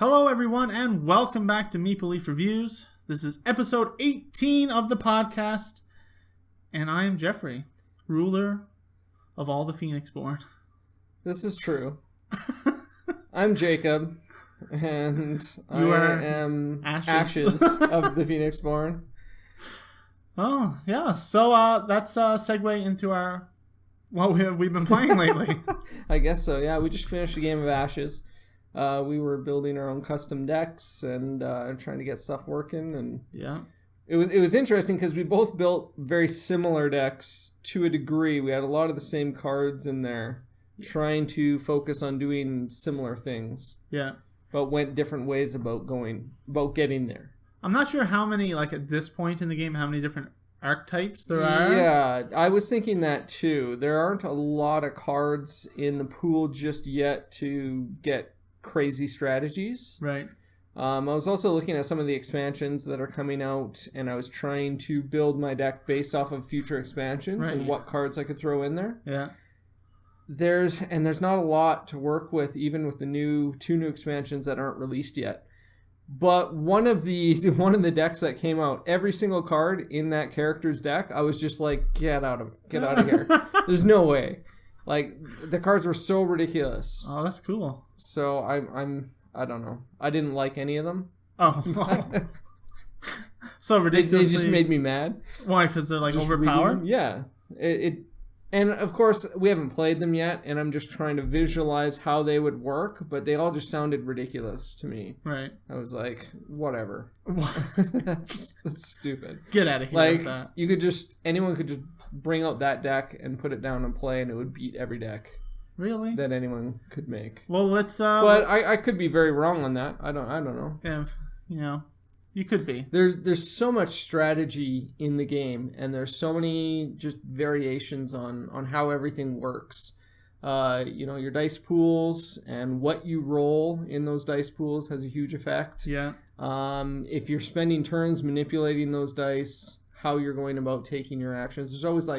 Hello everyone and welcome back to Meeple Reviews. This is episode 18 of the podcast. And I am Jeffrey, ruler of all the Phoenixborn. This is true. I'm Jacob, and I am Ashes of the Phoenixborn. Oh, yeah. So that's a segue into what we've been playing lately. I guess so, yeah. We just finished a game of Ashes. We were building our own custom decks and trying to get stuff working. And yeah. It was interesting because we both built very similar decks to a degree. We had a lot of the same cards in there, trying to focus on doing similar things. Yeah. But went different ways about getting there. I'm not sure how many, at this point in the game, how many different archetypes there are. Yeah, I was thinking that too. There aren't a lot of cards in the pool just yet to get crazy strategies. Right. I was also looking at some of the expansions that are coming out, and I was trying to build my deck based off of future expansions and what cards I could throw in there. Yeah. There's not a lot to work with, even with the two new expansions that aren't released yet. But one of the decks that came out, every single card in that character's deck, I was just like, get out of here. There's no way. The cards were so ridiculous. Oh, that's cool. So I don't know. I didn't like any of them. Oh. So ridiculous. They just made me mad. Why? Because they're overpowered? Yeah. And of course, we haven't played them yet, and I'm just trying to visualize how they would work, but they all just sounded ridiculous to me. Right. I was like, whatever. That's stupid. Get out of here with that. Anyone could just bring out that deck and put it down and play, and it would beat every deck. Really? That anyone could make. Well, let's... but I could be very wrong on that. I don't know. Yeah, you could be. There's so much strategy in the game, and there's so many just variations on how everything works. Your dice pools and what you roll in those dice pools has a huge effect. Yeah. If you're spending turns manipulating those dice, how you're going about taking your actions. There's always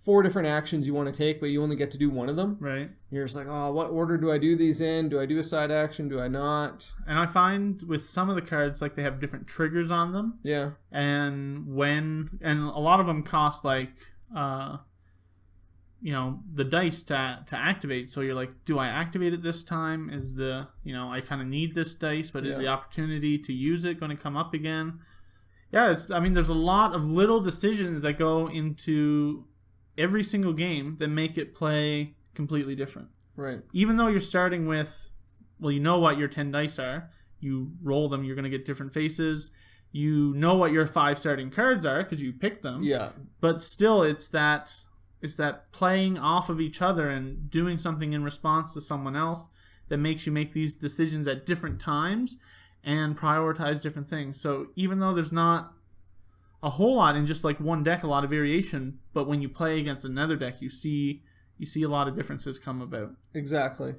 4 different actions you want to take, but you only get to do one of them. Right. You're just like, oh, what order do I do these in? Do I do a side action? Do I not? And I find with some of the cards, they have different triggers on them. Yeah. And a lot of them cost the dice to activate. So you're like, do I activate it this time? Is I kind of need this dice, but is the opportunity to use it going to come up again? Yeah, there's a lot of little decisions that go into every single game that make it play completely different. Right. Even though you're starting with, you know what your 10 dice are. You roll them, you're going to get different faces. You know what your 5 starting cards are because you picked them. Yeah. But still, it's that playing off of each other and doing something in response to someone else that makes you make these decisions at different times and prioritize different things. So even though there's not a whole lot in just one deck, a lot of variation, but when you play against another deck, you see a lot of differences come about. Exactly.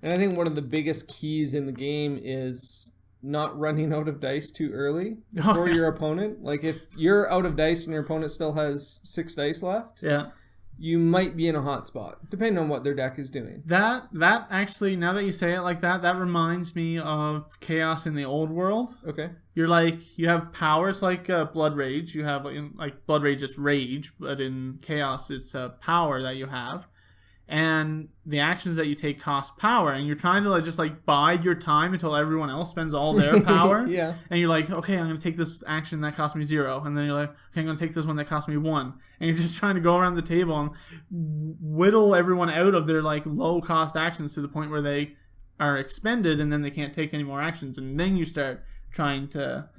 And I think one of the biggest keys in the game is not running out of dice too early for your opponent. If you're out of dice and your opponent still has 6 dice left, you might be in a hot spot, depending on what their deck is doing. That actually, now that you say it like that reminds me of Chaos in the old world. Okay. You're you have powers like Blood Rage. You have Blood Rage is rage, but in Chaos it's a power that you have. And the actions that you take cost power, and you're trying to just bide your time until everyone else spends all their power. Yeah. And you're like, okay, I'm going to take this action that cost me 0. And then you're like, okay, I'm going to take this one that cost me 1. And you're just trying to go around the table and whittle everyone out of their low cost actions to the point where they are expended and then they can't take any more actions. And then you start trying to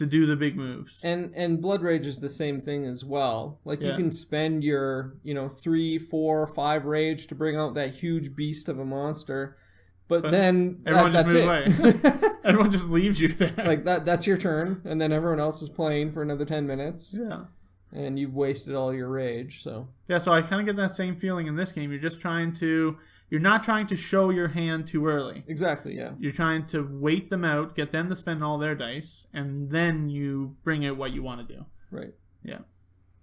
do the big moves. And Blood Rage is the same thing as well. You can spend your 3, 4, 5 rage to bring out that huge beast of a monster, but then everyone that's just moves away. Everyone just leaves you there. That's your turn, and then everyone else is playing for another 10 minutes. Yeah. And you've wasted all your rage, so. Yeah, so I kind of get that same feeling in this game. You're not trying to show your hand too early. Exactly, yeah. You're trying to wait them out, get them to spend all their dice, and then you bring out what you want to do. Right. Yeah.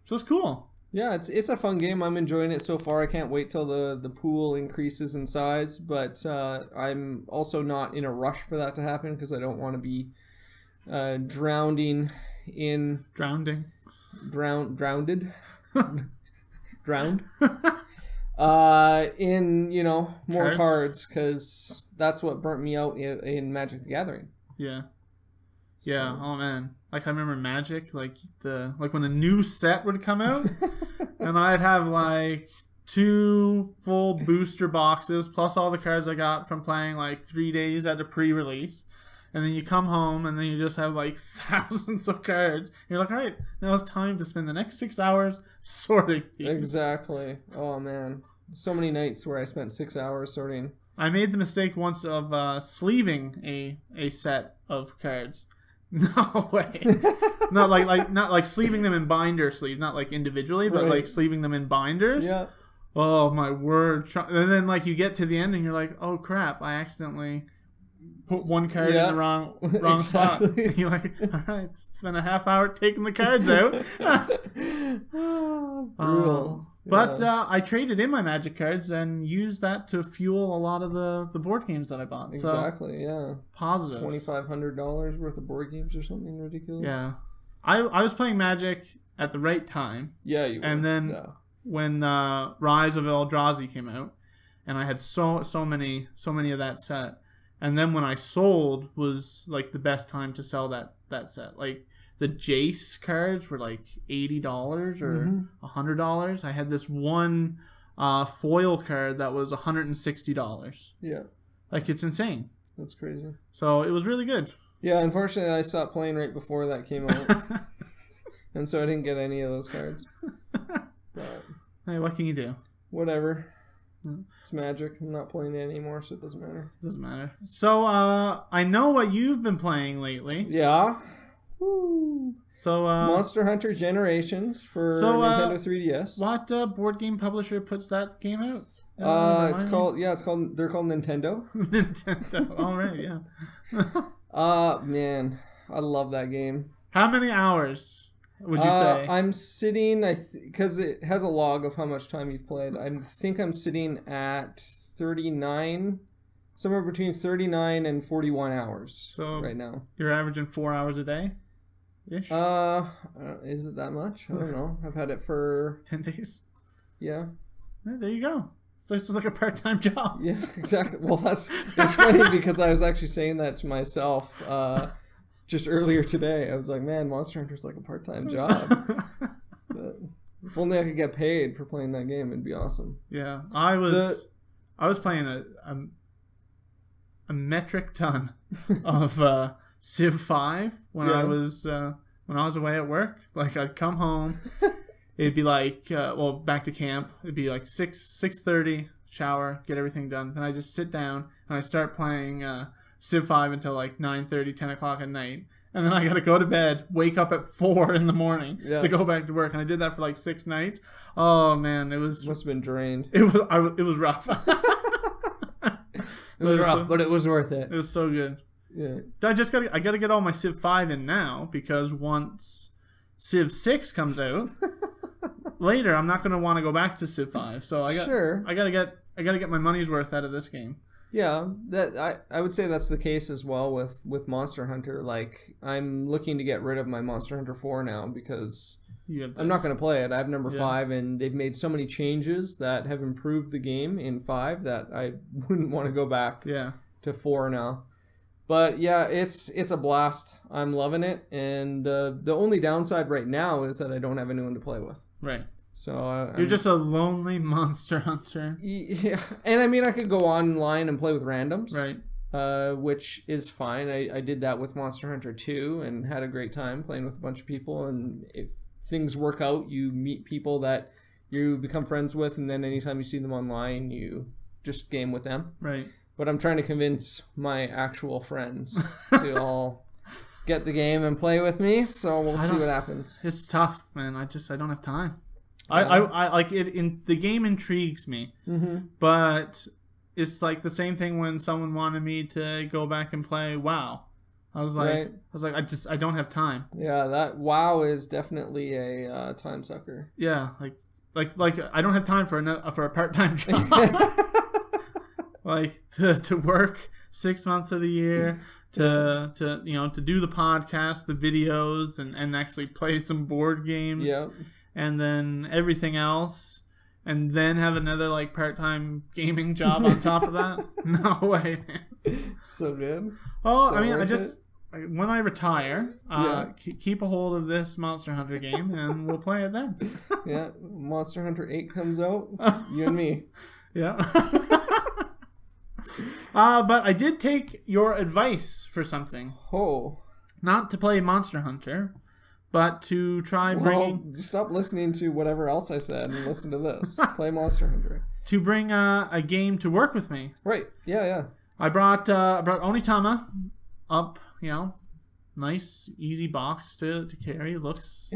So it's cool. Yeah, it's a fun game. I'm enjoying it so far. I can't wait till the pool increases in size, but I'm also not in a rush for that to happen because I don't want to be drowning in Drowning. drowned in more cards because that's what burnt me out in Magic the Gathering. Yeah. Yeah. So. Oh man. Like I remember Magic, like when a new set would come out, and I'd have like 2 full booster boxes plus all the cards I got from playing like 3 days at a pre-release, and then you come home and then you just have like thousands of cards. You're like, all right, now it's time to spend the next 6 hours sorting these. Exactly. Oh man, so many nights where I spent 6 hours sorting. I made the mistake once of sleeving a set of cards. No way. not like sleeving them in binder sleeves, not like individually, but like sleeving them in binders. Yeah. Oh my word. And then like you get to the end and you're like, oh crap, I accidentally put one card in the wrong spot. And you're like, all right, spend a half hour taking the cards out. Brutal. But I traded in my Magic cards and used that to fuel a lot of the board games that I bought. Exactly, so, yeah. Positive. $2,500 worth of board games or something ridiculous. Yeah. I was playing Magic at the right time. Yeah, you were. And then when Rise of Eldrazi came out, and I had so many of that set. And then when I sold was like the best time to sell that set. Like the Jace cards were like $80 or $100. I had this one foil card that was $160. Yeah. Like it's insane. That's crazy. So it was really good. Yeah, unfortunately I stopped playing right before that came out. And so I didn't get any of those cards. But hey, what can you do? Whatever. It's Magic. I'm not playing it anymore, so it doesn't matter. Doesn't matter. So I know what you've been playing lately. Yeah. Woo. So Monster Hunter Generations for Nintendo 3DS. What board game publisher puts that game out? They're called Nintendo. Nintendo. All right, yeah. Man, I love that game. How many hours would you say? I'm sitting, because it has a log of how much time you've played. I think I'm sitting at 39, somewhere between 39 and 41 hours right now. You're averaging 4 hours a day? Ish? Is it that much? I don't know. I've had it for 10 days. Yeah. There you go. So it's just like a part-time job. Yeah, exactly. Well, it's funny because I was actually saying that to myself just earlier today. I was like, man, Monster Hunter's like a part-time job. But if only I could get paid for playing that game, it'd be awesome. Yeah, I was playing a metric ton of Civ 5 when I was away at work. Like I'd come home, it'd be like back to camp. It'd be like 6:30, shower, get everything done. Then I just sit down and I start playing Civ 5 until like 9:30, 10 o'clock at night. And then I gotta go to bed, wake up at 4 in the morning to go back to work. And I did that for like 6 nights. Oh man, it was must have been drained. It was rough. It was rough, but it was worth it. It was so good. Yeah. I gotta get all my Civ 5 in now because once Civ 6 comes out later, I'm not gonna want to go back to Civ 5. So I gotta get my money's worth out of this game. Yeah, that I would say that's the case as well with Monster Hunter. Like I'm looking to get rid of my Monster Hunter 4 now because I'm not going to play it. I have number 5, and they've made so many changes that have improved the game in 5 that I wouldn't want to go back to 4 now. But yeah, it's a blast. I'm loving it, and the only downside right now is that I don't have anyone to play with. Right. So you're just a lonely Monster Hunter. Yeah, and I mean I could go online and play with randoms, right? Which is fine. I did that with Monster Hunter 2 and had a great time playing with a bunch of people. And if things work out, you meet people that you become friends with, and then anytime you see them online, you just game with them. Right. But I'm trying to convince my actual friends to all get the game and play with me. So we'll see what happens. It's tough, man. I don't have time. I like it. The game intrigues me, but it's like the same thing when someone wanted me to go back and play WoW. I was like, I don't have time. Yeah, that WoW is definitely a time sucker. Yeah, like I don't have time for a part-time job. Like to work 6 months of the year, to do the podcast, the videos, and actually play some board games. Yep. And then everything else, and then have another like part-time gaming job on top of that. No way, man. So good. Oh, so I mean, when I retire, Yeah. keep a hold of this Monster Hunter game, and we'll play it then. Yeah, Monster Hunter 8 comes out, you and me. Yeah. But I did take your advice for something. Oh. Not to play Monster Hunter, but to try bringing... Well, stop listening to whatever else I said and listen to this. Play Monster Hunter. To bring a game to work with me. Right. Yeah. I brought Onitama up, nice, easy box to carry. Looks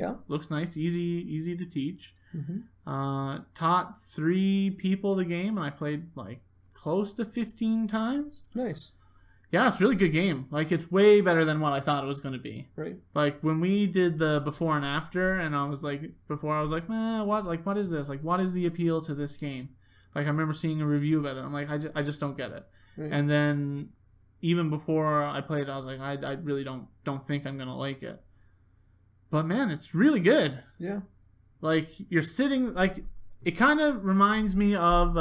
nice, easy to teach. Mm-hmm. Taught 3 people the game, and I played like close to 15 times. Nice. Yeah, it's a really good game. Like, it's way better than what I thought it was going to be. Right. Like, when we did the before and after, and I was like, what is this? Like, what is the appeal to this game? Like, I remember seeing a review about it. I'm like, I just don't get it. Right. And then, even before I played, I was like, I really don't think I'm going to like it. But, man, it's really good. Yeah. Like, you're sitting, like, it kind of reminds me of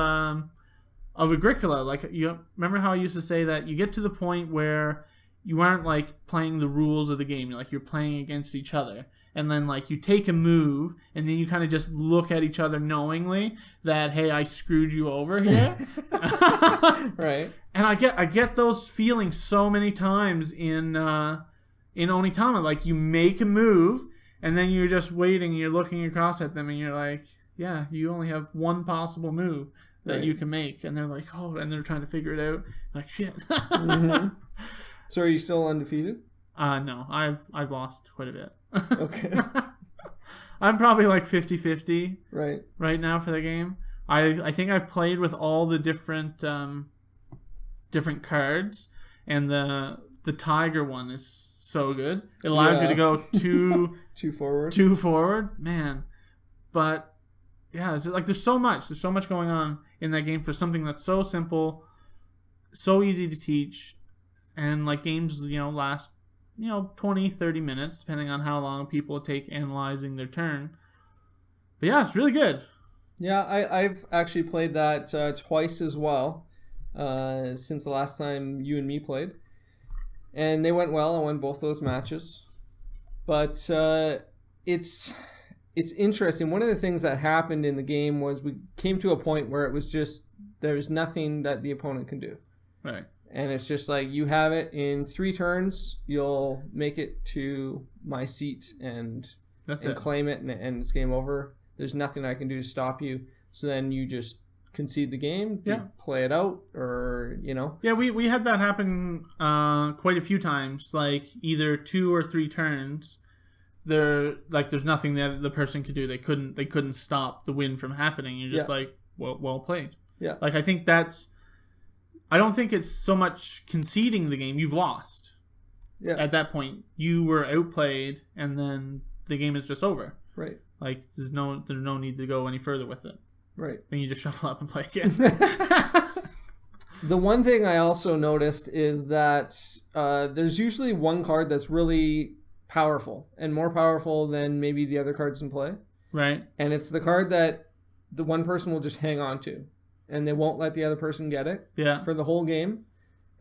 Agricola. Like, you remember how I used to say that you get to the point where you aren't like playing the rules of the game, you're playing against each other, and then like you take a move and then you kind of just look at each other knowingly that, hey, I screwed you over here. Right. And I get those feelings so many times in Onitama. Like, you make a move and then you're just waiting and you're looking across at them and you're like, yeah, you only have one possible move that you can make, and they're like, oh, and they're trying to figure it out. Like, shit. Mm-hmm. So are you still undefeated? No, I've lost quite a bit. Okay. I'm probably like 50-50 right now for the game. I think I've played with all the different cards, and the tiger one is so good. It allows you to go two forward, man. But yeah, it's like there's so much going on in that game for something that's so simple, so easy to teach, and like games last 20-30 minutes depending on how long people take analyzing their turn. But yeah, it's really good. Yeah, I've actually played that twice as well since the last time you and me played, and they went well. I won both those matches, but it's interesting. One of the things that happened in the game was we came to a point where it was just there's nothing that the opponent can do. Right. And it's just like, you have it in 3 turns, you'll make it to my seat and claim it, and it's game over. There's nothing I can do to stop you. So then you just concede the game, play it out, or, Yeah, we had that happen quite a few times, like either 2 or 3 turns. There's nothing that the person could do. They couldn't stop the win from happening. You're just like, well played. Yeah. Like, I don't think it's so much conceding the game. You've lost. Yeah. At that point, you were outplayed, and then the game is just over. Right. Like, there's no need to go any further with it. Right. Then you just shuffle up and play again. The one thing I also noticed is that there's usually one card that's really powerful, and more powerful than maybe the other cards in play. Right. And it's the card that the one person will just hang on to, and they won't let the other person get it for the whole game.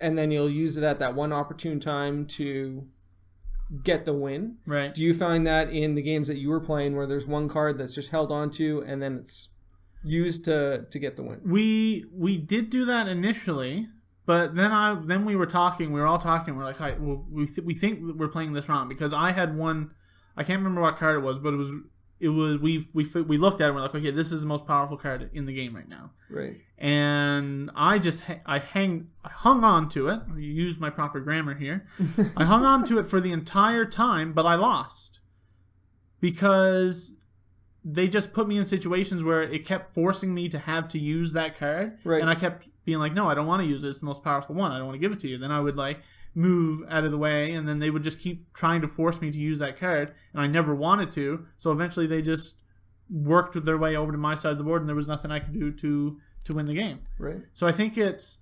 And then you'll use it at that one opportune time to get the win. Right. Do you find that in the games that you were playing where there's one card that's just held on to and then it's used to get the win? We did do that initially, but then we were all talking, we're like, we think we're playing this wrong, because I had one, I can't remember what card it was, but we looked at it and we're like, okay, this is the most powerful card in the game right now. Right. And I hung on to it. I use my proper grammar here. I hung on to it for the entire time, but I lost. Because they just put me in situations where it kept forcing me to have to use that card. Right. And I kept being like, no, I don't want to use it. It's the most powerful one. I don't want to give it to you. Then I would like move out of the way, and then they would just keep trying to force me to use that card, and I never wanted to. So eventually they just worked their way over to my side of the board, and there was nothing I could do to win the game. Right. So I think it's,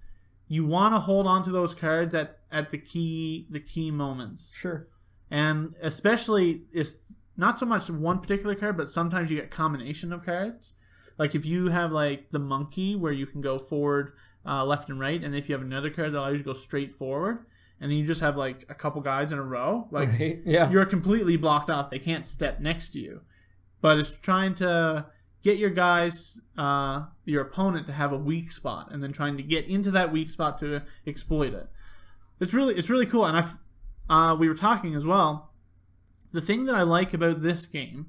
you want to hold on to those cards at the key moments. Sure. And especially, it's not so much one particular card, but sometimes you get combination of cards. Like if you have like the monkey where you can go forward, left and right, and if you have another card that allows you to go straight forward, and then you just have like a couple guys in a row, like right. Yeah. You're completely blocked off. They can't step next to you. But it's trying to get your guys, your opponent, to have a weak spot, and then trying to get into that weak spot to exploit it. It's really cool. And we were talking as well. The thing that I like about this game,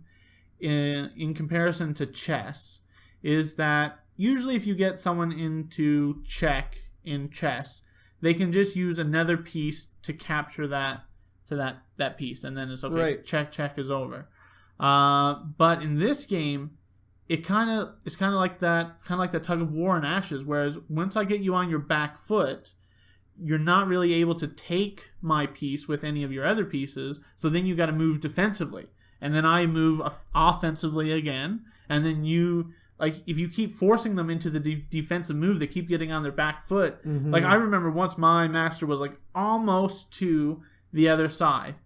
in comparison to chess, is that usually if you get someone into check in chess, they can just use another piece to capture that piece, and then it's okay. Right. Check is over. But in this game, it's kind of like that tug of war in Ashes. Whereas once I get you on your back foot, you're not really able to take my piece with any of your other pieces. So then you got to move defensively, and then I move offensively again, and then you. Like, if you keep forcing them into the defensive move, they keep getting on their back foot. Mm-hmm. Like, I remember once my master was, like, almost to the other side.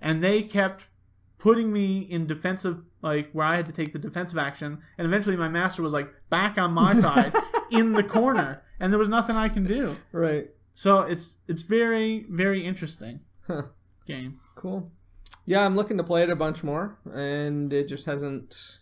And they kept putting me in defensive, like, where I had to take the defensive action. And eventually my master was, like, back on my side in the corner. And there was nothing I can do. Right. So, it's very, very interesting game. Cool. Yeah, I'm looking to play it a bunch more. And it just hasn't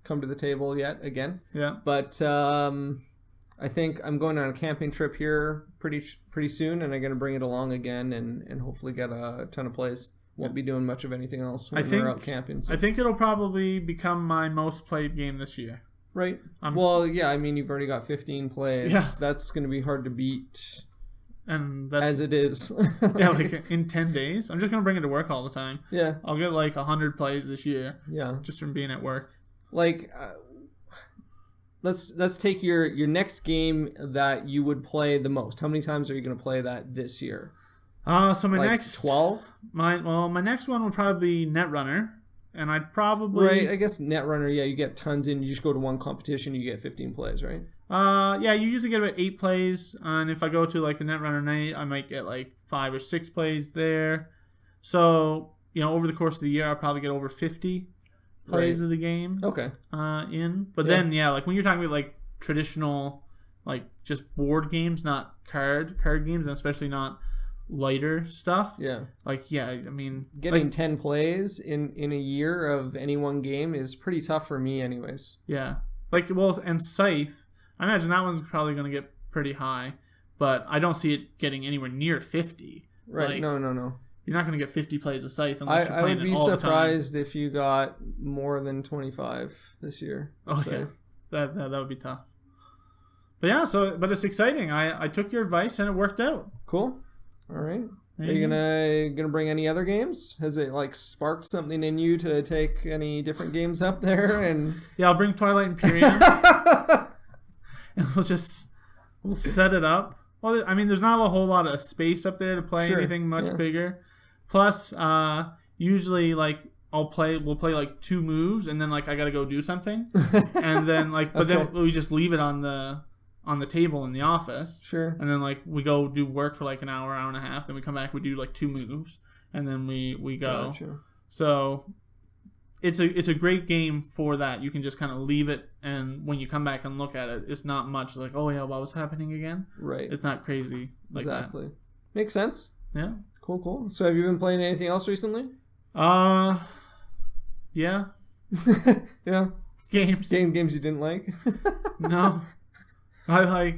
come to the table yet again. Yeah. But I think I'm going on a camping trip here pretty soon, and I'm going to bring it along again and hopefully get a ton of plays. Won't be doing much of anything else when we're out camping. So. I think it'll probably become my most played game this year. Right. Well, yeah, I mean, you've already got 15 plays. Yeah. That's going to be hard to beat. And that's, as it is. Yeah, like in 10 days. I'm just going to bring it to work all the time. Yeah. I'll get like 100 plays this year. Yeah. Just from being at work. Like, let's take your next game that you would play the most. How many times are you going to play that this year? So my next 12. My next one would probably be Netrunner, and I'd probably right. I guess Netrunner. Yeah, you get tons in. You just go to one competition, you get 15 plays, right? Yeah, you usually get about 8 plays, and if I go to like a Netrunner night, I might get like 5 or 6 plays there. So over the course of the year, I'll probably get over 50. Plays of the game. Okay. But then like when you're talking about like traditional, like just board games, not card games, and especially not lighter stuff. Yeah. Like I mean, getting 10 plays in a year of any one game is pretty tough for me, anyways. Yeah. And Scythe, I imagine that one's probably going to get pretty high, but I don't see it getting anywhere near 50. Right. No. You're not going to get 50 plays of Scythe unless you're playing it all the time. I would be surprised if you got more than 25 this year. Oh, so. Yeah. That would be tough. But yeah, but it's exciting. I took your advice and it worked out. Cool. All right. Are you gonna bring any other games? Has it like sparked something in you to take any different games up there? And yeah, I'll bring Twilight Imperium. And we'll set it up. Well, I mean, there's not a whole lot of space up there to play anything much bigger. Plus, usually like we'll play like 2 moves, and then like I gotta go do something, and then like then we just leave it on the table in the office. Sure. And then like we go do work for like an hour and a half, then we come back, we do like 2 moves, and then we go. Gotcha. So it's a great game for that. You can just kind of leave it, and when you come back and look at it, it's not much like, oh yeah, what was happening again? Right. It's not crazy like exactly. that. Makes sense. Yeah. Cool. So have you been playing anything else recently? Yeah. Yeah. Games you didn't like? No. I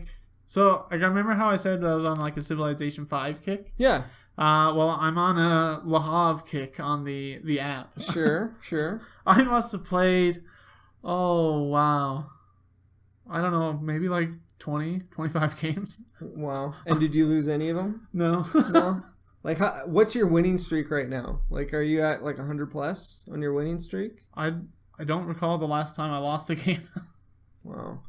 remember how I said I was on like a Civilization 5 kick? Yeah. Well, I'm on a Le Havre kick on the app. Sure. I must have played, oh wow, I don't know, maybe like 20, 25 games. Wow. And did you lose any of them? No. No? Like, what's your winning streak right now? Like, are you at like 100 plus on your winning streak? I don't recall the last time I lost a game. Wow.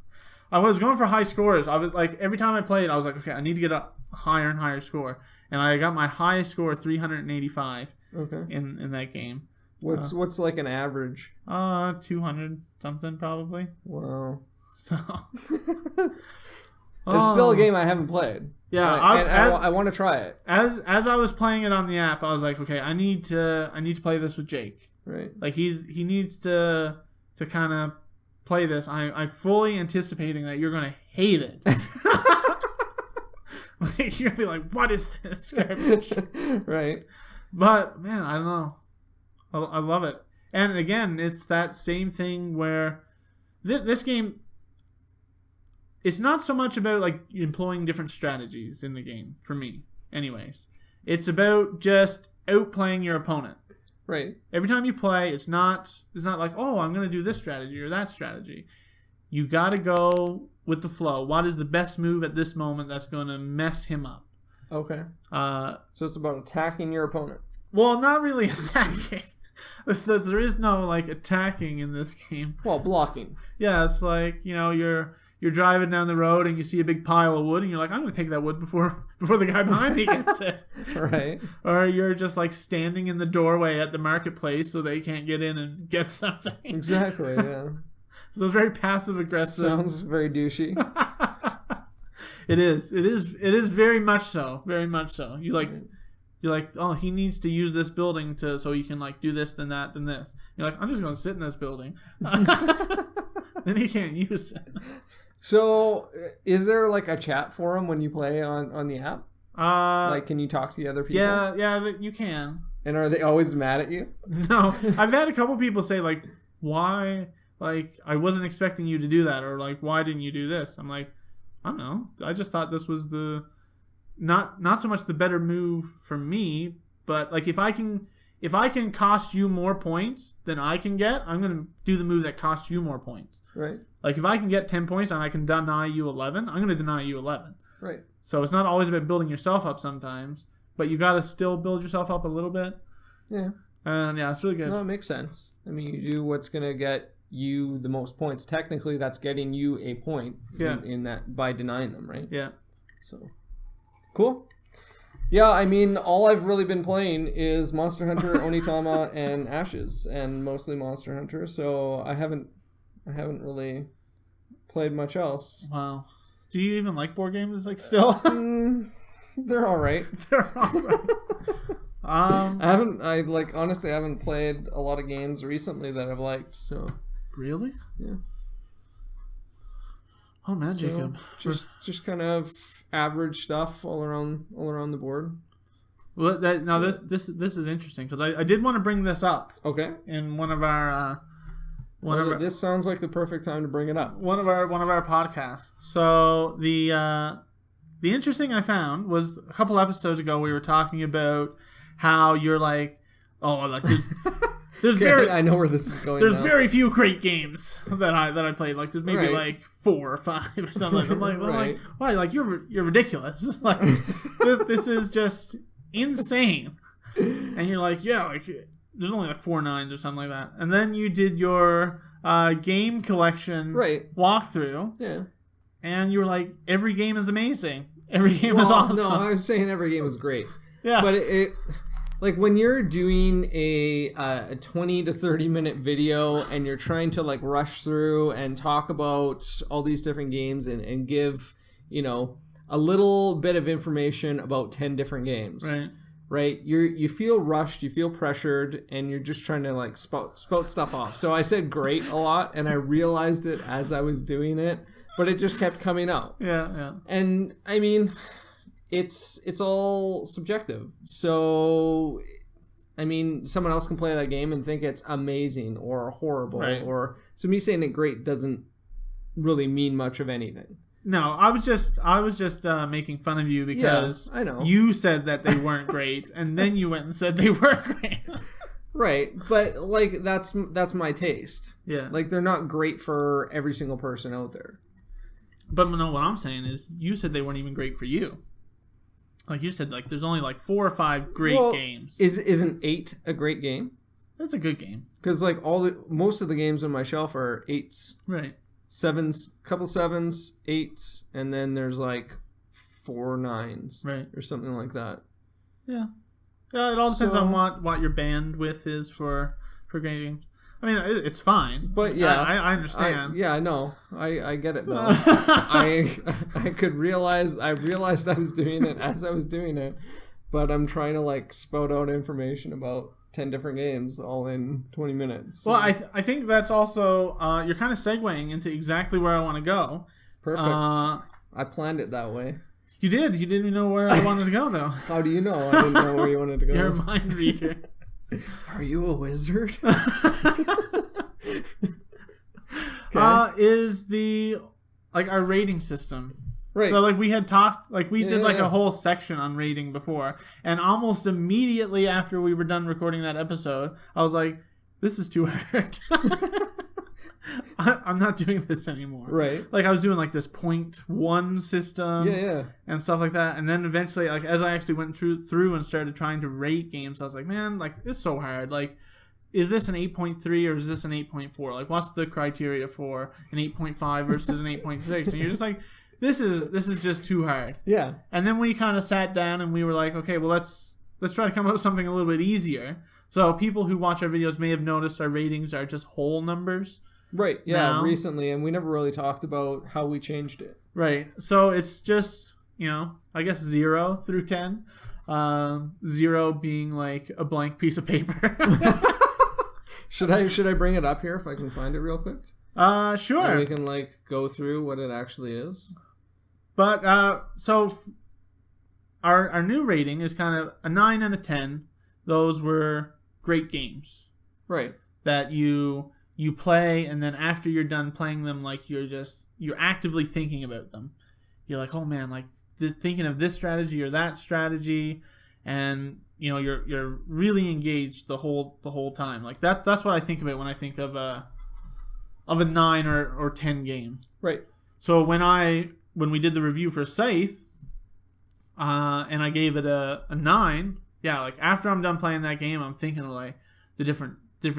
I was going for high scores. I was like, every time I played, I was like, okay, I need to get a higher and higher score. And I got my highest score, 385 in that game. What's like an average? 200 something probably. Wow. So it's still a game I haven't played. Yeah, I want to try it. As I was playing it on the app, I was like, okay, I need to play this with Jake. Right. Like he needs to kind of play this. I'm fully anticipating that you're gonna hate it. Like, you're gonna be like, what is this garbage? Right. But man, I don't know. I love it. And again, it's that same thing where this game. It's not so much about like employing different strategies in the game for me, anyways. It's about just outplaying your opponent. Right. Every time you play, it's not like, oh, I'm gonna do this strategy or that strategy. You gotta go with the flow. What is the best move at this moment that's gonna mess him up? Okay. So it's about attacking your opponent. Well, not really attacking. There is no like attacking in this game. Well, blocking. Yeah, it's like, you're driving down the road and you see a big pile of wood and you're like, I'm going to take that wood before the guy behind me gets it. Right. Or you're just like standing in the doorway at the marketplace so they can't get in and get something. Exactly, yeah. So it's very passive aggressive. Sounds very douchey. It is very much so. Very much so. You're like, oh, he needs to use this building so he can like do this, then that, then this. You're like, I'm just going to sit in this building. Then he can't use it. So, is there like a chat forum when you play on the app? Like, can you talk to the other people? Yeah, you can. And are they always mad at you? No, I've had a couple people say like, why? Like, I wasn't expecting you to do that, or like, why didn't you do this? I'm like, I don't know. I just thought this was the not so much the better move for me, but like if I can cost you more points than I can get, I'm going to do the move that costs you more points. Right. Like, if I can get 10 points and I can deny you 11, I'm going to deny you 11. Right. So it's not always about building yourself up sometimes, but you got to still build yourself up a little bit. Yeah. And yeah, it's really good. No, it makes sense. I mean, you do what's going to get you the most points. Technically, that's getting you a point in that by denying them, right? Yeah. So, cool. Yeah, I mean, all I've really been playing is Monster Hunter, Onitama, and Ashes, and mostly Monster Hunter. So I haven't really played much else. Wow. Do you even like board games? Like, still? They're all right. They're all right. Honestly, I haven't played a lot of games recently that I've liked. So. Really? Yeah. Oh man, so Jacob. Just kind of average stuff all around the board. Well, this is interesting because I did want to bring this up. Okay. In one of our this sounds like the perfect time to bring it up. One of our podcasts. So the interesting I found was a couple episodes ago we were talking about how you're like, oh, like there's very, I know where this is going. There's very few great games that I played. Like there's maybe like 4 or 5 or something. I'm like, why? Like you're ridiculous. Like this is just insane. And you're like, yeah, like there's only like 4 9s or something like that. And then you did your game collection walkthrough. Yeah. And you were like, every game is amazing. Every game is awesome. No, I was saying every game was great. Yeah. But it like when you're doing a 20 to 30 minute video and you're trying to like rush through and talk about all these different games and give, a little bit of information about 10 different games. Right? You feel rushed, you feel pressured, and you're just trying to like spout stuff off. So I said great a lot, and I realized it as I was doing it, but it just kept coming out. Yeah. And I mean, it's all subjective. So I mean, someone else can play that game and think it's amazing or horrible, or so me saying it great doesn't really mean much of anything. No, I was just making fun of you because I know. You said that they weren't great, and then you went and said they were great. Right, but like that's my taste. Yeah, like they're not great for every single person out there. But no, what I'm saying is, you said they weren't even great for you. Like you said, like there's only like 4 or 5 great games. Isn't 8 a great game? That's a good game. Because like most of the games on my shelf are 8s. Right. sevens, couple sevens, 8s, and then there's like 4 9s, right, or something like that. Yeah, it all depends on what your bandwidth is for games. I mean, it's fine, but yeah, I understand. I know, I get it though. I realized I was doing it as I was doing it, but I'm trying to like spout out information about 10 different games all in 20 minutes. So. Well, I think that's also you're kind of segueing into exactly where I want to go. Perfect. I planned it that way. You did. You didn't know where I wanted to go, though. How do you know? I didn't know where you wanted to go. You're a mind reader. Are you a wizard? Okay. Is the our rating system. Right. So we had talked, we did a whole section on rating before, and almost immediately after we were done recording that episode, I was like, this is too hard. I'm not doing this anymore. Right. I was doing this 0.1 system. Yeah. And stuff like that. And then eventually, as I actually went through and started trying to rate games, I was like, man, it's so hard. Is this an 8.3 or is this an 8.4? What's the criteria for an 8.5 versus an 8.6? And you're just like, this is just too hard. Yeah. And then we kind of sat down and we were like, okay, well, let's try to come up with something a little bit easier. So people who watch our videos may have noticed our ratings are just whole numbers. Right, yeah, now. Recently, and we never really talked about how we changed it. Right, so it's just, I guess 0 through 10. 0 being a blank piece of paper. Should I bring it up here if I can find it real quick? Sure. And we can go through what it actually is. But, so our new rating is kind of a 9 and a 10. Those were great games. Right. That you play, and then after you're done playing them, you're actively thinking about them. You're like, oh man, thinking of this strategy or that strategy, and you're really engaged the whole time. That's what I think about when I think of a 9 or 10 game. Right. So when we did the review for Scythe, and I gave it a 9, yeah, after I'm done playing that game, I'm thinking of the different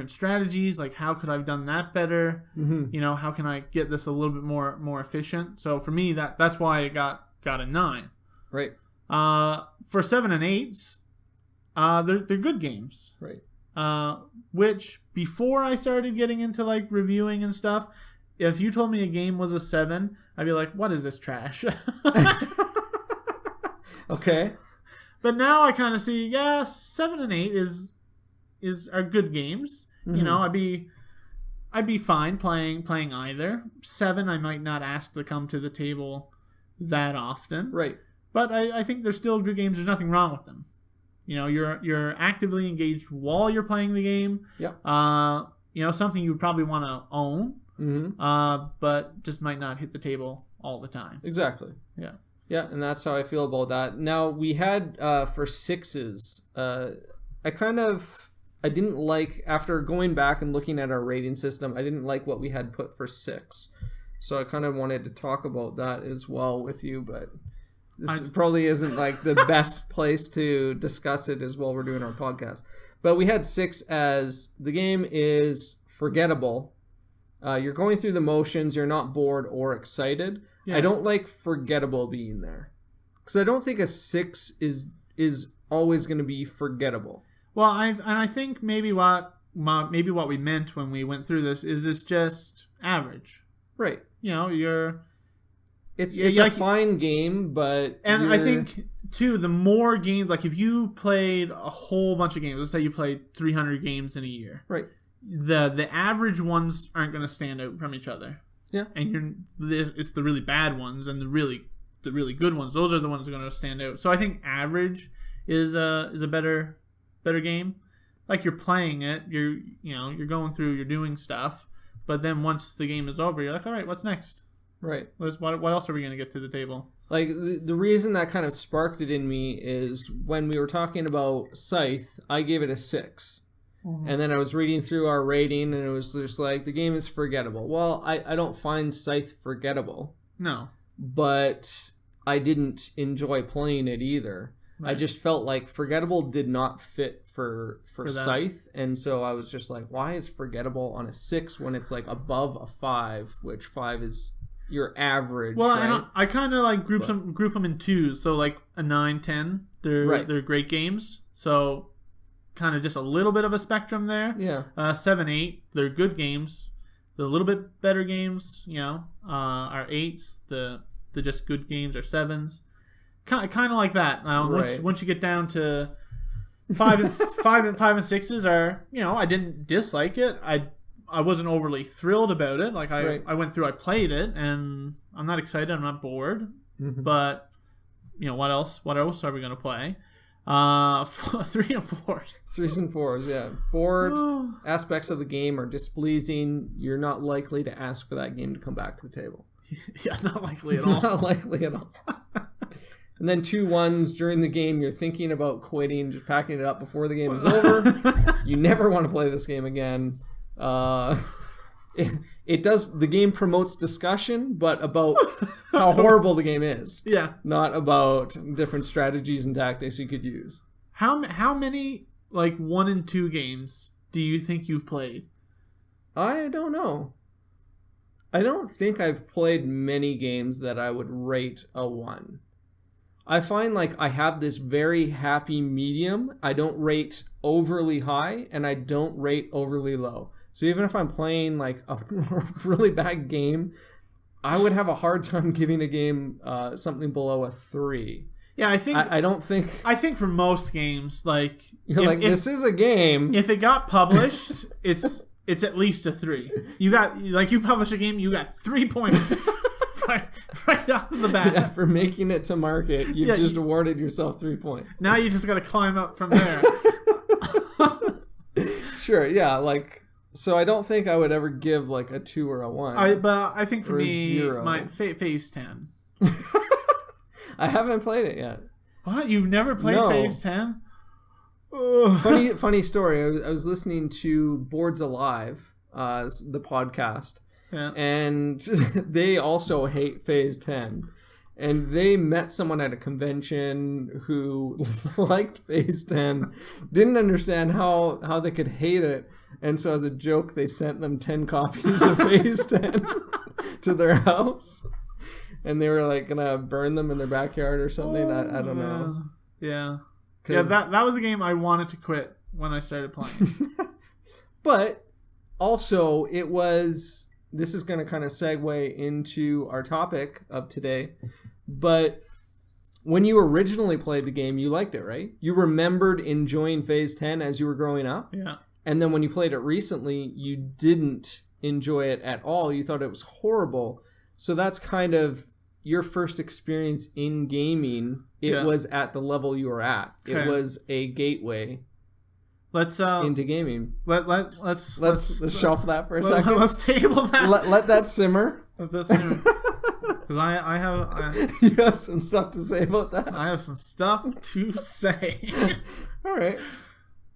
strategies, how could I have done that better? Mm-hmm. How can I get this a little bit more efficient? So for me, that's why I got a 9. Right. For 7 and 8s, they're good games. Right. Which before I started getting into reviewing and stuff, if you told me a game was a 7, I'd be like, what is this trash? Okay. But now I kind of see, 7 and 8 are good games. Mm-hmm. I'd be fine playing either. 7 I might not ask to come to the table that often. Right. But I think they're still good games. There's nothing wrong with them. You're actively engaged while you're playing the game. Yep. Something you would probably want to own. Mm-hmm. But just might not hit the table all the time. Exactly. Yeah. Yeah, and that's how I feel about that. Now, we had, for 6s, I didn't like, after going back and looking at our rating system, I didn't like what we had put for 6. So I kind of wanted to talk about that as well with you, but this probably isn't the best place to discuss it as well. We're doing our podcast. But we had 6 as the game is forgettable. You're going through the motions. You're not bored or excited. Yeah. I don't like forgettable being there. Because I don't think a 6 is always going to be forgettable. Well, I think maybe what we meant when we went through this is it's just average. Right. It's a fine game, but I think too, the more games, if you played a whole bunch of games, let's say you played 300 games in a year. Right. The average ones aren't going to stand out from each other. Yeah. And it's the really bad ones and the really good ones. Those are the ones that are going to stand out. So I think average is a better game. You're playing it, you're going through, you're doing stuff, but then once the game is over, you're like, all right, what's next? Right. What else are we going to get to the table? The reason that kind of sparked it in me is when we were talking about Scythe, I gave it a 6. Mm-hmm. And then I was reading through our rating, and it was just the game is forgettable. Well, I don't find Scythe forgettable. No. But I didn't enjoy playing it either. I just felt like Forgettable did not fit for that. Scythe, and so I was just like, why is Forgettable on a 6 when it's like above a 5, which 5 is your average? Well, right? and I kind of like group them in twos. So like a 9, 10, they're great games. So kind of just a little bit of a spectrum there. Yeah. 7, 8, they're good games. The little bit better games, are 8s. The just good games are 7s. Kind of like that. Once you get down to 5 and 6s are, I didn't dislike it. I wasn't overly thrilled about it. Like I went through, I played it, and I'm not excited. I'm not bored. Mm-hmm. But what else? What else are we gonna play? 3 and 4s. 3s and 4s, yeah. Bored aspects of the game are displeasing. You're not likely to ask for that game to come back to the table. Yeah, not likely at all. Not likely at all. And then 2 1s during the game, you're thinking about quitting, just packing it up before the game is over. You never want to play this game again. It does. The game promotes discussion, but about how horrible the game is. Yeah. Not about different strategies and tactics you could use. How many 1 and 2 games do you think you've played? I don't know. I don't think I've played many games that I would rate a 1. I find I have this very happy medium. I don't rate overly high, and I don't rate overly low. So even if I'm playing a really bad game, I would have a hard time giving a game something below a 3. Yeah, I think I don't think. I think for most games, this is a game. If it got published, it's at least a 3. You got you publish a game, you got 3 points right off the bat. Yeah, for making it to market, you've just awarded yourself 3 points. Now you just got to climb up from there. Sure, yeah, So I don't think I would ever give a 2 or a 1. But I think for me, 0. my Phase 10. I haven't played it yet. What? You've never played Phase 10? Funny story. I was listening to Boards Alive, the podcast, and they also hate Phase 10. And they met someone at a convention who liked Phase 10, didn't understand how they could hate it. And so as a joke, they sent them 10 copies of Phase 10 to their house. And they were going to burn them in their backyard or something. I don't know. Yeah. Yeah, that was a game I wanted to quit when I started playing. But also, it was... This is going to kind of segue into our topic of today. But when you originally played the game, you liked it, right? You remembered enjoying Phase 10 as you were growing up? Yeah. And then when you played it recently, you didn't enjoy it at all. You thought it was horrible. So that's kind of your first experience in gaming. It was at the level you were at. Okay. It was a gateway into gaming. Let's shelf that for a second. Let's table that. Let that simmer. Let that simmer. Because I have... You have some stuff to say about that? I have some stuff to say. All right.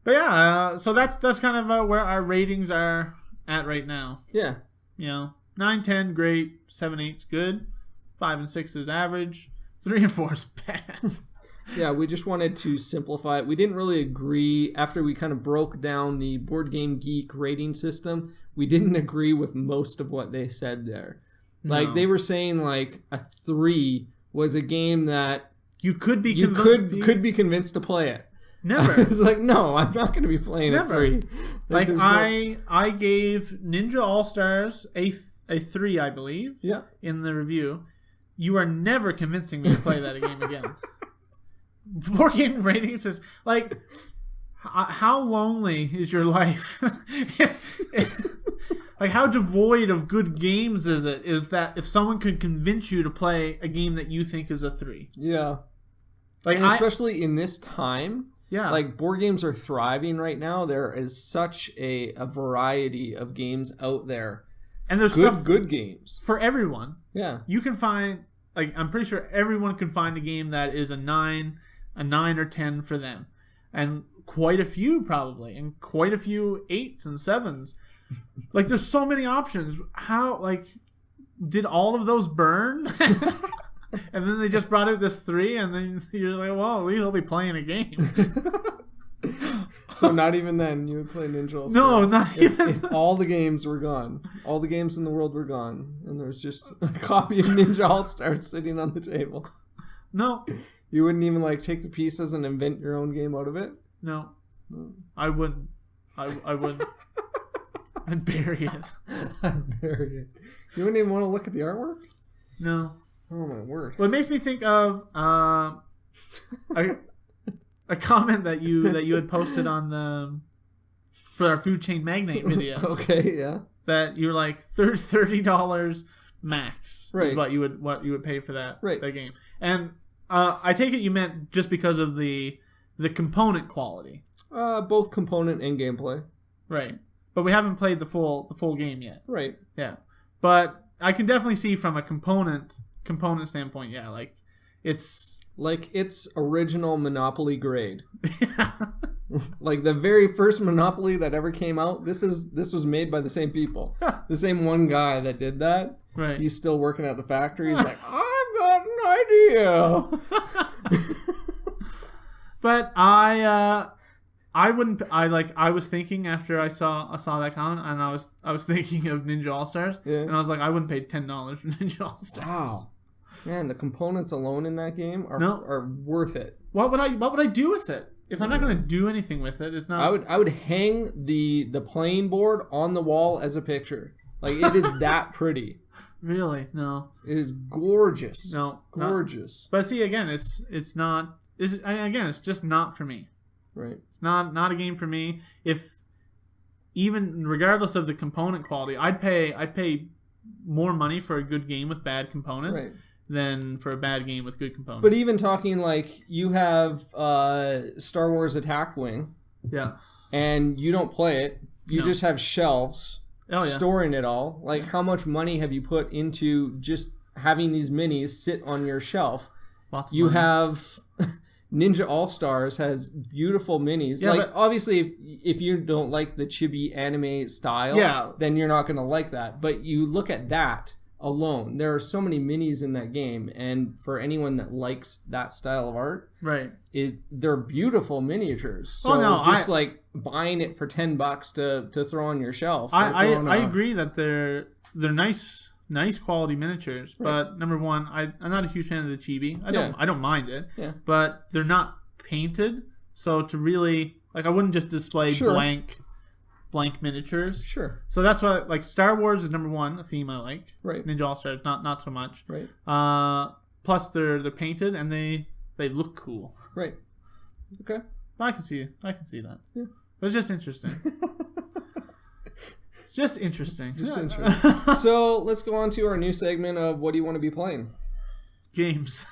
But yeah, so that's kind of where our ratings are at right now. Yeah. 9, 10, great. 7, 8's good. 5 and 6 is average. 3 and 4 is bad. Yeah, we just wanted to simplify it. We didn't really agree, after we kind of broke down the Board Game Geek rating system, we didn't agree with most of what they said there. No. They were saying a 3 was a game that you could be convinced to play it. Never. It's no, I'm not going to be playing a 3. I gave Ninja All-Stars a 3, I believe. Yeah. In the review. You are never convincing me to play that game again. Board Game Ratings is how lonely is your life? How devoid of good games is it? Is that if someone could convince you to play a game that you think is a 3? Yeah. And especially in this time. Yeah. Board games are thriving right now. There is such a variety of games out there. And there's good games. For everyone. Yeah. You can find, I'm pretty sure everyone can find a game that is a 9 or 10 for them. And quite a few probably. And quite a few 8s and 7s. There's so many options. How, did all of those burn? And then they just brought out this 3, and then you're like, well, we'll be playing a game. So not even then you would play Ninja All Stars. No, not even. If all the games were gone, all the games in the world were gone, and there was just a copy of Ninja All Stars sitting on the table. No. You wouldn't even like take the pieces and invent your own game out of it? No. I wouldn't. I wouldn't. I'd bury it. I'd bury it. You wouldn't even want to look at the artwork? No. Oh my word. Well, it makes me think of a comment that you had posted on for our food chain magnate video. Okay, yeah. That you're like $30 max is what you would pay for that game. And I take it you meant just because of the component quality. Both component and gameplay. Right. But we haven't played the full game yet. Right. Yeah. But I can definitely see from a component standpoint, yeah, like it's original Monopoly grade. Yeah. Like the very first Monopoly that ever came out, this was made by the same people. The same one guy that did that. Right. He's still working at the factory. He's like, I've got an idea. But I was thinking after I saw that comment, and I was thinking of Ninja All Stars, and I was like, I wouldn't pay $10 for Ninja All Stars. Wow, man, the components alone in that game are worth it. What would I do with it if I'm not going to do anything with it? It's not. I would hang the playing board on the wall as a picture. Like it is that pretty. Really? No. It is gorgeous. No, gorgeous. But see, again, it's not. It's just not for me. Right. It's not a game for me. If even regardless of the component quality, I'd pay more money for a good game with bad components than for a bad game with good components. But even talking like you have Star Wars Attack Wing. Yeah. And you don't play it. You just have shelves storing it all. Like how much money have you put into just having these minis sit on your shelf? Lots of money. Have Ninja All Stars has beautiful minis. Yeah, like obviously, if you don't like the chibi anime style, then you're not going to like that. But you look at that alone. There are so many minis in that game, and for anyone that likes that style of art, they're beautiful miniatures. So like buying it for $10 to throw on your shelf. I agree that they're nice quality miniatures, but number one, I'm not a huge fan of the chibi. I don't mind it, but they're not painted, so to really like, I wouldn't just display blank miniatures. Sure. So that's why, like, Star Wars is number one, a theme I like. Right. Ninja All Stars, not so much. Right. Plus they're painted and they look cool. Right. Okay. I can see that. Yeah. But it's just interesting. Just interesting. So let's go on to our new segment of what do you want to be playing? Games.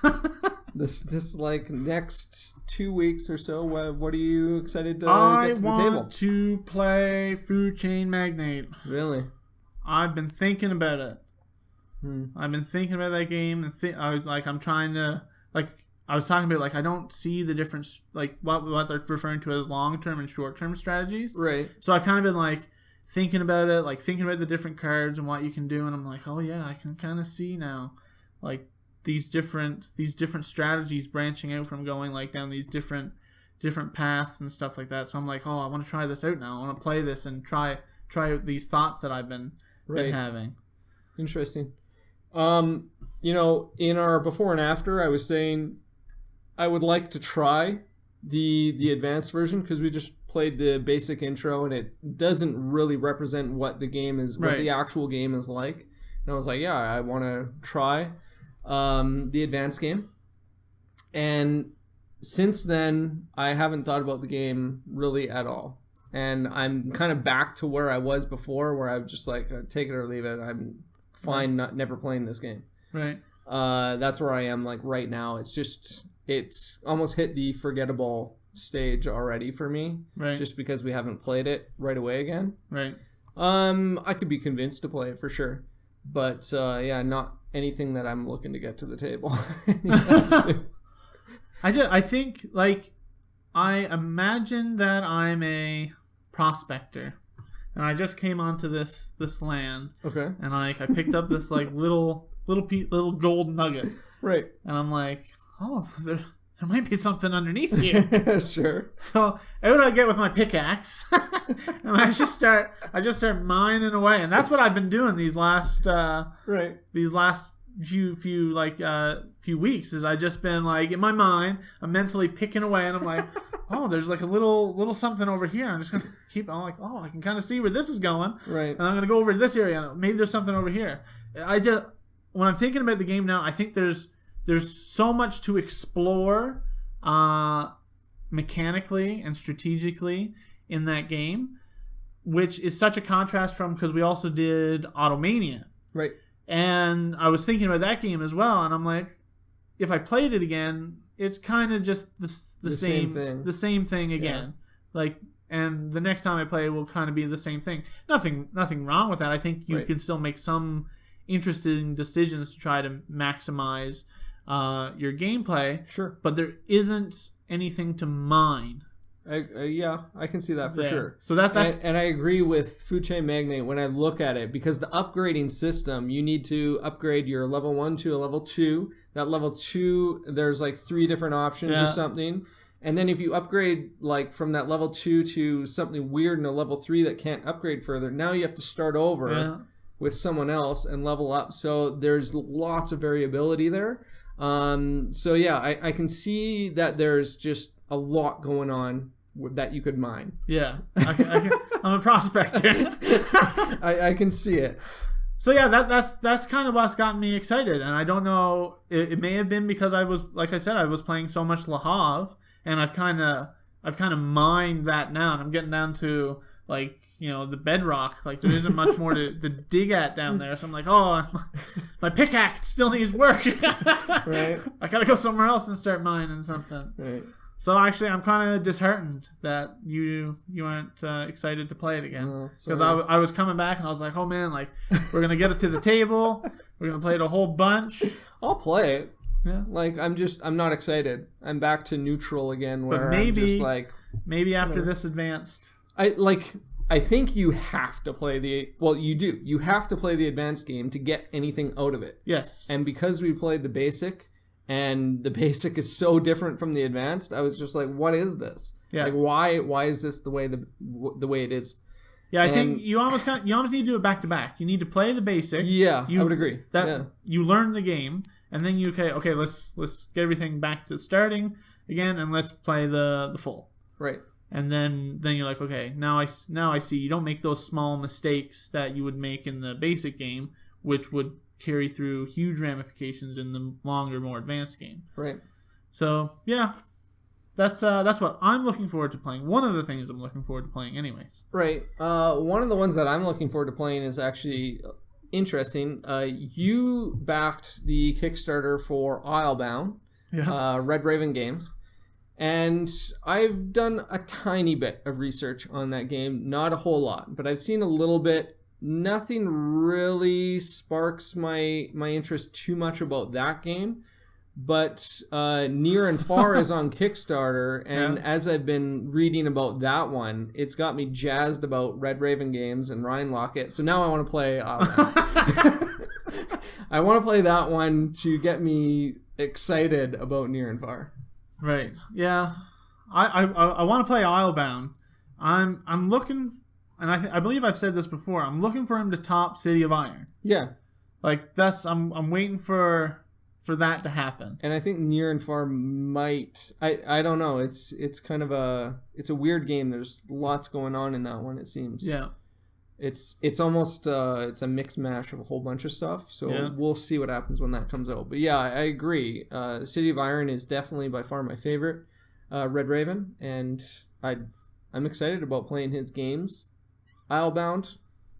This like next 2 weeks or so. What are you excited to get to the table? I want to play Food Chain Magnate. Really? I've been thinking about it. I've been thinking about that game, and I was like, I'm trying to I was talking about, like, I don't see the difference, like what they're referring to as long-term and short-term strategies. Right. So I've kind of been like thinking about it, like thinking about the different cards and what you can do, and I'm like, oh yeah, I can kind of see now, like these different strategies branching out from going like down these different paths and stuff like that. So I'm like, oh, I want to try this out now. I want to play this and try out these thoughts that I've been having. Interesting. In our before and after, I was saying I would like to try the advanced version because we just played the basic intro and it doesn't really represent what the game is, what the actual game is like. And I was like, yeah, I want to try the advanced game. And since then, I haven't thought about the game really at all. And I'm kind of back to where I was before, where I was just like, take it or leave it. I'm fine never playing this game. Right. That's where I am like right now. It's almost hit the forgettable stage already for me. Right. Just because we haven't played it right away again. Right. I could be convinced to play it for sure. But not anything that I'm looking to get to the table. I think, like, I imagine that I'm a prospector. and I just came onto this land. Okay. And I picked up this like little gold nugget. Right. And I'm like, oh, there might be something underneath here. Sure. So what do I get with my pickaxe? And I just start mining away, and that's what I've been doing these last few weeks. Is I just been like in my mind, I'm mentally picking away, and I'm like, oh, there's like a little something over here. I'm just gonna keep. I'm like, oh, I can kind of see where this is going. Right. And I'm gonna go over to this area. Maybe there's something over here. When I'm thinking about the game now, I think there's so much to explore mechanically and strategically in that game, which is such a contrast from, because we also did Automania. Right. And I was thinking about that game as well, and I'm like, if I played it again, it's kind of just the same thing again. Yeah. Like, and the next time I play it will kind of be the same thing. Nothing wrong with that. I think you can still make some interesting decisions to try to maximize your gameplay. Sure. But there isn't anything to mine. I can see that for sure. So and I agree with Food Chain Magnate when I look at it, because the upgrading system, you need to upgrade your level 1 to a level 2. That level 2, there's like 3 different options or something. And then if you upgrade like from that level 2 to something weird in a level 3 that can't upgrade further, now you have to start over with someone else and level up. So there's lots of variability there. So yeah, I can see that there's just a lot going on that you could mine. Yeah, I'm a prospector. I can see it. So yeah, that's kind of what's gotten me excited, and I don't know. It may have been because I was, like I said, I was playing so much Le Havre, and I've kind of mined that now, and I'm getting down to like, you know, the bedrock. Like there isn't much more to dig at down there. So I'm like, oh, my pickaxe still needs work. Right. I gotta go somewhere else and start mining something. Right. So actually, I'm kind of disheartened that you aren't excited to play it again, because I was coming back and I was like, oh man, like we're gonna get it to the table, we're gonna play it a whole bunch. I'll play it. Yeah. Like I'm not excited. I'm back to neutral again. Where I'm just like, maybe after this advanced, I think you have to play you have to play the advanced game to get anything out of it. Yes. And because we played the basic, and the basic is so different from the advanced, I was just like, what is this? Yeah. Like, why is this the way it is? Yeah, I think you almost need to do it back to back. You need to play the basic. Yeah, I would agree. You learn the game, and then okay, let's get everything back to starting again, and let's play the full. Right. And then you're like, okay, now I see you don't make those small mistakes that you would make in the basic game, which would carry through huge ramifications in the longer, more advanced game. Right. So yeah, that's what I'm looking forward to playing. One of the things I'm looking forward to playing, anyways. Right. One of the ones that I'm looking forward to playing is actually interesting. You backed the Kickstarter for Islebound, Red Raven Games. And I've done a tiny bit of research on that game, not a whole lot, but I've seen a little bit. Nothing really sparks my interest too much about that game, but Near and Far is on Kickstarter, and as I've been reading about that one, it's got me jazzed about Red Raven Games and Ryan Lockett, so now I want to play I want to play that one to get me excited about Near and Far. Right. Yeah. I want to play Islebound. I'm looking, and I believe I've said this before, I'm looking for him to top City of Iron. Yeah. Like I'm waiting for that to happen. And I think Near and Far might, I don't know. It's kind of it's a weird game. There's lots going on in that one, it seems. Yeah. It's almost it's a mix mash of a whole bunch of stuff. So we'll see what happens when that comes out. But yeah, I agree. City of Iron is definitely by far my favorite Red Raven, and I'm excited about playing his games. Islebound,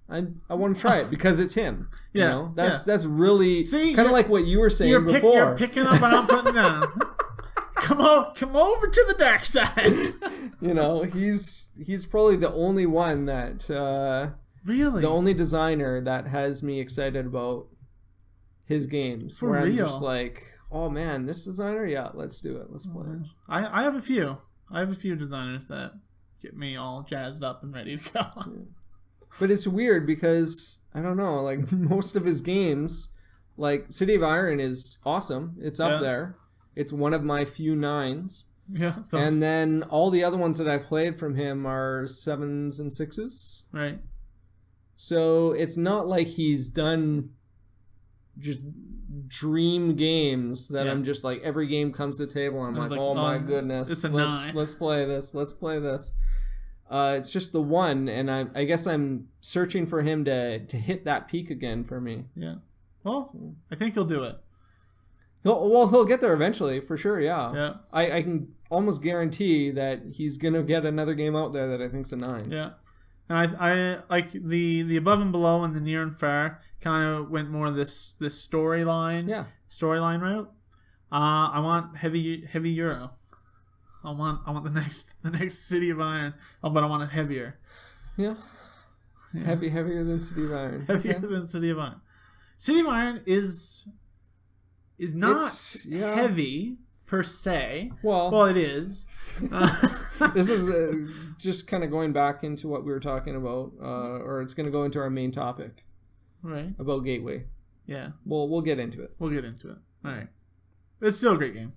I want to try it because it's him. Yeah, you know? That's really kind of like what you were saying before. You're picking up and I'm putting down. Come over to the dark side. You know, he's probably the only one that really the only designer that has me excited about his games. For real, I'm just like, oh man, this designer, yeah, let's do it. Let's play it. I have a few. I have a few designers that get me all jazzed up and ready to go. But it's weird because, I don't know, like most of his games, like City of Iron is awesome. It's up there. It's one of my few 9s. Yeah. And then all the other ones that I've played from him are 7s and 6s. Right. So it's not like he's done just dream games that I'm just like, every game comes to the table and I'm like, oh my goodness, it's a let's play this. It's just the one, and I guess I'm searching for him to hit that peak again for me. Yeah. Well, I think he'll do it. He'll get there eventually, for sure, yeah. Yeah. I can almost guarantee that he's going to get another game out there that I think's a 9. Yeah. And I like the above and below and the near and far kind of went more this storyline route. I want heavy Euro. I want the next City of Iron. But I want it heavier. Yeah. Heavier than City of Iron. Heavier than City of Iron. City of Iron is not heavy per se. Well, it is. This is just kind of going back into what we were talking about, or it's going to go into our main topic, right? About Gateway. Yeah. We'll get into it. All right. It's still a great game.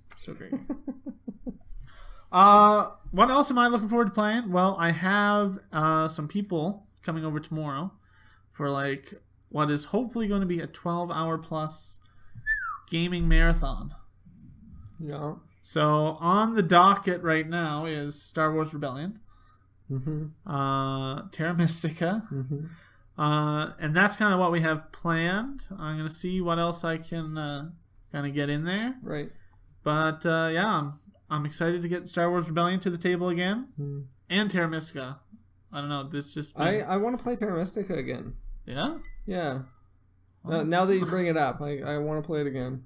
What else am I looking forward to playing? Well, I have some people coming over tomorrow for like what is hopefully going to be a 12-hour plus gaming marathon. Yeah. So on the docket right now is Star Wars Rebellion, Terra Mystica, and that's kind of what we have planned. I'm going to see what else I can kind of get in there. Right. But I'm excited to get Star Wars Rebellion to the table again, and Terra Mystica. I don't know. This just I want to play Terra Mystica again. Yeah. Yeah. Now that you bring it up, I want to play it again.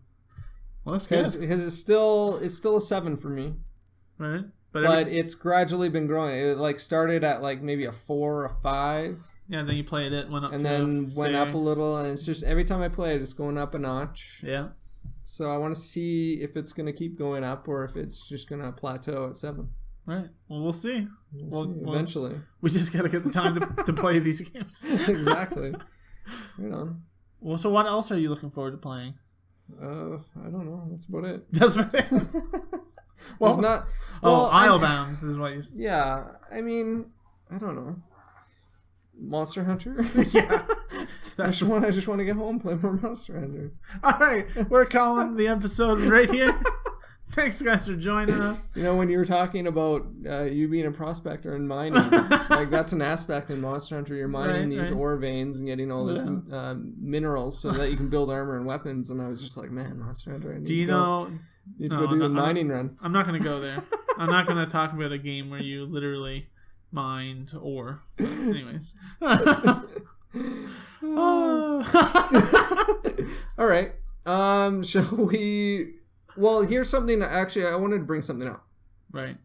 Well, that's good. Because it's still a 7 for me. Right. But it's gradually been growing. It like started at like maybe a 4 or a 5. Yeah, and then you played it, went up and to then 6. Went up a little, and it's just every time I play it, it's going up a notch. Yeah. So I want to see if it's going to keep going up or if it's just going to plateau at 7. Right. Well, we'll see. Eventually. We just got to get the time to play these games. Exactly. Right on. Well, so what else are you looking forward to playing? I don't know. That's about it. That's about it. Well, not. Well, Islebound is what you said. Yeah. I mean, I don't know. Monster Hunter? Yeah. I just want to get home and play more Monster Hunter. All right. We're calling the episode right here. Thanks, guys, for joining us. You know, when you were talking about you being a prospector and mining, like that's an aspect in Monster Hunter. You're mining these ore veins and getting all this minerals so that you can build armor and weapons. And I was just like, man, Monster Hunter. I need to go do a mining run. I'm not going to go there. I'm not going to talk about a game where you literally mined ore. But anyways. All right. Shall we... Well, here's something that actually I wanted to bring something up. Right.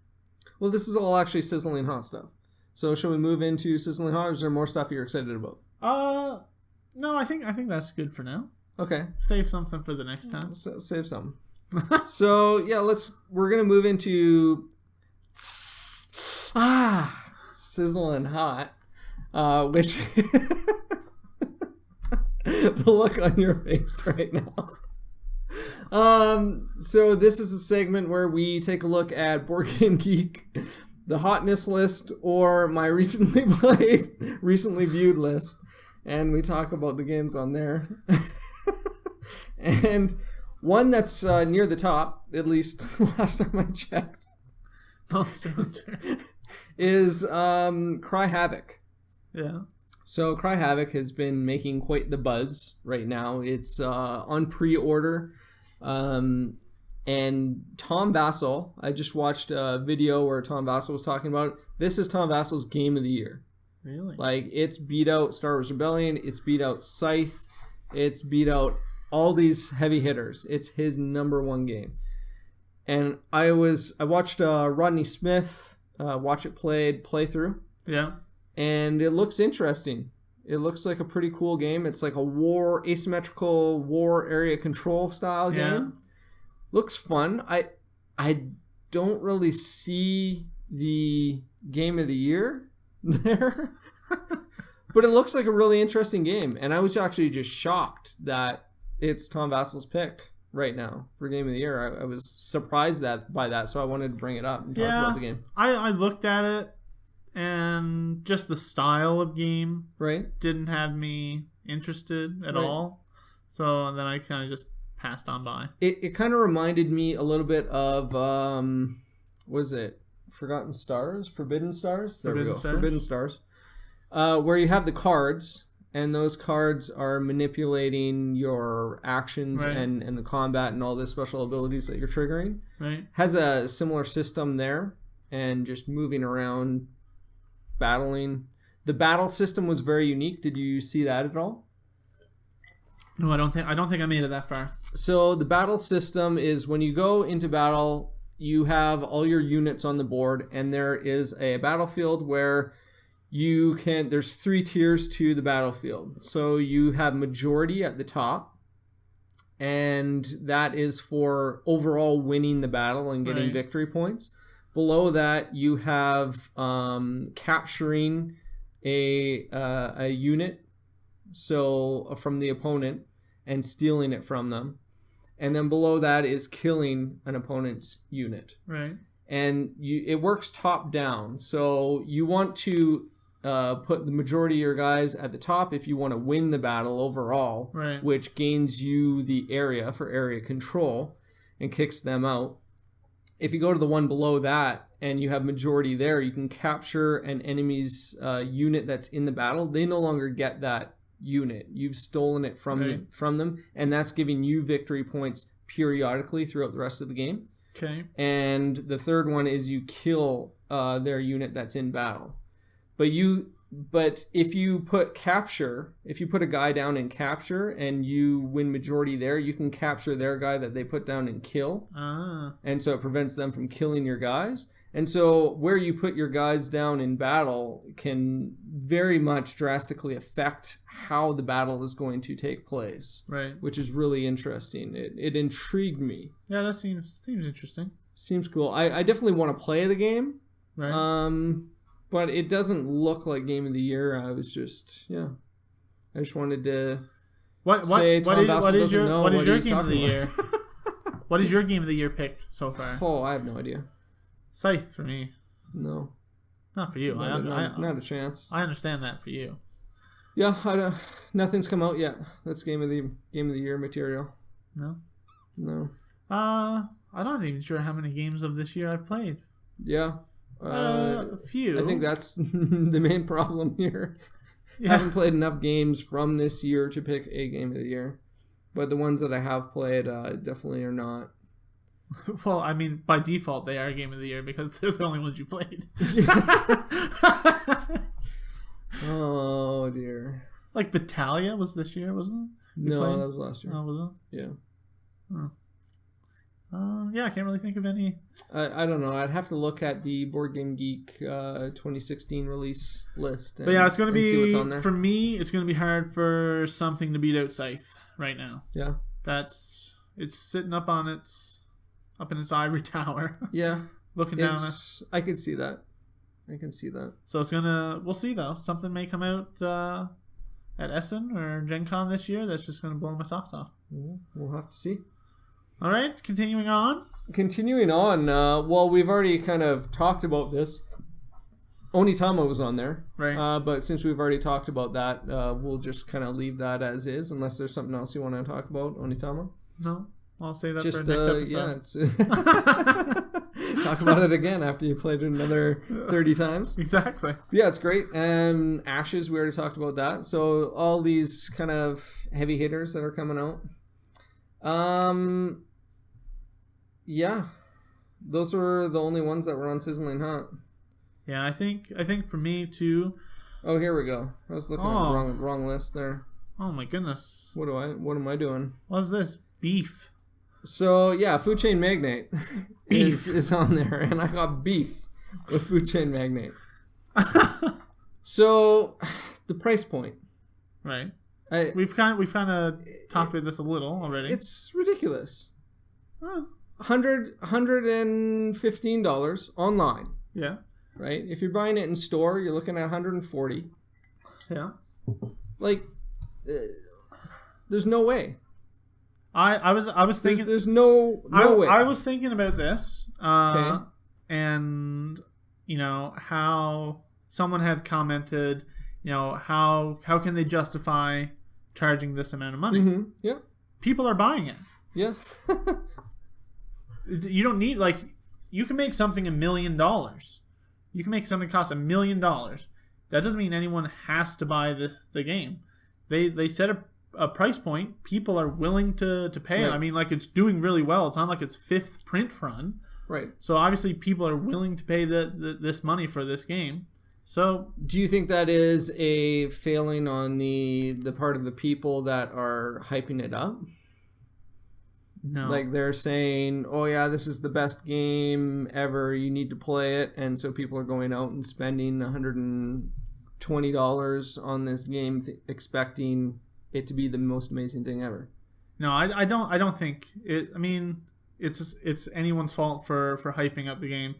Well, this is all actually Sizzling Hot stuff. So shall we move into Sizzling Hot, or is there more stuff you're excited about? No, I think that's good for now. Okay. Save something for the next time. Save some. So, yeah, we're going to move into Sizzling Hot, which the look on your face right now. So this is a segment where we take a look at Board Game Geek, the hotness list, or my recently played, recently viewed list, and we talk about the games on there. And one that's near the top, at least last time I checked, is Cry Havoc. Yeah. So Cry Havoc has been making quite the buzz right now. It's on pre-order. And Tom Vassell, I just watched a video where Tom Vassell was talking about it. This is Tom Vassell's game of the year. Really? Like, it's beat out Star Wars Rebellion, it's beat out Scythe, it's beat out all these heavy hitters. It's his number one game. And I watched Rodney Smith watch it playthrough. Yeah. And it looks interesting. It looks like a pretty cool game. It's like a asymmetrical war area control style game. Looks fun. I don't really see the game of the year there. But it looks like a really interesting game, and I was actually just shocked that it's Tom Vassel's pick right now for Game of the Year. I was surprised by that, so I wanted to bring it up and talk about the game. I looked at it, and just the style of game didn't have me interested at all. So then I kind of just passed on by. It kind of reminded me a little bit of, was it Forgotten Stars? Forbidden Stars? There we go. Forbidden Stars. Where you have the cards, and those cards are manipulating your actions and the combat and all the special abilities that you're triggering. Right. Has a similar system there, and just moving around, battling. The battle system was very unique. Did you see that at all? No, I don't think I made it that far. So the battle system is when you go into battle, you have all your units on the board, and there is a battlefield where there's 3 tiers to the battlefield. So you have majority at the top, and that is for overall winning the battle and getting victory points. Below that, you have capturing a unit, so from the opponent, and stealing it from them. And then below that is killing an opponent's unit. Right. And it works top down. So you want to put the majority of your guys at the top if you want to win the battle overall, which gains you the area for area control and kicks them out. If you go to the one below that and you have majority there, you can capture an enemy's unit that's in the battle. They no longer get that unit. You've stolen it from them, and that's giving you victory points periodically throughout the rest of the game. Okay. And the third one is you kill their unit that's in battle. But if you put a guy down in capture and you win majority there, you can capture their guy that they put down and kill. And so it prevents them from killing your guys. And so where you put your guys down in battle can very much drastically affect how the battle is going to take place. Right. Which is really interesting. It intrigued me. Yeah, that seems interesting. Seems cool. I definitely want to play the game. Right. But it doesn't look like Game of the Year. I just wanted to say Tom Vassell doesn't know what he's talking about. What is your Game of the Year pick so far? Oh, I have no idea. Scythe for me. No. Not for you. Not a chance. I understand that for you. Yeah, nothing's come out yet. That's Game of the Year material. No? No. I'm not even sure how many games of this year I've played. Yeah. A few. I think that's the main problem here. I haven't played enough games from this year to pick a Game of the Year. But the ones that I have played definitely are not. Well, I mean, by default, they are Game of the Year because they're the only ones you played. Oh, dear. Like Battalia was this year, wasn't it? No, that was last year. Oh, was it? Yeah. Yeah, I can't really think of any. I don't know. I'd have to look at the Board Game Geek 2016 release list. But yeah, it's going to be, for me, it's going to be hard for something to beat out Scythe right now. Yeah. It's sitting up in its ivory tower. Yeah. Looking down at. I can see that. So we'll see though. Something may come out at Essen or Gen Con this year that's just going to blow my socks off. We'll have to see. All right, continuing on. Well, we've already kind of talked about this. Onitama was on there. Right. But since we've already talked about that, we'll just kind of leave that as is, unless there's something else you want to talk about, Onitama. No, I'll say that for next episode. Yeah, talk about it again after you played it another 30 times. Exactly. Yeah, it's great. Ashes, we already talked about that. So all these kind of heavy hitters that are coming out. Yeah, those were the only ones that were on Sizzling Hot. Yeah, I think for me too. Oh, here we go. I was looking at the wrong list there. Oh my goodness. What am I doing? What's this? Beef. So yeah, Food Chain Magnate is on there, and I got beef with Food Chain Magnate. So the price point, right? We've kind of talked about this a little already. It's ridiculous. $115 online. Yeah. Right? If you're buying it in store, you're looking at $140. Yeah. Like, there's no way. I was thinking there's no way. I was thinking about this, Okay. and how someone had commented, how can they justify charging this amount of money? Mm-hmm. Yeah. People are buying it. Yeah. You don't need you can make something $1 million. You can make something cost $1 million. That doesn't mean anyone has to buy the game. They set a price point. People are willing to pay it. Right. I mean, it's doing really well. It's on its 5th print run. Right. So obviously people are willing to pay this money for this game. So do you think that is a failing on the part of the people that are hyping it up? no. Like they're saying, "Oh yeah, this is the best game ever. You need to play it," and so people are going out and spending $120 on this game, expecting it to be the most amazing thing ever. No, I don't think it. I mean, it's anyone's fault for hyping up the game.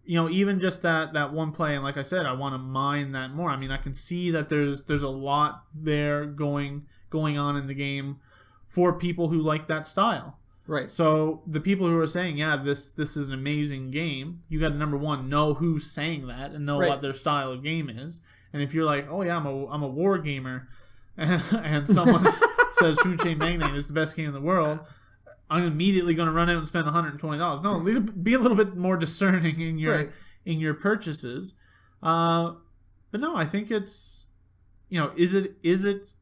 Even just that one play, and like I said, I want to mine that more. I mean, I can see that there's a lot there going on in the game for people who like that style. Right. So the people who are saying, yeah, this is an amazing game, you got to, number one, know who's saying that and know Right. what their style of game is. And if you're like, oh yeah, I'm a war gamer, and someone says Food Chain Magnate is the best game in the world, I'm immediately going to run out and spend $120. No, be a little bit more discerning in your Right. in your purchases. But no, I think it's, is it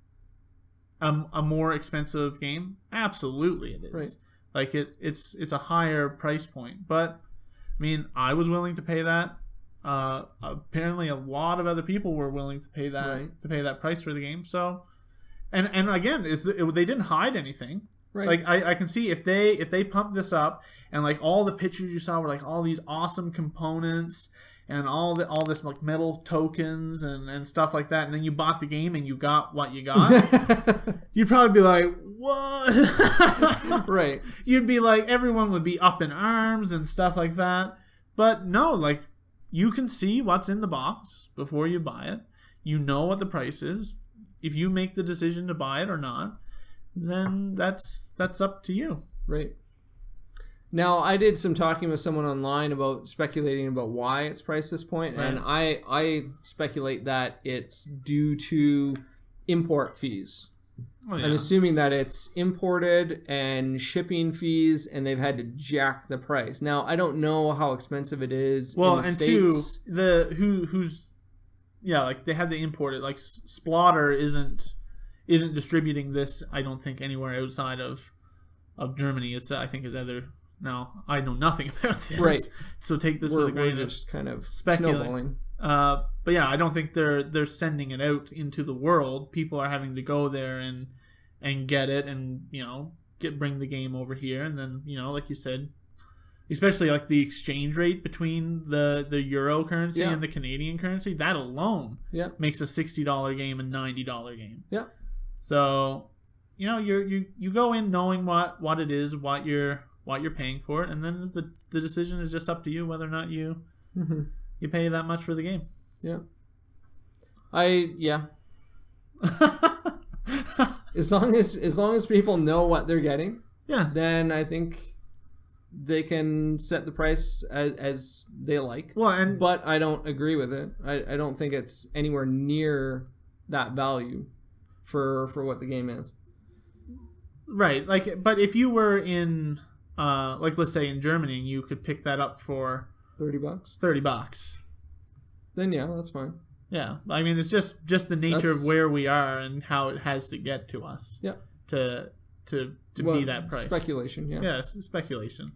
a more expensive game? Absolutely, it is. Right. It's a higher price point, but I mean, I was willing to pay that. Apparently, a lot of other people were willing to pay that Right. price for the game. So, and again, they didn't hide anything. Right. I can see if they pump this up and all the pictures you saw were all these awesome components and all this metal tokens and stuff like that, and then you bought the game and you got what you got, you'd probably be like, what? Right. You'd be like, everyone would be up in arms and stuff like that. But no, you can see what's in the box before you buy it. You know what the price is. If you make the decision to buy it or not, then that's up to you. Right. Now, I did some talking with someone online about speculating about why it's priced this point, Right. and I speculate that it's due to import fees. Oh, yeah. I'm assuming that it's imported and shipping fees, and they've had to jack the price. Now, I don't know how expensive it is Well, in the and States. who's they have to import it. Splotter isn't distributing this, I don't think, anywhere outside of Germany. It's I think is either. Now, I know nothing about this, Right. so take this We're with a grain of just kind of speculating. snowballing. But yeah, I don't think they're sending it out into the world. People are having to go there and get it, and bring the game over here, and then like you said, especially the exchange rate between the euro currency Yeah. and the Canadian currency, that alone Yeah. makes a $60 game a $90 game. Yeah. So you go in knowing what it is, what you're paying for it, and then the decision is just up to you whether or not you pay that much for the game. Yeah. As long as people know what they're getting, Yeah. then I think they can set the price as they like. Well, But I don't agree with it. I don't think it's anywhere near that value for what the game is. right, but if you were in let's say in Germany, and you could pick that up for $30. $30. Then yeah, that's fine. Yeah, I mean, it's just the nature That's- of where we are and how it has to get to us. Yeah. To Well, be that price. Speculation, yeah. Yes, speculation.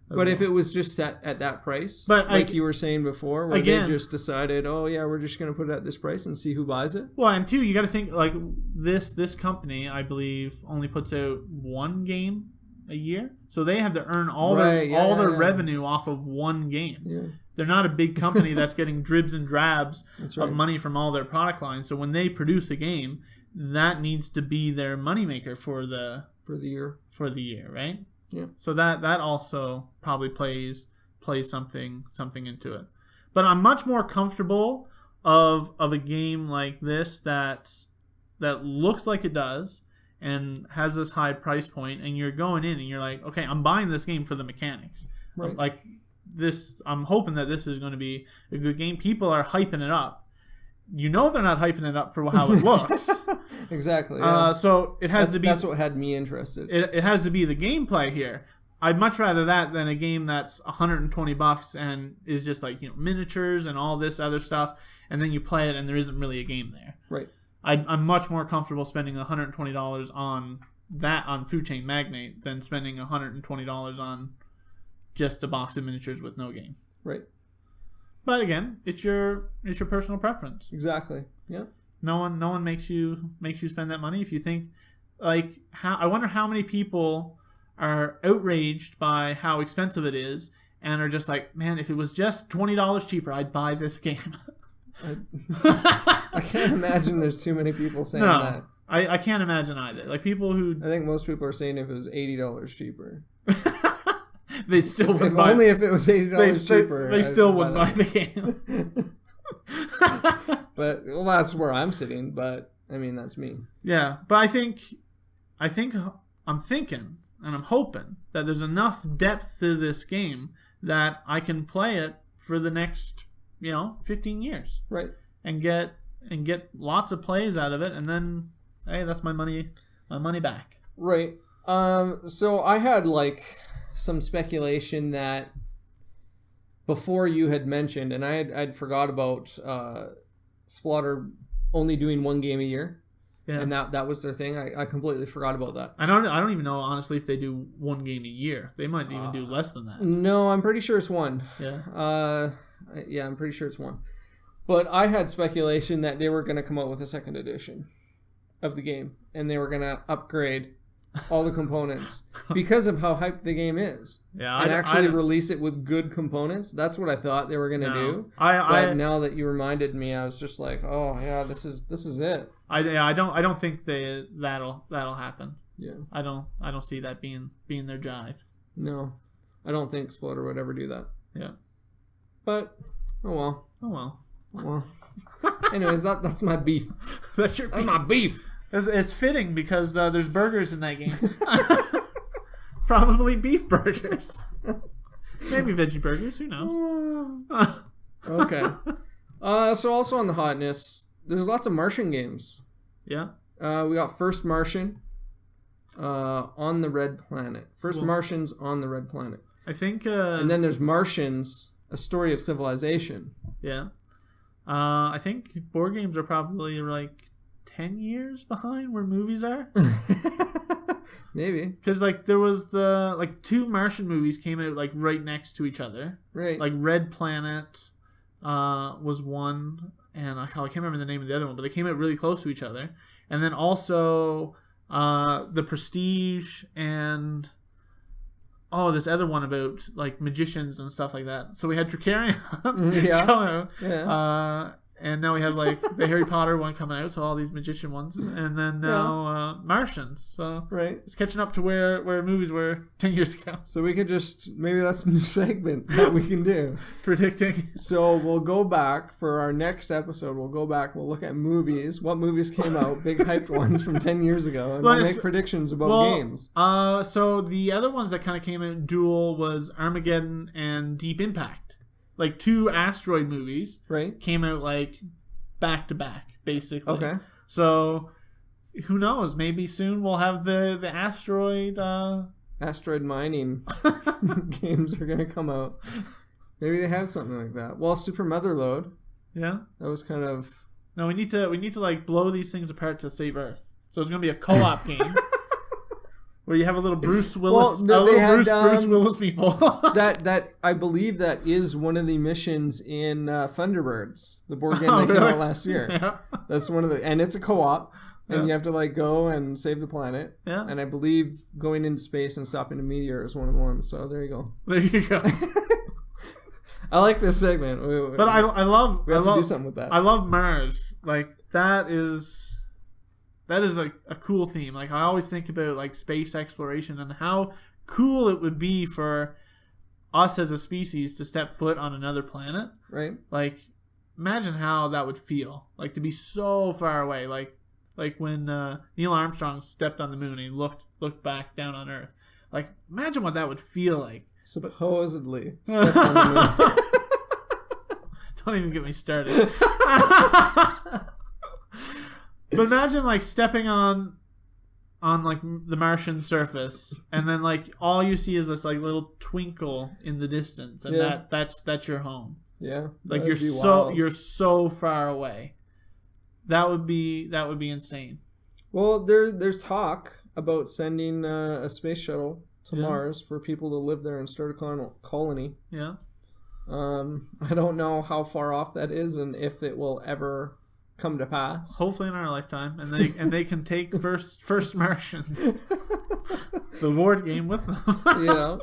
But if it was just set at that price, But you were saying before, where again- they just decided, oh yeah, we're just going to put it at this price and see who buys it. Well, and two, you got to think this company, I believe, only puts out one game a year, so they have to earn all their revenue off of one game. Yeah, They're not a big company that's getting dribs and drabs that's of right. money from all their product lines. So when they produce a game, that needs to be their moneymaker for the year. right? Yeah. So that also probably plays something into it. But I'm much more comfortable of a game like this that looks like it does and has this high price point, and you're going in and you're like, okay, I'm buying this game for the mechanics. Right. Like this, I'm hoping that this is going to be a good game. People are hyping it up. You know they're not hyping it up for how it looks. Exactly. Yeah. So it has to be. That's what had me interested. It has to be the gameplay here. I'd much rather that than a game that's $120 and is just like, miniatures and all this other stuff, and then you play it and there isn't really a game there. Right. I'm much more comfortable spending $120 on Food Chain Magnate than spending $120 on just a box of miniatures with no game. Right. But again, it's your personal preference. Exactly. Yeah. No one makes you spend that money. If you think I wonder how many people are outraged by how expensive it is and are just like, man, if it was just $20 cheaper, I'd buy this game. I can't imagine there's too many people saying that. I can't imagine either. Like people who I think most people are saying if it was $80 cheaper. They still would if buy only if it was $80 cheaper. They still wouldn't buy the game. But that's where I'm sitting, but I mean that's me. Yeah, but I think I'm thinking and I'm hoping that there's enough depth to this game that I can play it for the next 15 years. Right. And get lots of plays out of it, and then hey, that's my money back. Right. So I had some speculation that before you had mentioned, and I'd forgot about Splotter only doing one game a year. Yeah. And that was their thing. I completely forgot about that. I don't even know, honestly, if they do one game a year. They might even do less than that. No, I'm pretty sure it's one. Yeah. Yeah, I'm pretty sure it's one. But I had speculation that they were going to come out with a second edition of the game, and they were going to upgrade all the components because of how hyped the game is. Yeah, and actually release it with good components. That's what I thought they were going to do. But now that you reminded me, I was just like, oh yeah, this is it. I don't think that'll happen. Yeah. I don't see that being their jive. No, I don't think Splotter would ever do that. Yeah. But oh well. Anyways, that's my beef. That's my beef. It's fitting because there's burgers in that game. Probably beef burgers. Maybe veggie burgers. Who knows? Okay. So also on the hotness, there's lots of Martian games. Yeah. We got First Martian on the Red Planet. Martians on the Red Planet. I think... and then there's Martians, A Story of Civilization. Yeah. I think board games are probably 10 years behind where movies are. Maybe. Because there was the two Martian movies came out right next to each other. Right. Red Planet was one, and I can't remember the name of the other one, but they came out really close to each other. And then also The Prestige and this other one about magicians and stuff like that. So we had Tricarion coming out. Yeah. And now we have the Harry Potter one coming out, so all these magician ones, and then now Martians. So right, it's catching up to where movies were 10 years ago. So we could maybe that's a new segment that we can do. Predicting. So we'll go back for our next episode. We'll look at movies. What movies came out, big hyped ones from 10 years ago, and we'll make predictions about games. So the other ones that kind of came out dual was Armageddon and Deep Impact. Two asteroid movies came out back to back, basically. Okay. So who knows? Maybe soon we'll have the asteroid mining games are gonna come out. Maybe they have something like that. Well, Super Motherload. Yeah. That was kind of. No, we need to blow these things apart to save Earth. So it's gonna be a co-op game. Where you have a little Bruce Willis, Bruce Willis people. that I believe that is one of the missions in Thunderbirds, the board game that came out last year. Yeah. That's one of and it's a co-op, and you have to go and save the planet. Yeah. And I believe going into space and stopping a meteor is one of the ones. So there you go. There you go. I like this segment, but I love. We have to do something with that. I love Mars. That is a cool theme. I always think about space exploration and how cool it would be for us as a species to step foot on another planet. Right. imagine how that would feel, like to be so far away, like when Neil Armstrong stepped on the moon and he looked back down on Earth. Like, imagine what that would feel like. Supposedly stepped on the moon. Don't even get me started. But imagine like stepping on like the Martian surface, and then like all you see is this like little twinkle in the distance, and that's your home. Yeah, like you're so far away. That would be insane. Well, there's talk about sending a space shuttle to Mars for people to live there and start a colony. Yeah. I don't know how far off that is and if it will ever come to pass. Hopefully in our lifetime, and they can take first Martians, the board game with them. Yeah.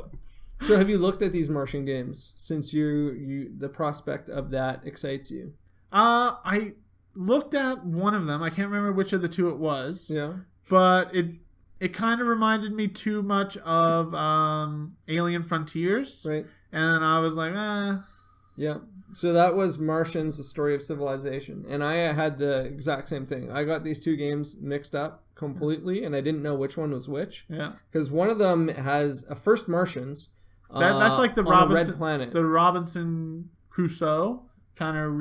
So have you looked at these Martian games since you the prospect of that excites you? I looked at one of them. I can't remember which of the two it was. Yeah. But it kind of reminded me too much of Alien Frontiers. Right. And I was like, Yeah. So that was Martians, The Story of Civilization. And I had the exact same thing. I got these two games mixed up completely, and I didn't know which one was which. Yeah. Because one of them has a first Martians. That's like the on a red planet. The Robinson Crusoe kind of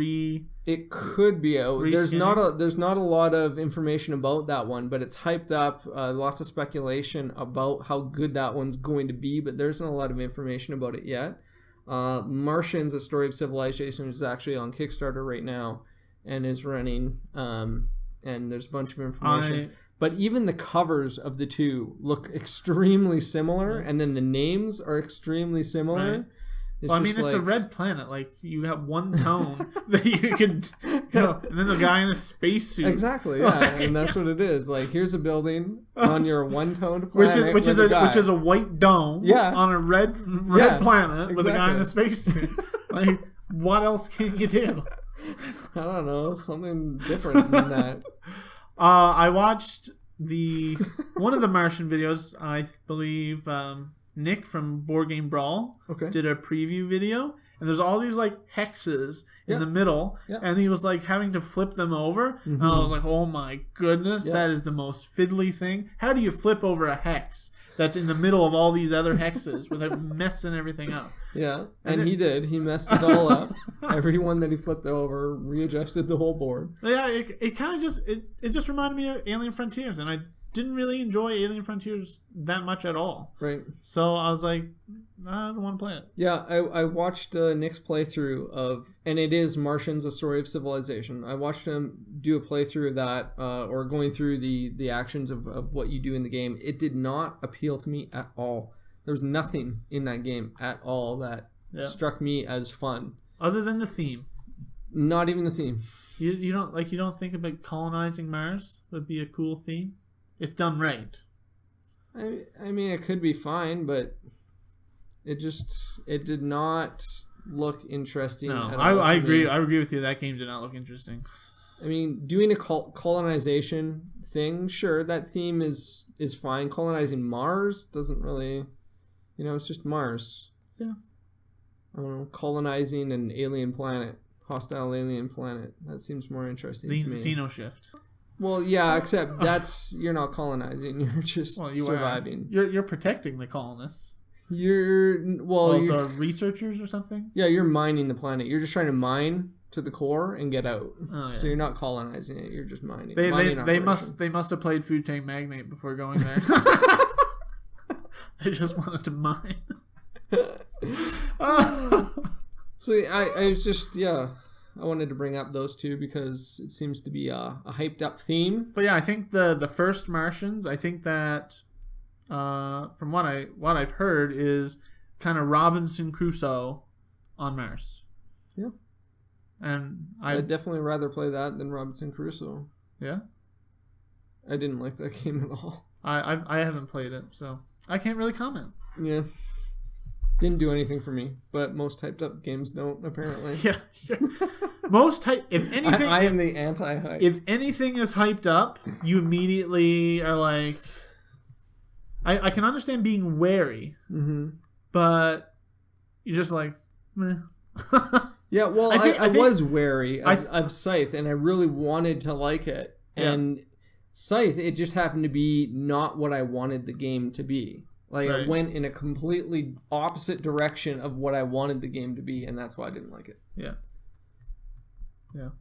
It could be out. There's not a lot of information about that one, but it's hyped up. Lots of speculation about how good that one's going to be, but there isn't a lot of information about it yet. Martians: A Story of Civilization is actually on Kickstarter right now and is running. And there's a bunch of information. But even the covers of the two look extremely similar, and then the names are extremely similar. Right. Well, I mean, it's a red planet. Like, you have one tone that you can, and then the guy in a spacesuit. Exactly, yeah, and that's what it is. Like, here's a building on your one-toned planet, which is a white dome, on a red planet with a guy in a spacesuit. Like, what else can you do? I don't know, something different than that. I watched one of the Martian videos. I believe. Nick from Board Game Brawl did a preview video, and there's all these like hexes in the middle, and he was like having to flip them over. Mm-hmm. And I was like, oh my goodness, that is the most fiddly thing. How do you flip over a hex that's in the middle of all these other hexes without messing everything up? Yeah, and he did. He messed it all up. Every one that he flipped over readjusted the whole board. Yeah, it kind of just reminded me of Alien Frontiers, and I didn't really enjoy Alien Frontiers that much at all. Right. So I was like, I don't want to play it. Yeah, I watched Nick's playthrough of, and it is Martians: A Story of Civilization. I watched him do a playthrough of that, or going through the actions of what you do in the game. It did not appeal to me at all. There was nothing in that game at all that struck me as fun. Other than the theme. Not even the theme. You don't think about colonizing Mars would be a cool theme? If done right. I mean, it could be fine, but it did not look interesting. No, at all I agree. Me. I agree with you. That game did not look interesting. I mean, doing a colonization thing, sure, that theme is fine. Colonizing Mars doesn't really, it's just Mars. Yeah. I don't know, colonizing an alien planet, hostile alien planet. That seems more interesting to me. Xenoshift. Well, yeah, except you're not colonizing. You're just surviving. You're protecting the colonists. You're researchers or something. Yeah, you're mining the planet. You're just trying to mine to the core and get out. Oh, yeah. So you're not colonizing it. You're just mining. They must have played Food Tank Magnate before going there. They just wanted to mine. So I was just I wanted to bring up those two because it seems to be a hyped up theme. But yeah, I think the first Martians, I think that from what I've heard is kind of Robinson Crusoe on Mars. Yeah. And I'd definitely rather play that than Robinson Crusoe. Yeah. I didn't like that game at all. I haven't played it, so I can't really comment. Yeah. Didn't do anything for me, but most hyped up games don't, apparently. Yeah. Most hype. If anything, I am the anti-hype. If anything is hyped up, you immediately are like, I can understand being wary, but you're just like, meh. Yeah, well, I was wary of Scythe, and I really wanted to like it. Yeah. And Scythe, it just happened to be not what I wanted the game to be. Like, right. It went in a completely opposite direction of what I wanted the game to be, and that's why I didn't like it. Yeah. Yeah.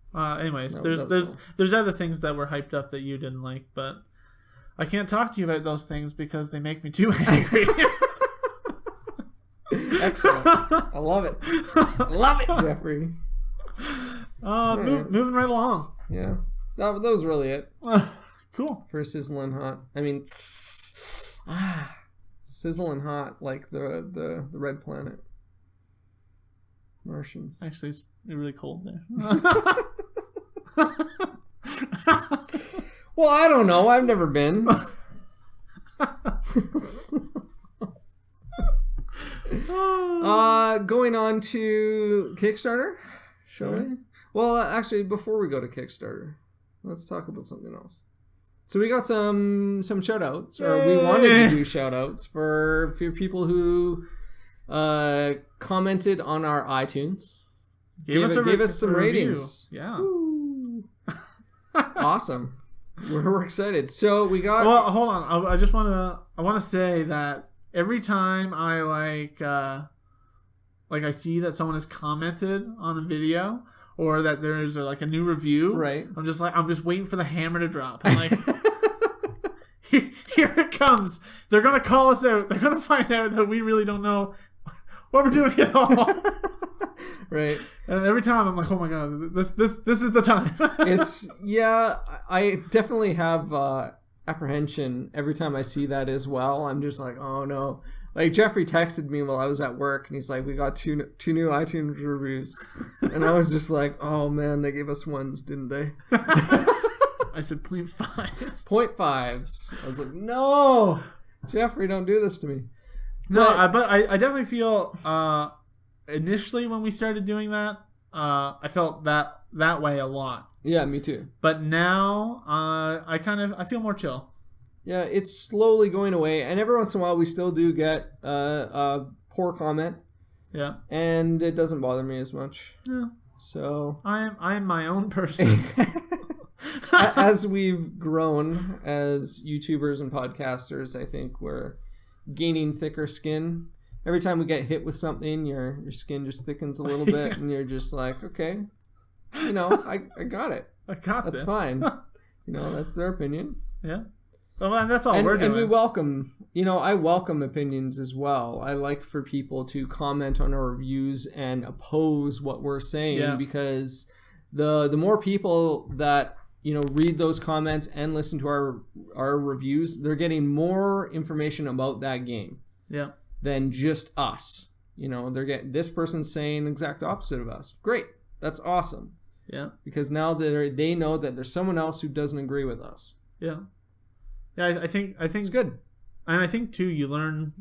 Anyways, there's other things that were hyped up that you didn't like, but I can't talk to you about those things because they make me too angry. Excellent. I love it. Love it, Jeffrey. Moving right along. Yeah. That was really it. Cool. For Sizzling Hot. I mean, Sizzling Hot like the red planet. Martian. Actually, it's really cold there. Well, I don't know. I've never been. Going on to Kickstarter, shall we? Well, actually, before we go to Kickstarter, let's talk about something else. So we got some shout-outs, or we wanted to do shout-outs for people who commented on our iTunes. Gave us some ratings. Yeah. Awesome. We're excited. So we got... Well, hold on. I just want to say that every time I I see that someone has commented on a video or that there's a new review, right? I'm just waiting for the hammer to drop. I'm like, here it comes. They're gonna call us out. They're gonna find out that we really don't know what we're doing at all. Right. And every time I'm like, oh my god, this is the time. I definitely have apprehension every time I see that as well. I'm just like, oh no. Like Jeffrey texted me while I was at work and he's like, we got two new iTunes reviews. And I was just like, oh man, they gave us ones, didn't they? I said 0.5. 0.5s. I was like, no, Jeffrey, don't do this to me. No, but I definitely feel initially when we started doing that, I felt that way a lot. Yeah, me too. But now I feel more chill. Yeah, it's slowly going away, and every once in a while we still do get a poor comment. Yeah. And it doesn't bother me as much. Yeah. So I am my own person. As we've grown as YouTubers and podcasters, I think we're gaining thicker skin. Every time we get hit with something, your skin just thickens a little bit, and you're just like, okay, I got it. That's fine. That's their opinion. Yeah. Well, and that's all we're doing. And we welcome, I welcome opinions as well. I like for people to comment on our reviews and oppose what we're saying because the more people that, read those comments and listen to our reviews, they're getting more information about that game. Yeah. Than just us. They're getting this person's saying the exact opposite of us. Great. That's awesome. Yeah. Because now they know that there's someone else who doesn't agree with us. Yeah. Yeah, I think it's good. And I think too you learn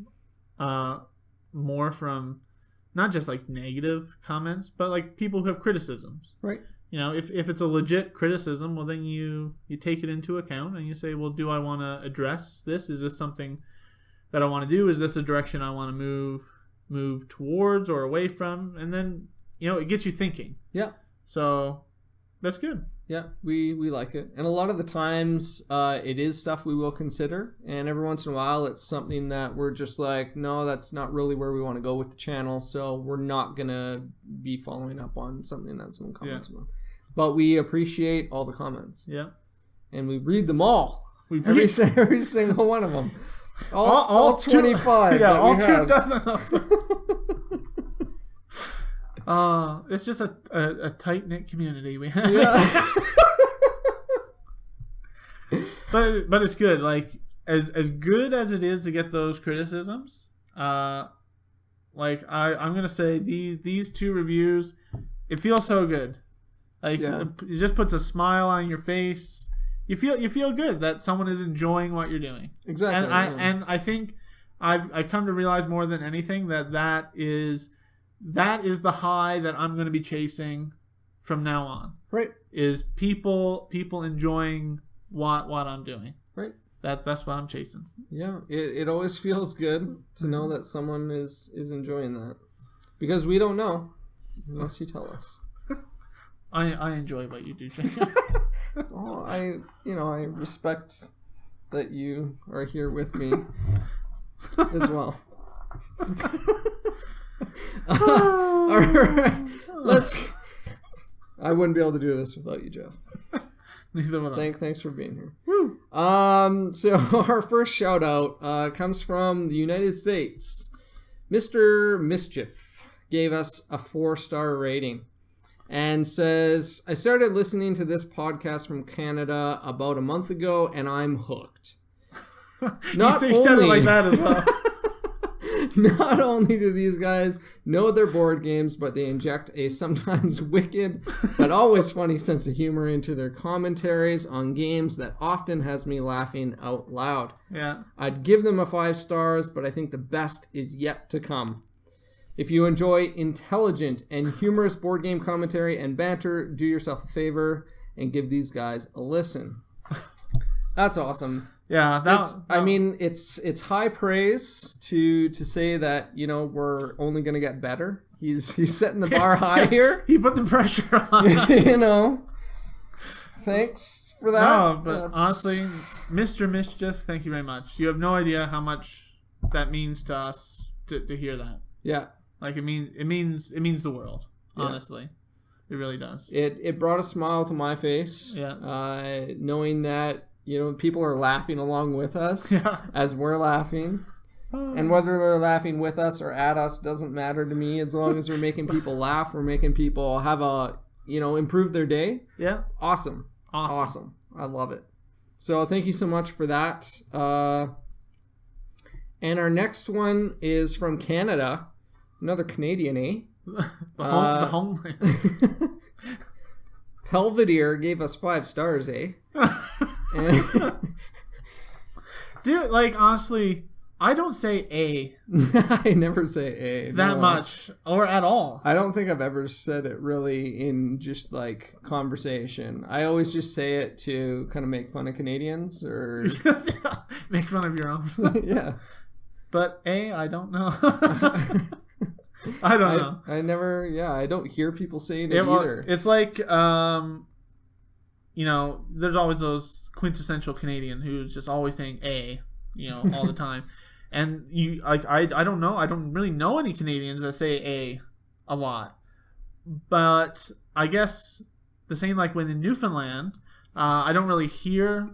more from not just negative comments, but people who have criticisms. Right. If it's a legit criticism, well then you take it into account and you say, well, do I want to address this? Is this something that I want to do? Is this a direction I want to move towards or away from? And then, it gets you thinking. Yeah. So that's good. Yeah, we like it. And a lot of the times it is stuff we will consider. And every once in a while it's something that we're just like, no, that's not really where we want to go with the channel. So we're not going to be following up on something that someone comments on. But we appreciate all the comments. Yeah. And we read them all. Every single one of them. All 25. Yeah, all 2 dozen of them. It's just a tight-knit community we have. Yeah. but it's good. As good as it is to get those criticisms, I'm gonna say these 2 reviews, it feels so good. It just puts a smile on your face. You feel good that someone is enjoying what you're doing. Exactly. And I think I've come to realize more than anything that is the high that I'm going to be chasing from now on. Right. Is people enjoying what I'm doing. Right. That's what I'm chasing. Yeah. It always feels good to know that someone is enjoying that. Because we don't know. Unless you tell us. I enjoy what you do, Jake. Well, I respect that you are here with me as well. All right, I wouldn't be able to do this without you, Jeff. Neither would I. Thanks for being here. Woo. So our first shout out comes from the United States. Mr. Mischief gave us a 4-star rating and says, I started listening to this podcast from Canada about a month ago and I'm hooked. You said it like that as well. Not only do these guys know their board games, but they inject a sometimes wicked but always funny sense of humor into their commentaries on games that often has me laughing out loud. Yeah. I'd give them a 5 stars, but I think the best is yet to come. If you enjoy intelligent and humorous board game commentary and banter, do yourself a favor and give these guys a listen. That's awesome. Yeah, I mean, it's high praise to say that, you know, we're only going to get better. He's setting the bar high here. He put the pressure on us. You know. Thanks for that. No, but honestly, Mr. Mischief, thank you very much. You have no idea how much that means to us to hear that. Yeah. Like it means the world. Honestly, it really does. It brought a smile to my face. Yeah. Knowing that, you know, people are laughing along with us as we're laughing. And whether they're laughing with us or at us doesn't matter to me, as long as we're making people laugh, we're making people have improve their day. Yeah. Awesome. I love it. So thank you so much for that. And our next one is from Canada. Another Canadian, eh? The homeland. Pelvedere gave us 5 stars, eh? Dude, like, honestly, I don't say A. I never say A. That much. Or at all. I don't think I've ever said it really in just, like, conversation. I always just say it to kind of make fun of Canadians or... Make fun of your own. Yeah. But A, I don't know. I don't know. I never... Yeah, I don't hear people saying it either. It's like... you know, there's always those quintessential Canadian who's just always saying A, you know, all the time. And you, like, I don't know. I don't really know any Canadians that say a lot. But I guess the same like when in Newfoundland, I don't really hear.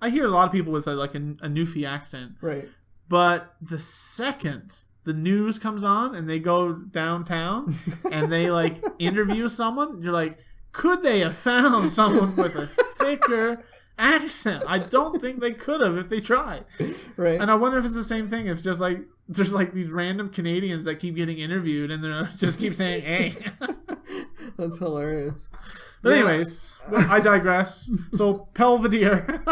I hear a lot of people with a Newfie accent. Right. But the second the news comes on and they go downtown and they like interview someone, you're like, could they have found someone with a thicker accent? I don't think they could have if they tried. Right. And I wonder if it's the same thing. If just like there's like these random Canadians that keep getting interviewed and they just keep saying "A." That's hilarious. But anyways, I digress. So Pelvedere.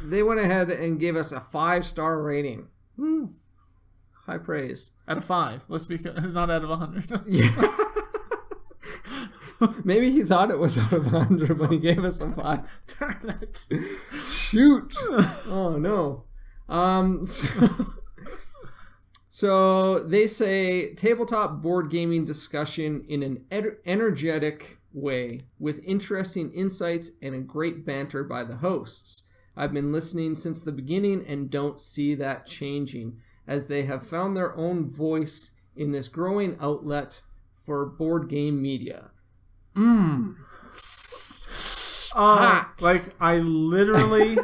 They went ahead and gave us a 5-star rating. Woo. High praise. Out of 5. Let's be not out of 100. Yeah. Maybe he thought it was out of 100 when he gave us a 5. Darn it. Shoot. Oh, no. So they say tabletop board gaming discussion in an energetic way with interesting insights and a great banter by the hosts. I've been listening since the beginning and don't see that changing, as they have found their own voice in this growing outlet for board game media. Hot. Like I literally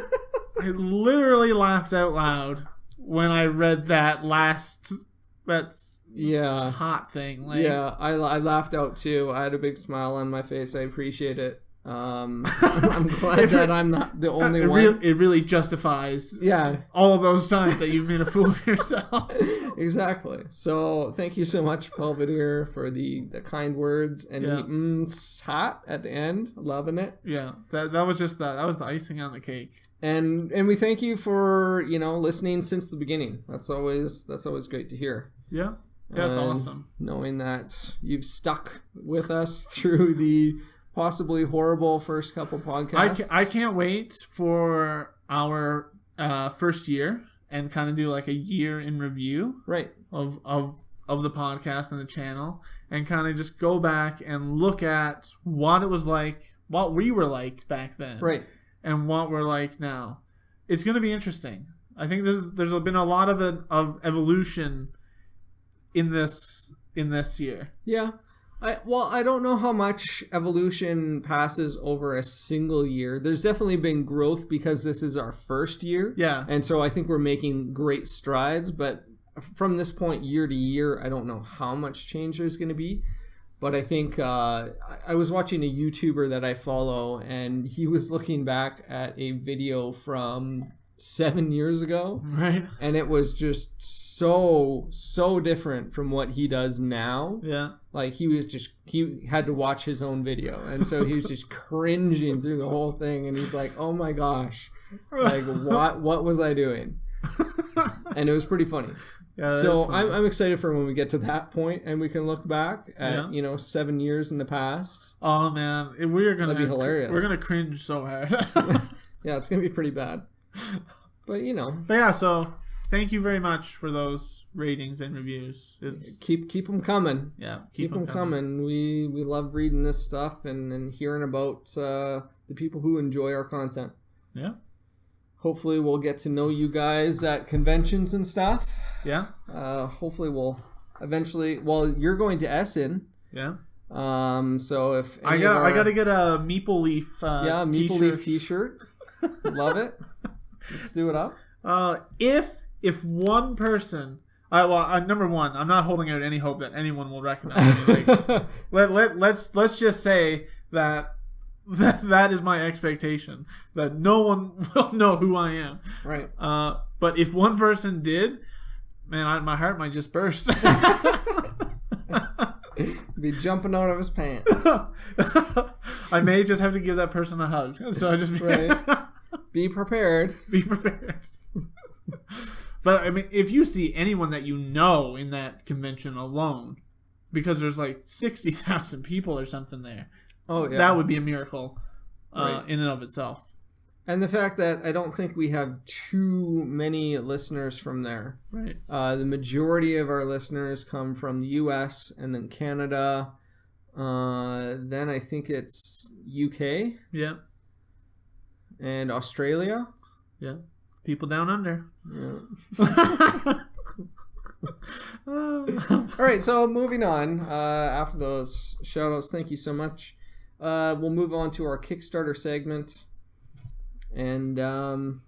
laughed out loud when I read that hot thing. Like, yeah, I laughed out too. I had a big smile on my face. I appreciate it. I'm glad that I'm not the only one. It really justifies all of those times that you've made a fool of yourself. Exactly. So thank you so much, Pelvedere, for the kind words and the hot at the end. Loving it. Yeah, that was just that was the icing on the cake. And we thank you for listening since the beginning. That's always great to hear. Yeah, that's awesome. Knowing that you've stuck with us through the possibly horrible first couple podcasts. I can't wait for our first year and kind of do like a year in review, right? Of of the podcast and the channel and kind of just go back and look at what it was like, what we were like back then. Right. And what we're like now. It's going to be interesting. I think there's been a lot of evolution in this year. Yeah. I don't know how much evolution passes over a single year. There's definitely been growth because this is our first year. Yeah. And so I think we're making great strides. But from this point, year to year, I don't know how much change there's going to be. But I think I was watching a YouTuber that I follow, and he was looking back at a video from 7 years ago. Right. And it was just so different from what he does now. Yeah. Like he had to watch his own video. And so he was just cringing through the whole thing. And he's like, oh my gosh, like what was I doing? And it was pretty funny. Yeah, so I'm excited for when we get to that point and we can look back at, 7 years in the past. Oh man, that'd be hilarious. We're going to cringe so hard. Yeah, it's going to be pretty bad. But But yeah, so thank you very much for those ratings and reviews. Keep them coming. Yeah, keep them coming. We love reading this stuff and hearing about the people who enjoy our content. Yeah. Hopefully we'll get to know you guys at conventions and stuff. Yeah. Hopefully we'll eventually. Well, you're going to Essen. Yeah. So if I got to get a Meeple Leaf. Meeple Leaf T-shirt. Love it. Let's do it up. If one person, number one, I'm not holding out any hope that anyone will recognize me. Let's just say that is my expectation, that no one will know who I am. Right. But if one person did, man, my heart might just burst. Be jumping out of his pants. I may just have to give that person a hug. So I just be prepared. Be prepared. But I mean, if you see anyone that you know in that convention alone, because there's like 60,000 people or something there, that would be a miracle in and of itself. And the fact that I don't think we have too many listeners from there. Right. The majority of our listeners come from the U.S. and then Canada. Then I think it's UK. Yeah. And Australia. Yeah. People down under. Yeah. All right, so moving on. After those shout-outs, thank you so much. We'll move on to our Kickstarter segment. And I'm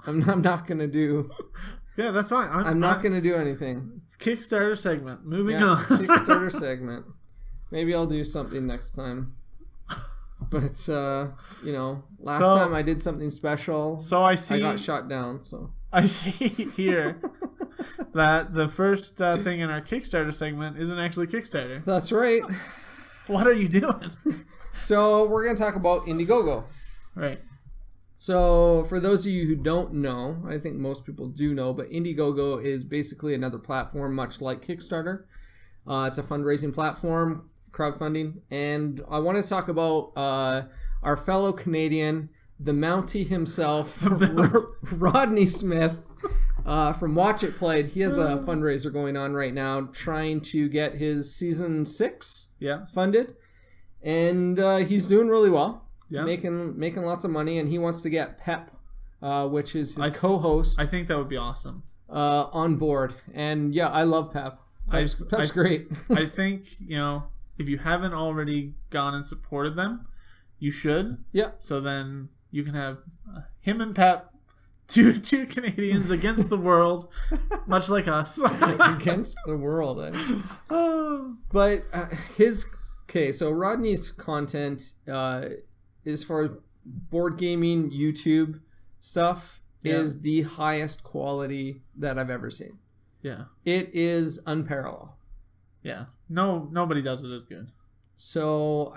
not going to do... Yeah, that's fine. I'm not going to do anything. Kickstarter segment. Moving on. Kickstarter segment. Maybe I'll do something next time. But, last time I did something special. So I got shot down, so... I see here that the first thing in our Kickstarter segment isn't actually Kickstarter. That's right. What are you doing? So we're going to talk about Indiegogo. Right. So for those of you who don't know, I think most people do know, but Indiegogo is basically another platform much like Kickstarter. It's a fundraising platform, crowdfunding. And I want to talk about our fellow Canadian, the Mountie himself, Rodney Smith from Watch It Played. He has a fundraiser going on right now trying to get his season 6 funded. And he's doing really well. Yeah. Making lots of money, and he wants to get Pep, which is his co-host. I think that would be awesome. On board. And yeah, I love Pep. Pep's great. I think, if you haven't already gone and supported them, you should. Yeah. So then you can have him and Pep, two Canadians against the world, much like us. Against the world, But so Rodney's content as far as board gaming, YouTube stuff, is the highest quality that I've ever seen. Yeah. It is unparalleled. Yeah. Nobody does it as good. So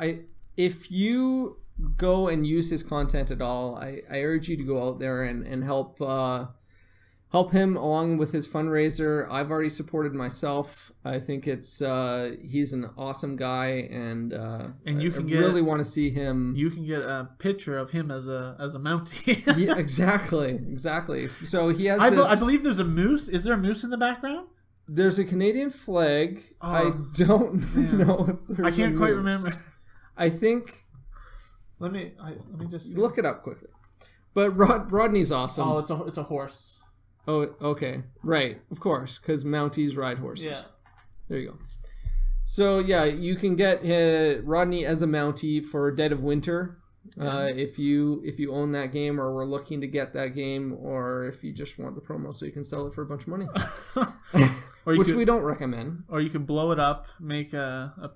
if you go and use his content at all, I urge you to go out there and help him along with his fundraiser. I've already supported myself. I think it's he's an awesome guy, and you can really want to see him. You can get a picture of him as a Mountie. Yeah, exactly. So he has. I believe there's a moose. Is there a moose in the background? There's a Canadian flag. I don't know. If I can't quite remember. I think. Let me just look it up quickly. But Rodney's awesome. Oh, it's a horse. Oh, okay, right, of course, because Mounties ride horses. Yeah. There you go. So yeah, you can get Rodney as a Mountie for Dead of Winter. If you own that game or were looking to get that game, or if you just want the promo so you can sell it for a bunch of money, we don't recommend. Or you could blow it up, make a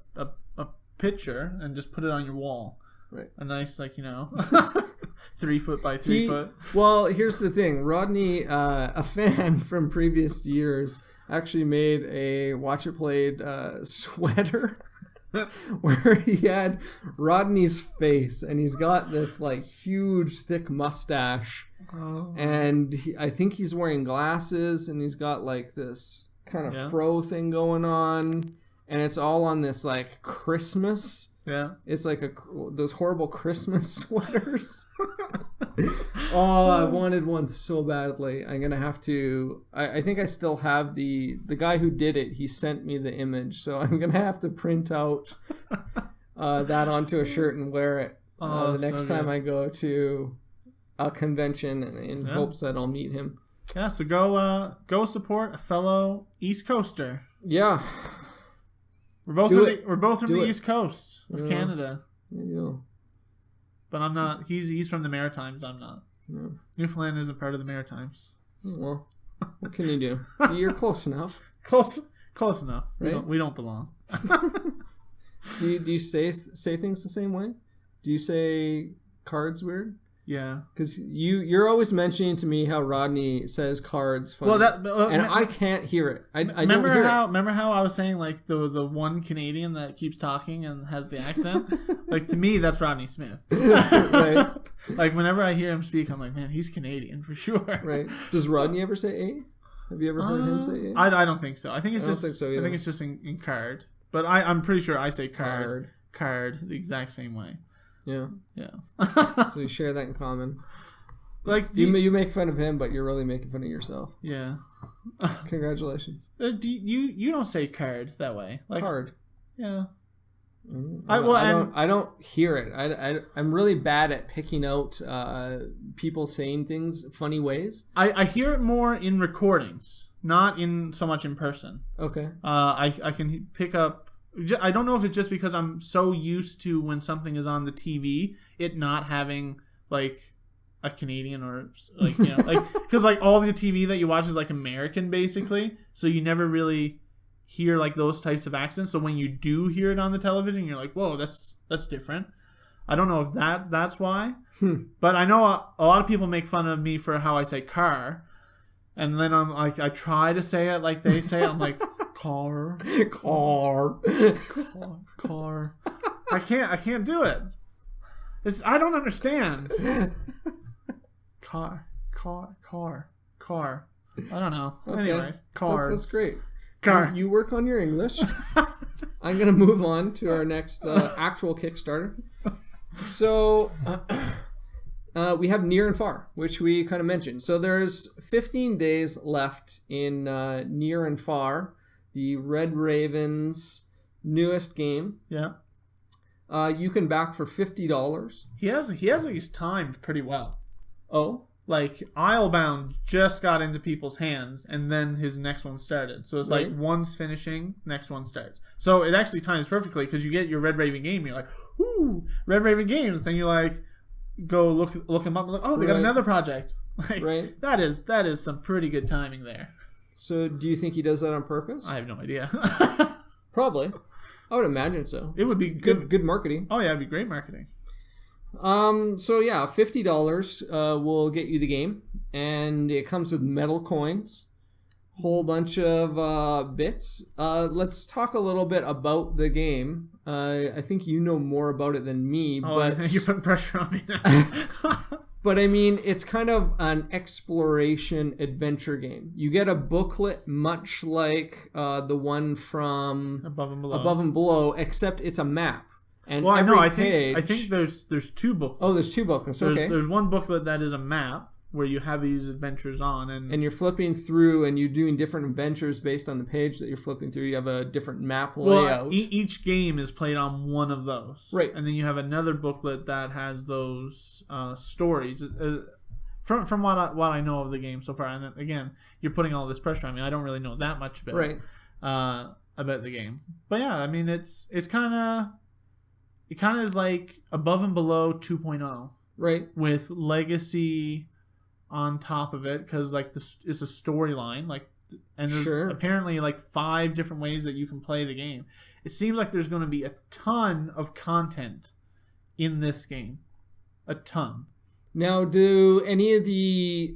picture, and just put it on your wall. Right. A nice 3 foot by 3 foot. Well, here's the thing. Rodney, a fan from previous years, actually made a Watch It Played sweater. Where he had Rodney's face, and he's got this huge thick mustache, and I think he's wearing glasses, and he's got this kind of fro thing going on, and it's all on this Christmas. Yeah, it's those horrible Christmas sweaters. Oh, I wanted one so badly. I'm gonna have to. I think I still have the guy who did it. He sent me the image, so I'm gonna have to print out that onto a shirt and wear it the next time I go to a convention, in hopes that I'll meet him. Yeah, so go support a fellow East Coaster. Yeah, we're both from the East Coast of Canada. Yeah. But I'm not. He's from the Maritimes. I'm not. No. Newfoundland isn't part of the Maritimes. Well, what can you do? You're close enough. Close enough. Right? We don't belong. Do you say things the same way? Do you say cards weird? Yeah. Because you're always mentioning to me how Rodney says cards funny. Well, I can't hear it. I remember don't hear how it. Remember how I was saying the one Canadian that keeps talking and has the accent? To me, that's Rodney Smith. Right. Whenever I hear him speak, I'm like, man, he's Canadian for sure. Right. Does Rodney ever say A? Have you ever heard him say A? I don't think so. I think it's just. Think so either. I think it's just in card. But I'm pretty sure I say card the exact same way. Yeah. Yeah. So you share that in common. You make fun of him, but you're really making fun of yourself. Yeah. Congratulations. You don't say card that way. Card. Yeah. I don't hear it. I'm really bad at picking out people saying things funny ways. I hear it more in recordings, not in so much in person. Okay. I can pick up. I don't know if it's just because I'm so used to when something is on the TV, it not having a Canadian or because all the TV that you watch is American basically, so you never really hear those types of accents. So when you do hear it on the television, you're like, whoa, that's different. I don't know if that's why, but I know a lot of people make fun of me for how I say car, and then I'm I try to say it like they say it. I'm like car. I can't do it. I don't understand. Car. I don't know. Okay. Anyways, cars. That's great. Car. You work on your English. I'm going to move on to our next actual Kickstarter. So we have Near and Far, which we kind of mentioned. So there's 15 days left in Near and Far, the Red Ravens' newest game. Yeah. You can back for $50. He has these timed pretty well. Oh? Islebound just got into people's hands, and then his next one started. So it's right. One's finishing, next one starts. So it actually times perfectly because you get your Red Raven game, you're like, whoo, Red Raven games. Then you go look them up, and oh, they got another project. Right. That is some pretty good timing there. So do you think he does that on purpose? I have no idea. Probably. I would imagine so. It would be good marketing. Oh yeah, it'd be great marketing. So yeah, $50 will get you the game, and it comes with metal coins, whole bunch of bits. Let's talk a little bit about the game. I think you know more about it than me, but you're putting pressure on me now. But I mean, it's kind of an exploration adventure game. You get a booklet much like the one from Above and Below, except it's a map. And I think there's two booklets. Oh, there's two booklets. Okay. There's one booklet that is a map, where you have these adventures on, and you're flipping through, and you're doing different adventures based on the page that you're flipping through. You have a different map layout. Each game is played on one of those, right? And then you have another booklet that has those stories. From what I know of the game so far, and again, you're putting all this pressure on me. I don't really know that much about about the game, but yeah, I mean, it kind of is like Above and Below 2.0, right? With legacy on top of it, because like this is a storyline, like, and there's apparently like 5 different ways that you can play the game. It seems like there's going to be a ton of content in this game, a ton. Now, do any of the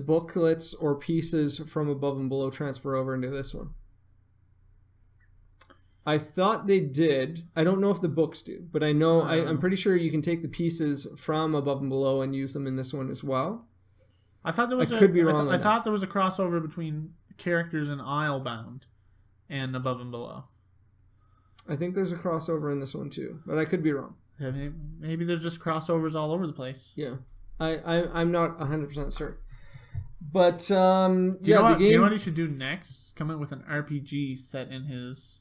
booklets or pieces from Above and Below transfer over into this one? I thought they did. I don't know if the books do, but I know I'm pretty sure you can take the pieces from Above and Below and use them in this one as well. I thought there was. I could be wrong. I thought there was a crossover between characters in Islebound and Above and Below. I think there's a crossover in this one too, but I could be wrong. Yeah, maybe there's just crossovers all over the place. Yeah, I'm not 100% certain. But do you know what he should do next? Come in with an RPG set in his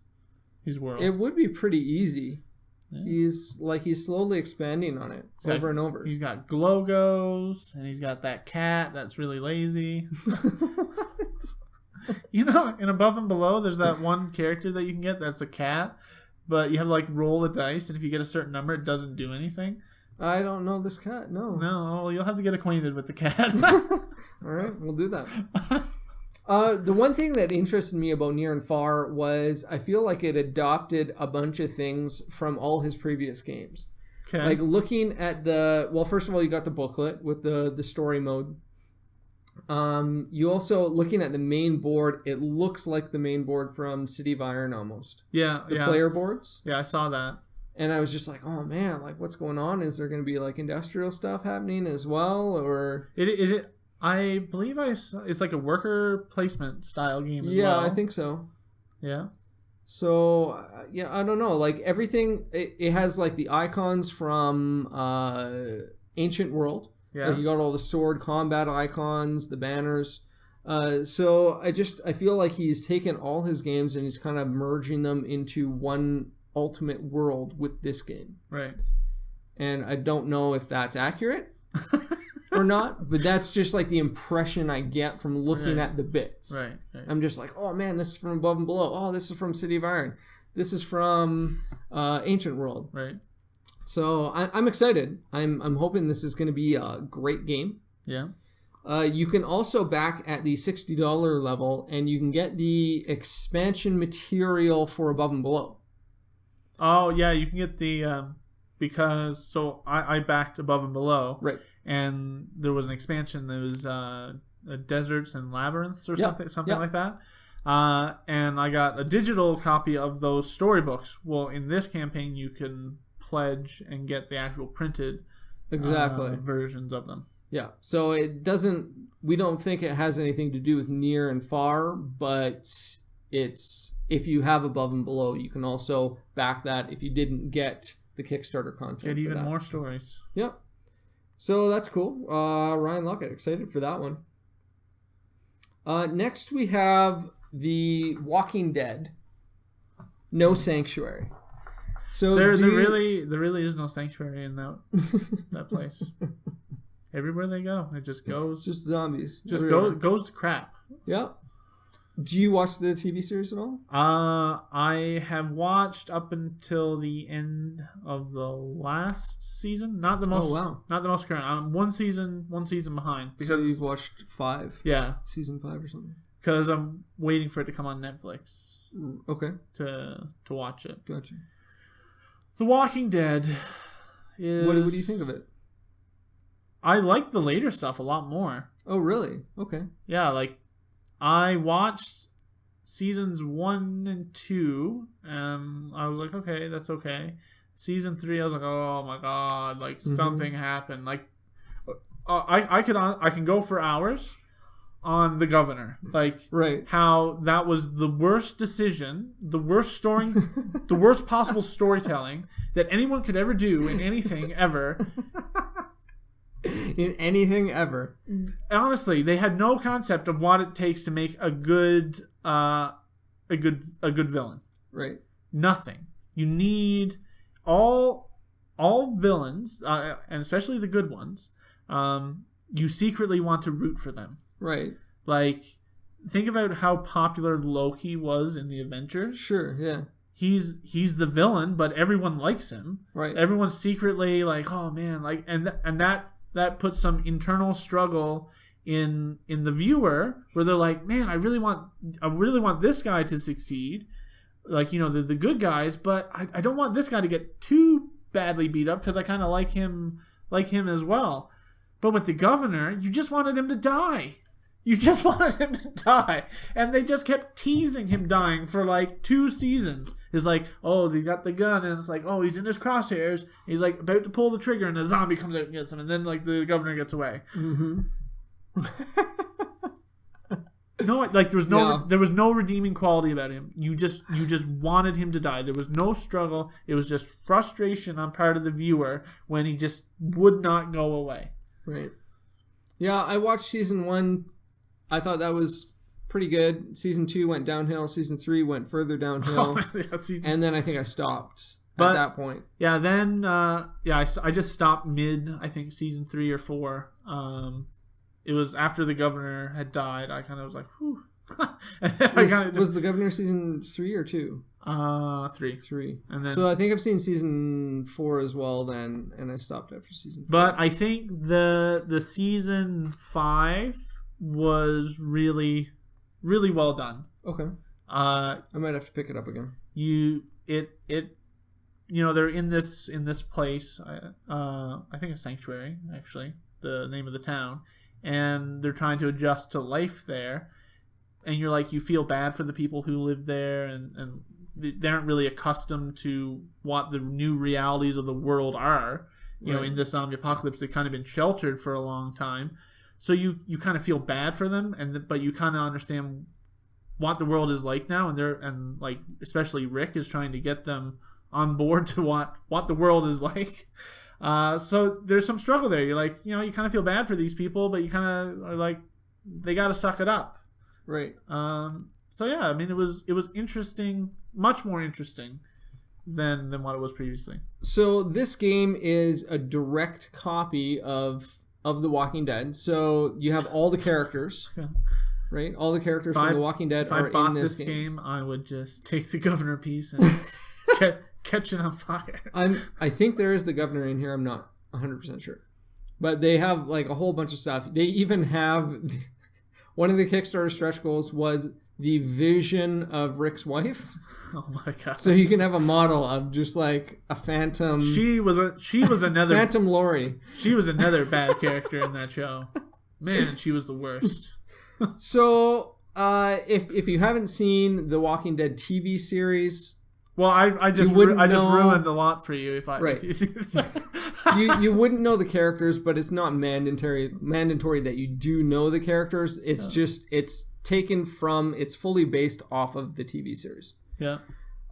world. It would be pretty easy. Yeah. He's slowly expanding on it over and over. He's got Glogos, and he's got that cat that's really lazy. You know, in Above and Below, there's that one character that you can get that's a cat, but you have to like roll a dice, and if you get a certain number, it doesn't do anything. I don't know this cat. No. No, you'll have to get acquainted with the cat. All right, we'll do that. The one thing that interested me about Near and Far was I feel like it adopted a bunch of things from all his previous games. Okay. Like looking at first of all, you got the booklet with the story mode. You also, looking at the main board, it looks like the main board from City of Iron almost. Yeah. The player boards. Yeah, I saw that. And I was just like, oh man, like what's going on? Is there going to be like industrial stuff happening as well? Or I believe it's like a worker placement style game as well. Yeah, I think so. Yeah. So, I don't know. Like everything, it has like the icons from Ancient World. Yeah. Like you got all the sword combat icons, the banners. So I feel like he's taken all his games and he's kind of merging them into one ultimate world with this game. Right. And I don't know if that's accurate or not, but that's just like the impression I get from looking at the bits. Right. I'm just like, oh man, this is from Above and Below. Oh, this is from City of Iron. This is from Ancient World. Right. So I'm excited. I'm hoping this is going to be a great game. Yeah. You can also back at the $60 level, and you can get the expansion material for Above and Below. Oh yeah, you can get the because I backed Above and Below, right? And there was an expansion that was Deserts and Labyrinths or something like that. And I got a digital copy of those storybooks. Well, in this campaign, you can pledge and get the actual printed versions of them. Yeah. So we don't think it has anything to do with Near and Far, but it's, if you have Above and Below, you can also back that if you didn't get the Kickstarter content. Get even more stories. Yep. So that's cool. Ryan Lockett, excited for that one. Next we have The Walking Dead. No Sanctuary. So there really is no sanctuary in that place. Everywhere they go, it just goes. Just zombies. Just goes to crap. Yep. Do you watch the TV series at all? I have watched up until the end of the last season. Not the most. Oh, wow. Not the most current. I'm one season behind. Because you've watched 5. Yeah. Season 5 or something. Because I'm waiting for it to come on Netflix. Okay. To watch it. Gotcha. The Walking Dead is. What do you think of it? I like the later stuff a lot more. Oh, really? Okay. Yeah, like I watched seasons 1 and 2, and I was like, okay, that's okay. Season 3, I was like, oh my god, like something happened. Like, I can go for hours on the governor, like right. How that was the worst decision, the worst story, the worst possible storytelling that anyone could ever do in anything ever. in anything ever. Honestly, they had no concept of what it takes to make a good villain. Right. Nothing. You need all villains, and especially the good ones. You secretly want to root for them. Right. Like, think about how popular Loki was in the Avengers. Sure. Yeah. He's the villain, but everyone likes him. Right. Everyone's secretly like, oh man, like, and that puts some internal struggle in the viewer where they're like, man, I really want this guy to succeed, like, the good guys, but I don't want this guy to get too badly beat up because I kind of like him as well. But with the governor, you just wanted him to die. You just wanted him to die. And they just kept teasing him dying for like 2 seasons. It's like, oh, they got the gun, and it's like, oh, he's in his crosshairs. He's like about to pull the trigger, and a zombie comes out and gets him, and then like the governor gets away. Mm-hmm. No, like there was no redeeming quality about him. You just wanted him to die. There was no struggle. It was just frustration on part of the viewer when he just would not go away. Right. Yeah, I watched season 1. I thought that was pretty good. Season 2 went downhill. Season 3 went further downhill. And then I think I stopped at that point. Yeah, then I just stopped mid, I think, season 3 or 4. It was after the governor had died. I kind of was like, whew. And then was the governor season 3 or 2? 3. And then, so I think I've seen season 4 as well then, and I stopped after season 4. But I think the season 5 was really, really well done. Okay. I might have to pick it up again. They're in this place. I think a sanctuary, actually, the name of the town, and they're trying to adjust to life there. And you're like, you feel bad for the people who live there, and they aren't really accustomed to what the new realities of the world are. In this zombie apocalypse, they've kind of been sheltered for a long time. So you kind of feel bad for them, but you kind of understand what the world is like now, and like especially Rick is trying to get them on board to what the world is like. So there's some struggle there. You're like, you kind of feel bad for these people, but you kind of are like, they got to suck it up. Right. So yeah, I mean, it was interesting, much more interesting than what it was previously. So this game is a direct copy of The Walking Dead. So you have all the characters, right? All the characters from The Walking Dead are in this game. If I bought this game, I would just take the governor piece and catch it on fire. I think there is the governor in here. I'm not 100% sure. But they have like a whole bunch of stuff. They even have... One of the Kickstarter stretch goals was the vision of Rick's wife. Oh my god! So you can have a model of just like a phantom. She was another Phantom Lori. She was another bad character in that show. Man, she was the worst. So, if you haven't seen the Walking Dead TV series, well, I just ruined a lot for you if I right. you wouldn't know the characters, but it's not mandatory that you do know the characters. It's just it's fully based off of the TV series. Yeah.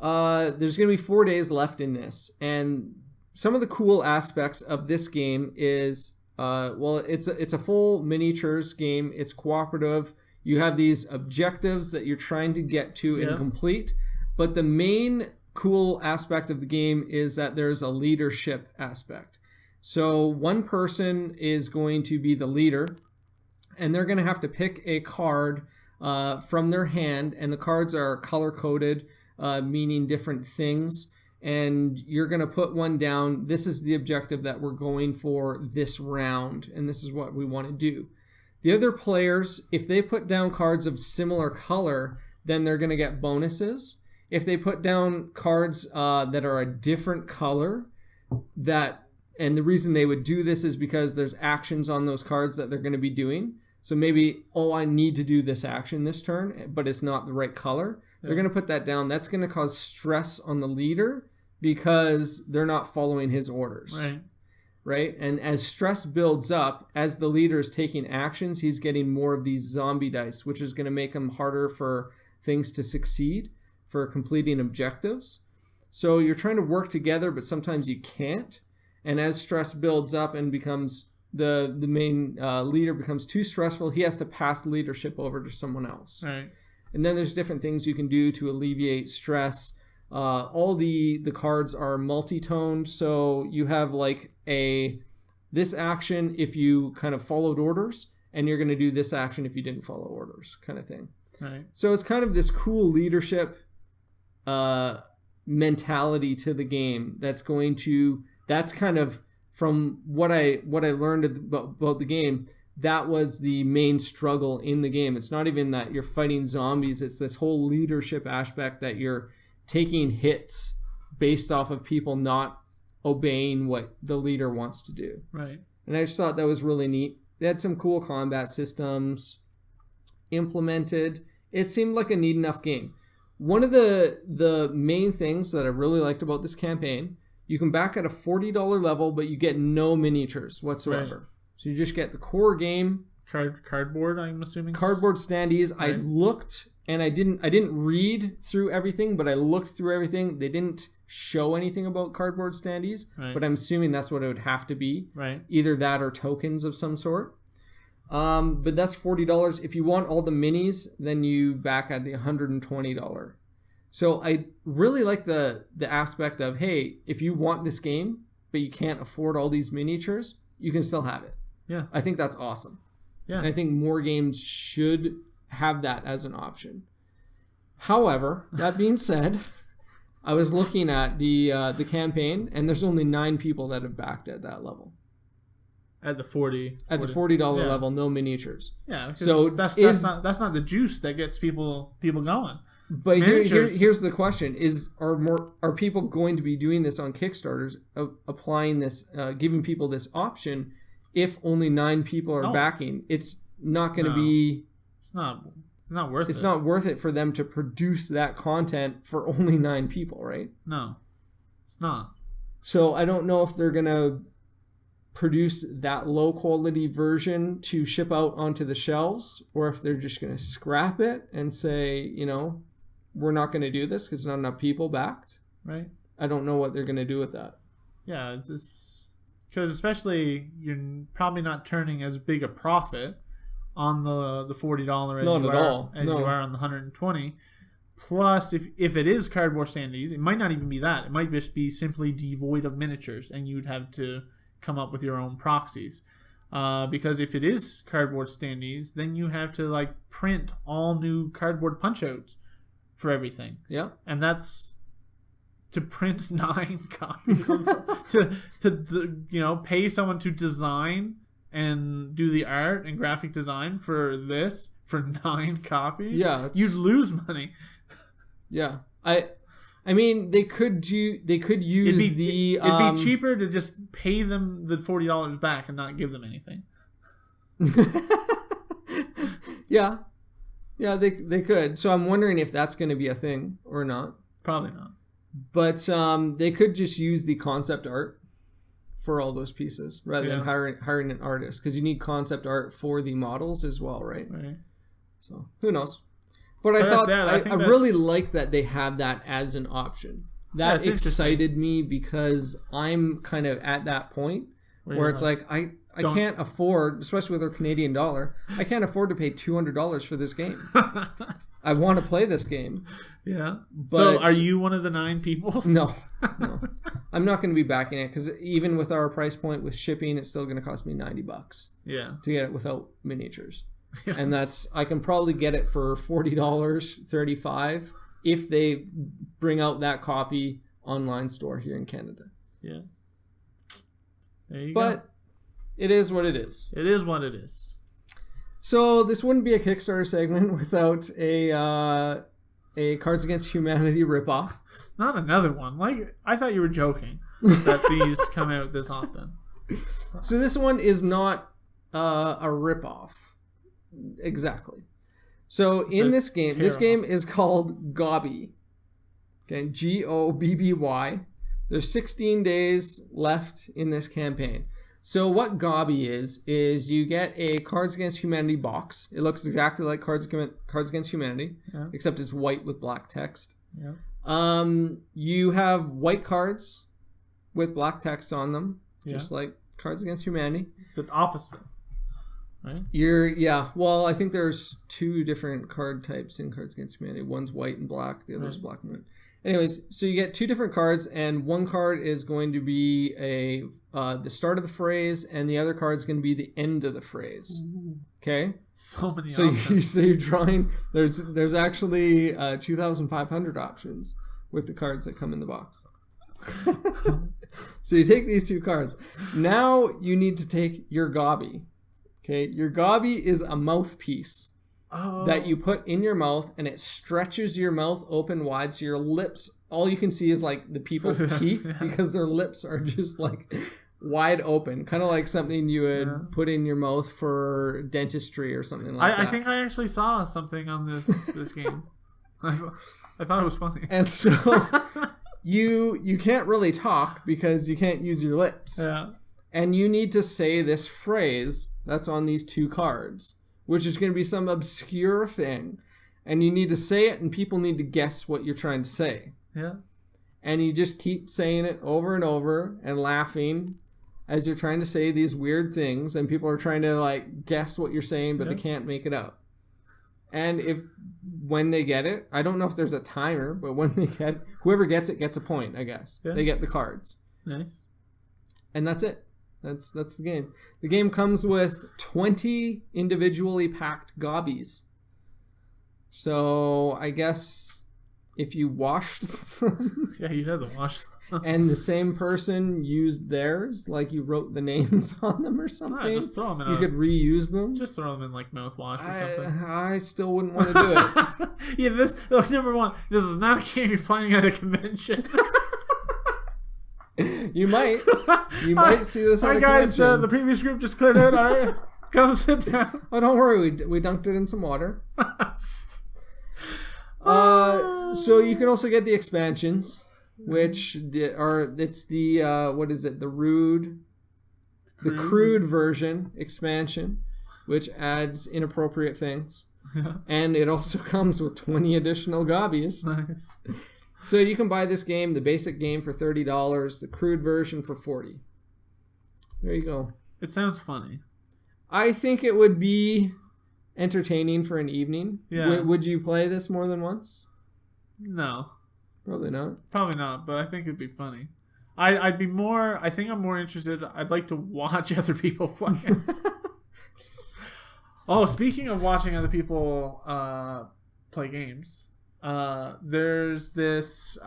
There's gonna be 4 days left in this, and some of the cool aspects of this game is it's a full miniatures game. It's cooperative. You have these objectives that you're trying to get to and complete. But the main cool aspect of the game is that there's a leadership aspect. So one person is going to be the leader, and they're going to have to pick a card from their hand, and the cards are color-coded, meaning different things, and you're going to put one down. This is the objective that we're going for this round, and this is what we want to do. The other players, if they put down cards of similar color, then they're going to get bonuses. If they put down cards that are a different color, and the reason they would do this is because there's actions on those cards that they're going to be doing. So maybe, I need to do this action this turn, but it's not the right color. Yeah. They're going to put that down. That's going to cause stress on the leader because they're not following his orders. Right? And as stress builds up, as the leader is taking actions, he's getting more of these zombie dice, which is going to make him harder for things to succeed, for completing objectives. So you're trying to work together, but sometimes you can't. And as stress builds up and becomes the main leader becomes too stressful, he has to pass leadership over to someone else. Right. And then there's different things you can do to alleviate stress. All the cards are multi-toned, so you have like this action if you kind of followed orders, and you're going to do this action if you didn't follow orders, kind of thing. Right. So it's kind of this cool leadership mentality to the game that's kind of, from what I learned about the game, that was the main struggle in the game. It's not even that you're fighting zombies, it's this whole leadership aspect that you're taking hits based off of people not obeying what the leader wants to do. Right. And I just thought that was really neat. They had some cool combat systems implemented. It seemed like a neat enough game. One of the main things that I really liked about this campaign, you can back at a $40 level, but you get no miniatures whatsoever. Right. So you just get the core game. Cardboard, I'm assuming. Cardboard standees. Right. I looked, and I didn't read through everything, but I looked through everything. They didn't show anything about cardboard standees, right. But I'm assuming that's what it would have to be. Right. Either that or tokens of some sort. But that's $40. If you want all the minis, then you back at the $120. So I really like the aspect of, hey, if you want this game, but you can't afford all these miniatures, you can still have it. Yeah. I think that's awesome. Yeah. And I think more games should have that as an option. However, that being said, I was looking at the campaign, and there's only 9 people that have backed at that level. At the $40 level, no miniatures. Yeah, so that's not the juice that gets people going. But here's the question: are people going to be doing this on Kickstarters, applying this, giving people this option? If only 9 people are backing, it's not going to be. It's not worth it. It's not worth it for them to produce that content for only 9 people, right? No, it's not. So I don't know if they're going to produce that low quality version to ship out onto the shelves, or if they're just going to scrap it and say, we're not going to do this because not enough people backed. Right. I don't know what they're going to do with that. Yeah, because especially you're probably not turning as big a profit on the $40 as you are on the $120. Plus, if it is cardboard standees, it might not even be that. It might just be simply devoid of miniatures, and you'd have to come up with your own proxies. Because if it is cardboard standees, then you have to print all new cardboard punch-outs for everything. Yeah. And that's to print 9 copies to pay someone to design and do the art and graphic design for 9 copies. Yeah, you'd lose money. Yeah. I mean, they could use it'd be cheaper to just pay them the $40 back and not give them anything. Yeah, they could. So I'm wondering if that's going to be a thing or not. Probably not. But they could just use the concept art for all those pieces rather than hiring an artist, because you need concept art for the models as well, right? Right. So who knows? But I really like that they have that as an option. That excited me because I'm kind of at that point where it's like I can't afford, especially with our Canadian dollar, I can't afford to pay $200 for this game. I want to play this game. Yeah. But so are you one of the 9 people? No. I'm not going to be backing it, because even with our price point with shipping, it's still going to cost me $90. Yeah. To get it without miniatures. Yeah. And I can probably get it for $40, $35 if they bring out that copy online store here in Canada. Yeah. There you go. But it is what it is. It is what it is. So this wouldn't be a Kickstarter segment without a Cards Against Humanity ripoff. Not another one. I thought you were joking that these come out this often. So this one is not a ripoff. Exactly. So this game is called Gobby. Okay, Gobby. There's 16 days left in this campaign. So what Gobby is you get a Cards Against Humanity box. It looks exactly like Cards Against Humanity, except it's white with black text. Yeah. You have white cards with black text on them, just like Cards Against Humanity. It's the opposite, right? Well, I think there's 2 different card types in Cards Against Humanity. One's white and black. The other's black and white. Anyways, so you get 2 different cards, and one card is going to be the start of the phrase, and the other card is going to be the end of the phrase. Okay. So many options. So you're drawing. There's actually 2,500 options with the cards that come in the box. So you take these 2 cards. Now you need to take your gobby. Okay, your gobby is a mouthpiece that you put in your mouth, and it stretches your mouth open wide, so your lips, all you can see is like the people's teeth because their lips are just like wide open, kind of like something you would put in your mouth for dentistry or something like that. I think I actually saw something on this game. I thought it was funny. And so you can't really talk because you can't use your lips. Yeah. And you need to say this phrase that's on these 2 cards, which is going to be some obscure thing. And you need to say it, and people need to guess what you're trying to say. Yeah. And you just keep saying it over and over and laughing as you're trying to say these weird things, and people are trying to like guess what you're saying, but they can't make it out. And when they get it, I don't know if there's a timer, but when they get it, whoever gets it gets a point, I guess. Yeah. They get the cards. Nice. And that's it. That's the game. The game comes with 20 individually packed gobbies. So I guess if you washed them, yeah, you'd have to wash them. And the same person used theirs, like you wrote the names on them or something. No, just throw them in. You could reuse them. Just throw them in like mouthwash or something. I still wouldn't want to do it. Yeah, this number 1. This is not a game you're playing at a convention. You might see this. Hi guys, the previous group just cleared out. All right, come sit down. Oh, don't worry, we dunked it in some water. So you can also get the expansions, which it's the what is it? The crude version expansion, which adds inappropriate things, and it also comes with 20 additional gobbies. Nice. So you can buy this game, the basic game, for $30, the crude version for $40. There you go. It sounds funny. I think it would be entertaining for an evening. Yeah. Would you play this more than once? No. Probably not. Probably not, but I think it'd be funny. I think I'm more interested. I'd like to watch other people play. Oh, speaking of watching other people play games. There's this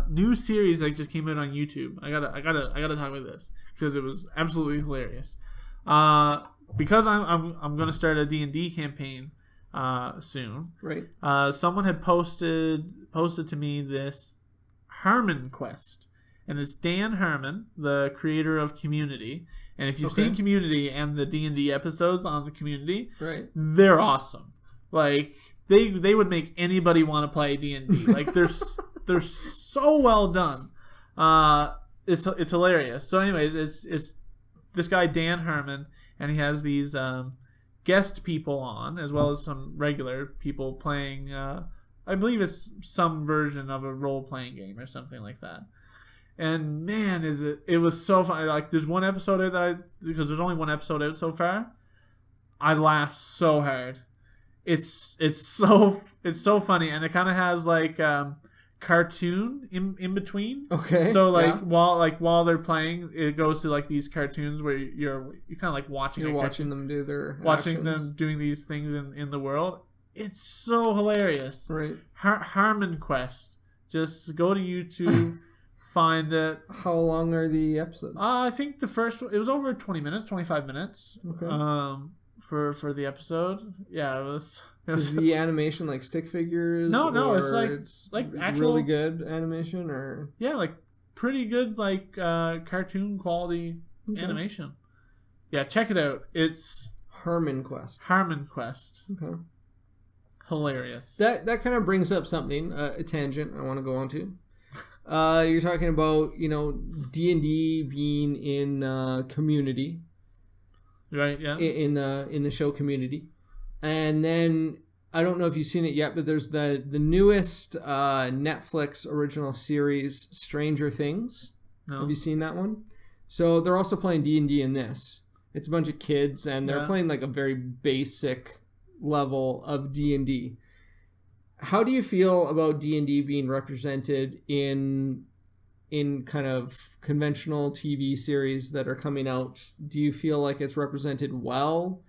new series that just came out on YouTube. I gotta talk about this because it was absolutely hilarious. Because I'm gonna start a D&D campaign soon. Right. Someone had posted to me this Harmon quest, and it's Dan Harmon, the creator of Community. And if you've seen Community and the D&D episodes on the Community, right, they're awesome. Like they would make anybody want to play D&D. Like they're so well done. It's hilarious. So anyways, it's this guy Dan Harmon, and he has these guest people on as well as some regular people playing. I believe it's some version of a role playing game or something like that. And man, it was so funny. Like there's one episode out because there's only one episode out so far. I laughed so hard. It's so funny, and it kind of has like cartoon in between. Okay. So while they're playing, it goes to like these cartoons where you're kind of like watching. You're watching them do their watching actions. them doing these things in the world. It's so hilarious. Right. Harmon Quest. Just go to YouTube. Find it. How long are the episodes? I think the first it was over 20 minutes, 25 minutes. Okay. For the episode, yeah, it was. Is the animation like stick figures? No, it's like actual really good animation, or like pretty good like cartoon quality animation. Yeah, check it out. It's Harmon Quest. Okay. Hilarious. That kind of brings up something, a tangent I want to go on to. You're talking about, D&D being in Community. Right, yeah. In the show Community. And then, I don't know if you've seen it yet, but there's the newest Netflix original series, Stranger Things. No. Have you seen that one? So they're also playing D&D in this. It's a bunch of kids, and they're Yeah. playing like a very basic level of D&D. How do you feel about D&D being represented in kind of conventional TV series that are coming out? Do you feel like it's represented well?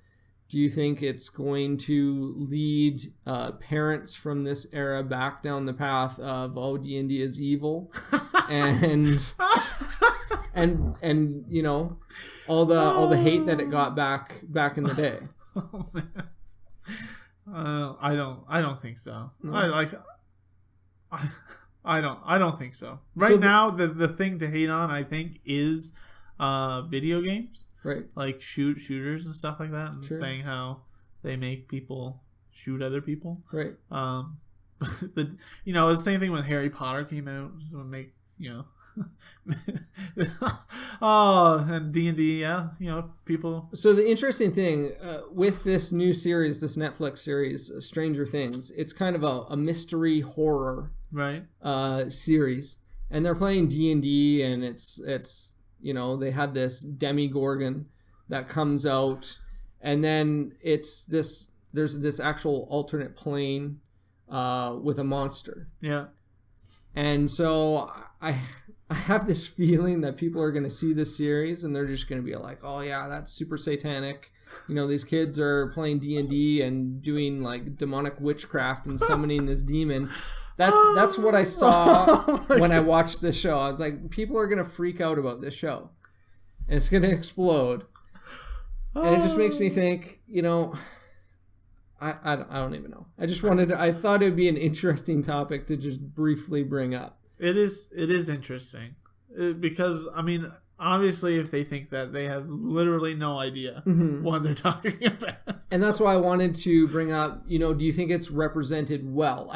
Do you think it's going to lead parents from this era back down the path of, oh, D&D is evil, and you know, all the hate that it got back in the day? Oh, man. I don't think so. No. I don't think so. Right now, the thing to hate on, I think, is video games. Right. Like shooters and stuff like that, and Sure. saying how they make people shoot other people. Right. It's the same thing when Harry Potter came out. So make and D&D, yeah, people. So the interesting thing with this new series, this Netflix series, Stranger Things, it's kind of a mystery horror Right. Series, and they're playing D&D, and it's they have this Demigorgon that comes out, and then there's this actual alternate plane with a monster. Yeah. And so I have this feeling that people are going to see this series and they're just going to be like, oh yeah, that's super satanic. These kids are playing D&D and doing like demonic witchcraft and summoning this demon. That's what I saw when I watched this show. I was like, people are going to freak out about this show. And it's going to explode. And it just makes me think, I don't even know. I thought it would be an interesting topic to just briefly bring up. It is interesting. Because, I mean, obviously if they think that, they have literally no idea what they're talking about. And that's why I wanted to bring up, do you think it's represented well?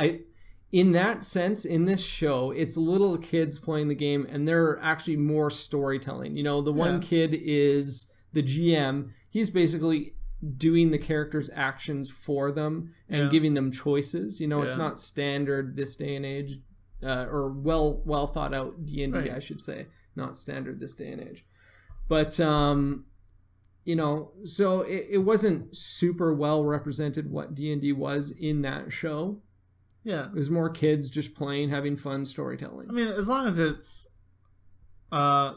In that sense, in this show, it's little kids playing the game, and they're actually more storytelling. The one kid is the GM. He's basically doing the characters' actions for them and giving them choices. It's not standard this day and age, or well thought out D&D, right. I should say, not standard this day and age. But so it wasn't super well represented what D&D was in that show. Yeah, it was more kids just playing, having fun, storytelling. I mean, as long as it's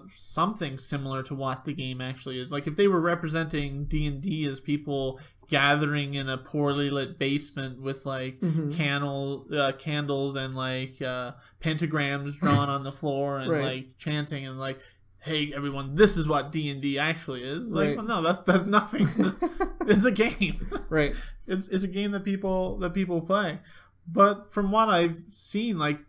something similar to what the game actually is. Like if they were representing D&D as people gathering in a poorly lit basement with like candles and like pentagrams drawn on the floor and like chanting and like, hey everyone, this is what D&D actually is. Like, well, no, that's nothing. It's a game. Right. It's a game that people play. But from what I've seen, like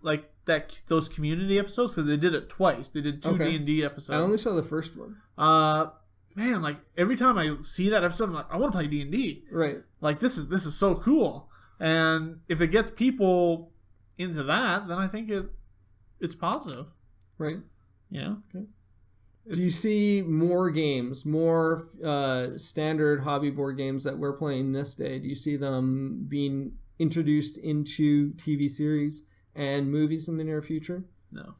those community episodes, because they did it twice. They did two D&D episodes. I only saw the first one. Man, like every time I see that episode, I'm like, I want to play D&D. Right. Like this is so cool. And if it gets people into that, then I think it's positive. Right. Yeah. Okay. Do you see more games, more standard hobby board games that we're playing this day? Do you see them being introduced into TV series and movies in the near future? No.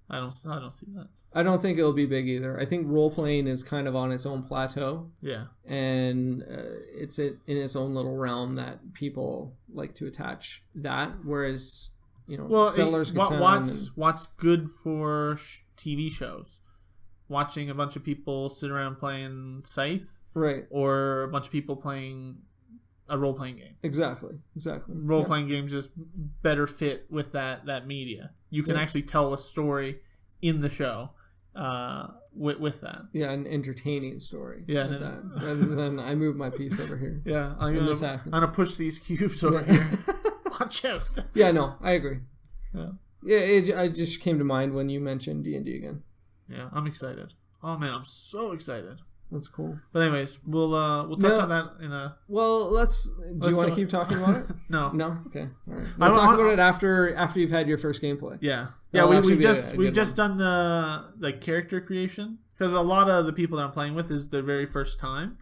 I don't see that. I don't think it'll be big either. I think role-playing is kind of on its own plateau. Yeah. And it's in its own little realm that people like to attach that, whereas, Settlers what's good for TV shows? Watching a bunch of people sit around playing Scythe? Right. Or a bunch of people playing a role-playing game. Exactly. Role-playing games just better fit with that media. You can actually tell a story in the show with that. Yeah, an entertaining story. Yeah. Rather than I move my piece over here. Yeah, I'm gonna push these cubes over here. Watch out. Yeah, no, I agree. Yeah. Yeah, it just came to mind when you mentioned D&D again. Yeah, I'm excited. Oh man, I'm so excited. That's cool. But anyways, we'll touch on that in a... Well, do you want to keep talking about it? No. No? Okay. All right. We'll talk about it after you've had your first gameplay. Yeah. Yeah, we've just done the character creation, because a lot of the people that I'm playing with is their very first time.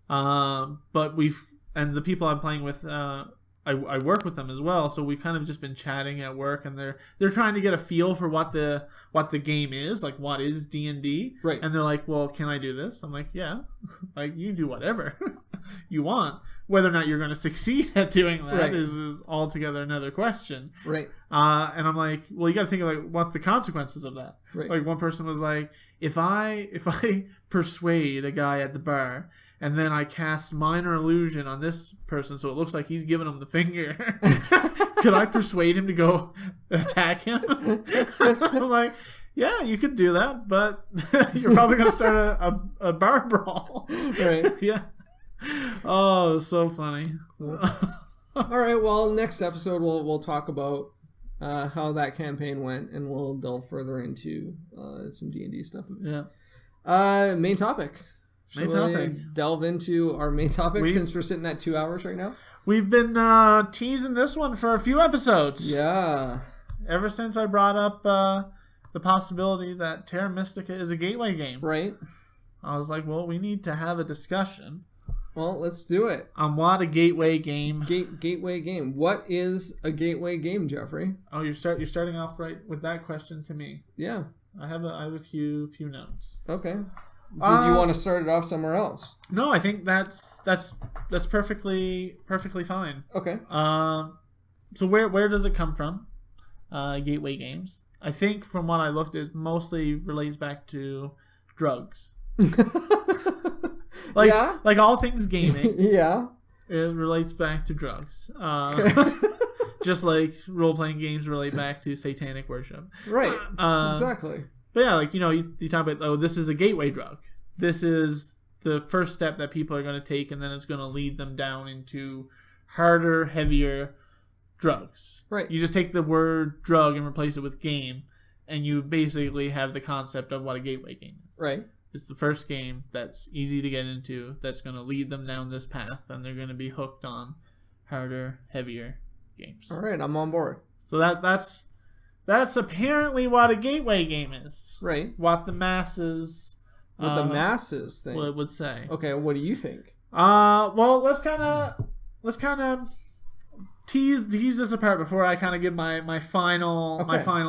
But the people I'm playing with, I I work with them as well, so we kind of just been chatting at work, and they're trying to get a feel for what the game is, like what is D&D, right? And they're like, well, can I do this? I'm like, yeah, like you do whatever you want. Whether or not you're going to succeed at doing that is altogether another question, right? And I'm like, well, you got to think of like what's the consequences of that. Right. Like one person was like, if I persuade a guy at the bar, and then I cast minor illusion on this person so it looks like he's giving him the finger, could I persuade him to go attack him? I'm like, yeah, you could do that, but you're probably going to start a bar brawl. Right. Yeah. Oh, so funny. Cool. All right, well, next episode we'll talk about how that campaign went, and we'll delve further into some D&D stuff. Yeah. Main topic. Shall we delve into our main topic since we're sitting at 2 hours right now? We've been teasing this one for a few episodes. Yeah. Ever since I brought up the possibility that Terra Mystica is a gateway game. Right. I was like, well, we need to have a discussion. Well, let's do it. On what a gateway game. Gateway game. What is a gateway game, Jeffrey? Oh, you're starting off right with that question to me. Yeah. I have a few notes. Okay. Did you want to start it off somewhere else? No, I think that's perfectly fine. Okay. So where does it come from? Gateway games. I think from what I looked at, mostly relates back to drugs. Like all things gaming. Yeah. It relates back to drugs. Just like role-playing games relate back to satanic worship. Right. Exactly. But yeah, like, you talk about, oh, this is a gateway drug. This is the first step that people are going to take, and then it's going to lead them down into harder, heavier drugs. Right. You just take the word drug and replace it with game, and you basically have the concept of what a gateway game is. Right. It's the first game that's easy to get into, that's going to lead them down this path, and they're going to be hooked on harder, heavier games. All right, I'm on board. So that's apparently what a gateway game is. Right. What the masses... What the masses think. Would say. Okay, what do you think? Well, let's kind of tease this apart before I kind of give my final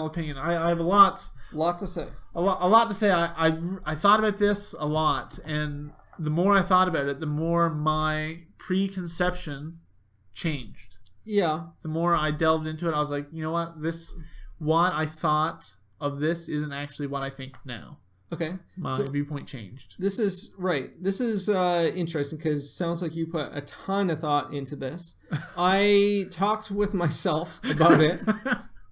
opinion. I have a lot to say. A lot to say. I thought about this a lot, and the more I thought about it, the more my preconception changed. Yeah. The more I delved into it, I was like, you know what? What I thought of this isn't actually what I think now. Okay. My viewpoint changed. This is right. This is interesting because it sounds like you put a ton of thought into this. I talked with myself about it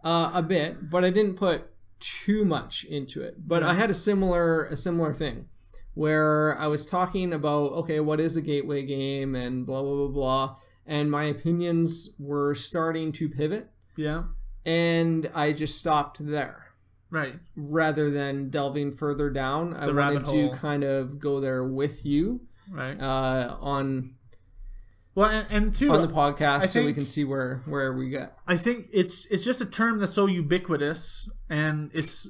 a bit, but I didn't put too much into it. But I had a similar thing where I was talking about, okay, what is a gateway game and blah, blah, blah, blah. And my opinions were starting to pivot. Yeah. And I just stopped there. Right. Rather than delving further down, I wanted to kind of go there with you. Right. On the podcast, so we can see where we get. I think it's just a term that's so ubiquitous, and it's.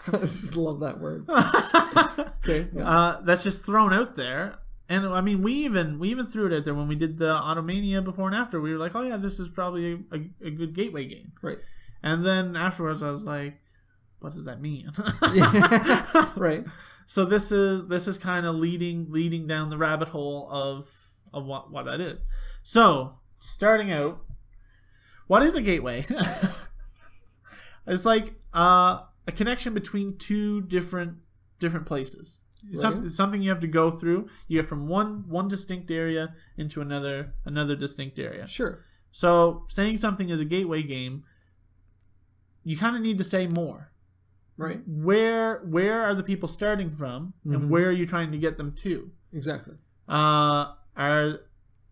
I just love that word. Okay. Yeah. That's just thrown out there. And I mean, we even threw it out there when we did the Automania before and after. We were like, oh yeah, this is probably a good gateway game. Right. And then afterwards, I was like, what does that mean? Right. So this is kind of leading down the rabbit hole of what that is. So starting out, what is a gateway? It's like a connection between two different places. Right. Something you have to go through. You get from one distinct area into another distinct area. Sure. So saying something is a gateway game, you kind of need to say more. Right. Where are the people starting from, and where are you trying to get them to? Exactly. Have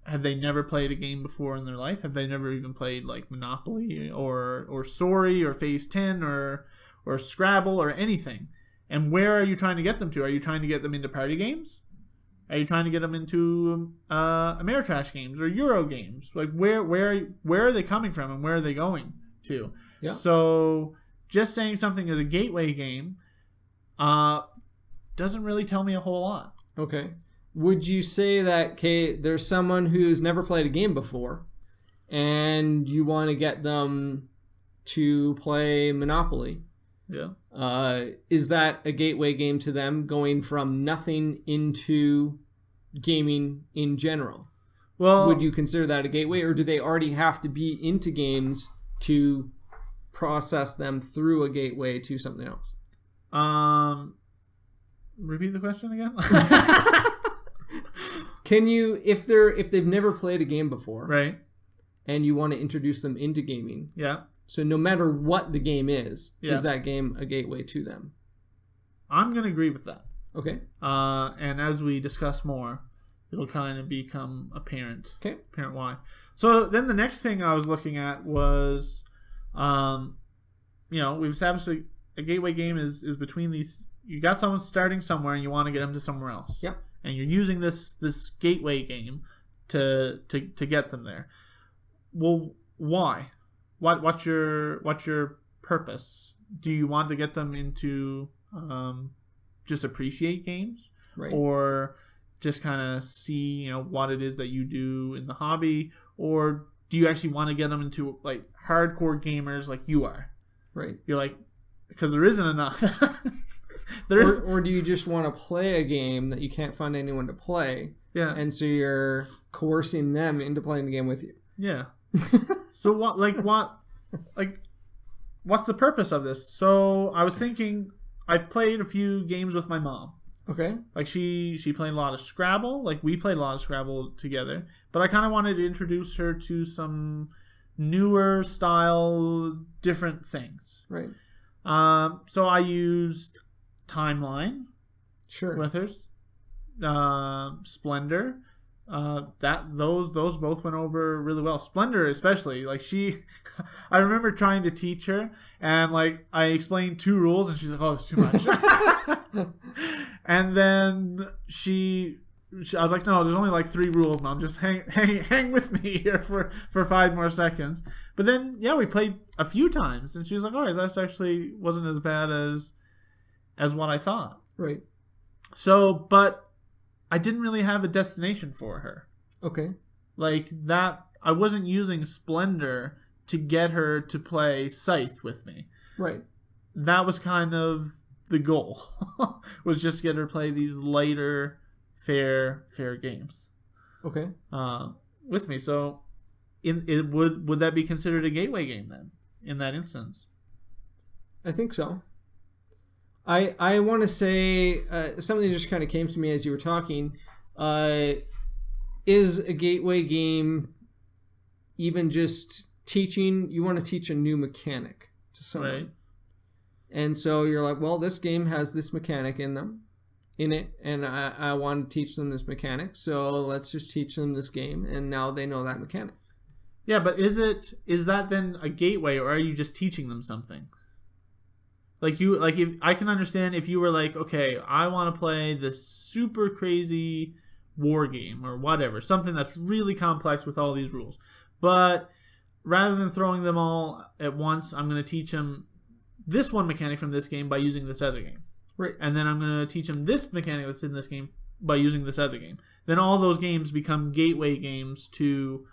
they never played a game before in their life? Have they never even played like Monopoly or Sorry or Phase 10 or Scrabble or anything? And where are you trying to get them to? Are you trying to get them into party games? Are you trying to get them into Ameritrash games or Euro games? Like where are they coming from and where are they going to? Yeah. So just saying something is a gateway game doesn't really tell me a whole lot. Okay. Would you say that, Kate, there's someone who's never played a game before, and you want to get them to play Monopoly. Yeah. Is that a gateway game to them going from nothing into gaming in general? Well, would you consider that a gateway, or do they already have to be into games to process them through a gateway to something else? Repeat the question again. Can you, if they've never played a game before, right, and you want to introduce them into gaming, yeah. So no matter what the game is Yeah. that game a gateway to them? I'm gonna agree with that. Okay. And as we discuss more, it'll kind of become apparent. Okay. Apparent why. So then the next thing I was looking at was, we've established a gateway game is between these. You got someone starting somewhere and you want to get them to somewhere else. Yeah. And you're using this gateway game to get them there. Well, why? What's your purpose? Do you want to get them into just appreciate games, right, or just kind of see what it is that you do in the hobby, or do you actually want to get them into like hardcore gamers like you are? Right. You're like, because there isn't enough. Or do you just want to play a game that you can't find anyone to play? Yeah. And so you're coercing them into playing the game with you. Yeah. So what's the purpose of this? So I was thinking, I played a few games with my mom. Okay. Like she played a lot of Scrabble. Like we played a lot of Scrabble together. But I kind of wanted to introduce her to some newer style, different things. Right. So I used Timeline. Sure. With her. Splendor. Those both went over really well. Splendor especially, like I remember trying to teach her, and like I explained 2 rules and she's like, oh, it's too much. And then I was like, no, there's only like 3 rules, Mom, just hang with me here for 5 more seconds. But then we played a few times and she was like, oh, that actually wasn't as bad as what I thought. Right. So, but I didn't really have a destination for her. Okay. Like that, I wasn't using Splendor to get her to play Scythe with me. Right. That was kind of the goal, was just get her to play these lighter, fair games. Okay. With me. So, would that be considered a gateway game then, in that instance? I think so. I want to say something that just kind of came to me as you were talking. Is a gateway game even just teaching? You want to teach a new mechanic to someone. Right. And so you're like, well, this game has this mechanic in it, and I want to teach them this mechanic, so let's just teach them this game, and now they know that mechanic. Yeah, but is that then a gateway, or are you just teaching them something? If I can understand if you were like, okay, I want to play this super crazy war game or whatever, something that's really complex with all these rules. But rather than throwing them all at once, I'm going to teach them this one mechanic from this game by using this other game. Right. And then I'm going to teach them this mechanic that's in this game by using this other game. Then all those games become gateway games to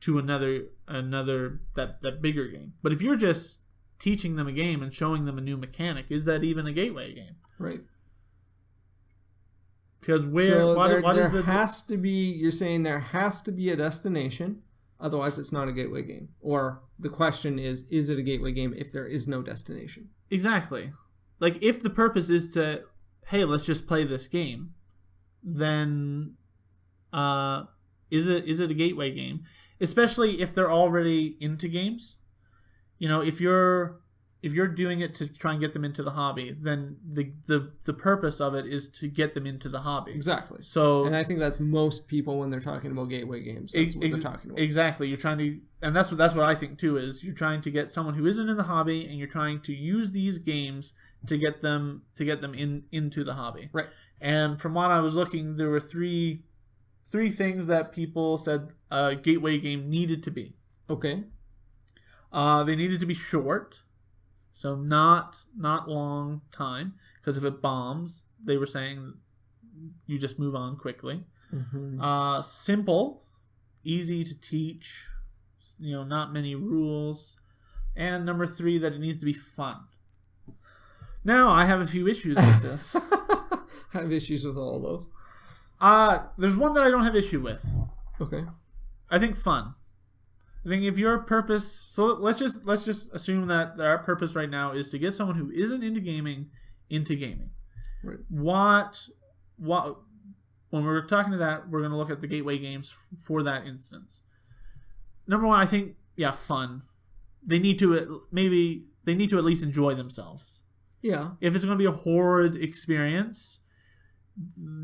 another that bigger game. But if you're just teaching them a game and showing them a new mechanic, is that even a gateway game? Right. Because has to be, you're saying there has to be a destination, otherwise it's not a gateway game. Or the question is it a gateway game if there is no destination? Exactly. Like if the purpose is to, hey, let's just play this game, then is it a gateway game? Especially if they're already into games. If you're doing it to try and get them into the hobby, then the purpose of it is to get them into the hobby. Exactly. So, and I think that's most people when they're talking about gateway games. That's what they're talking about. Exactly. You're trying to, and that's what I think too, is you're trying to get someone who isn't in the hobby, and you're trying to use these games to get them into the hobby. Right. And from what I was looking, there were three things that people said a gateway game needed to be. Okay. They needed to be short, so not long time, because if it bombs, they were saying you just move on quickly. Mm-hmm. Simple, easy to teach, not many rules. And number 3, that it needs to be fun. Now, I have a few issues with this. I have issues with all of those. There's one that I don't have issue with. Okay. I think fun. I think if your purpose, so let's just assume that our purpose right now is to get someone who isn't into gaming into gaming. Right. What when we're talking to that, we're going to look at the gateway games for that instance. Number 1, I think fun. They need to at least enjoy themselves. Yeah. If it's going to be a horrid experience,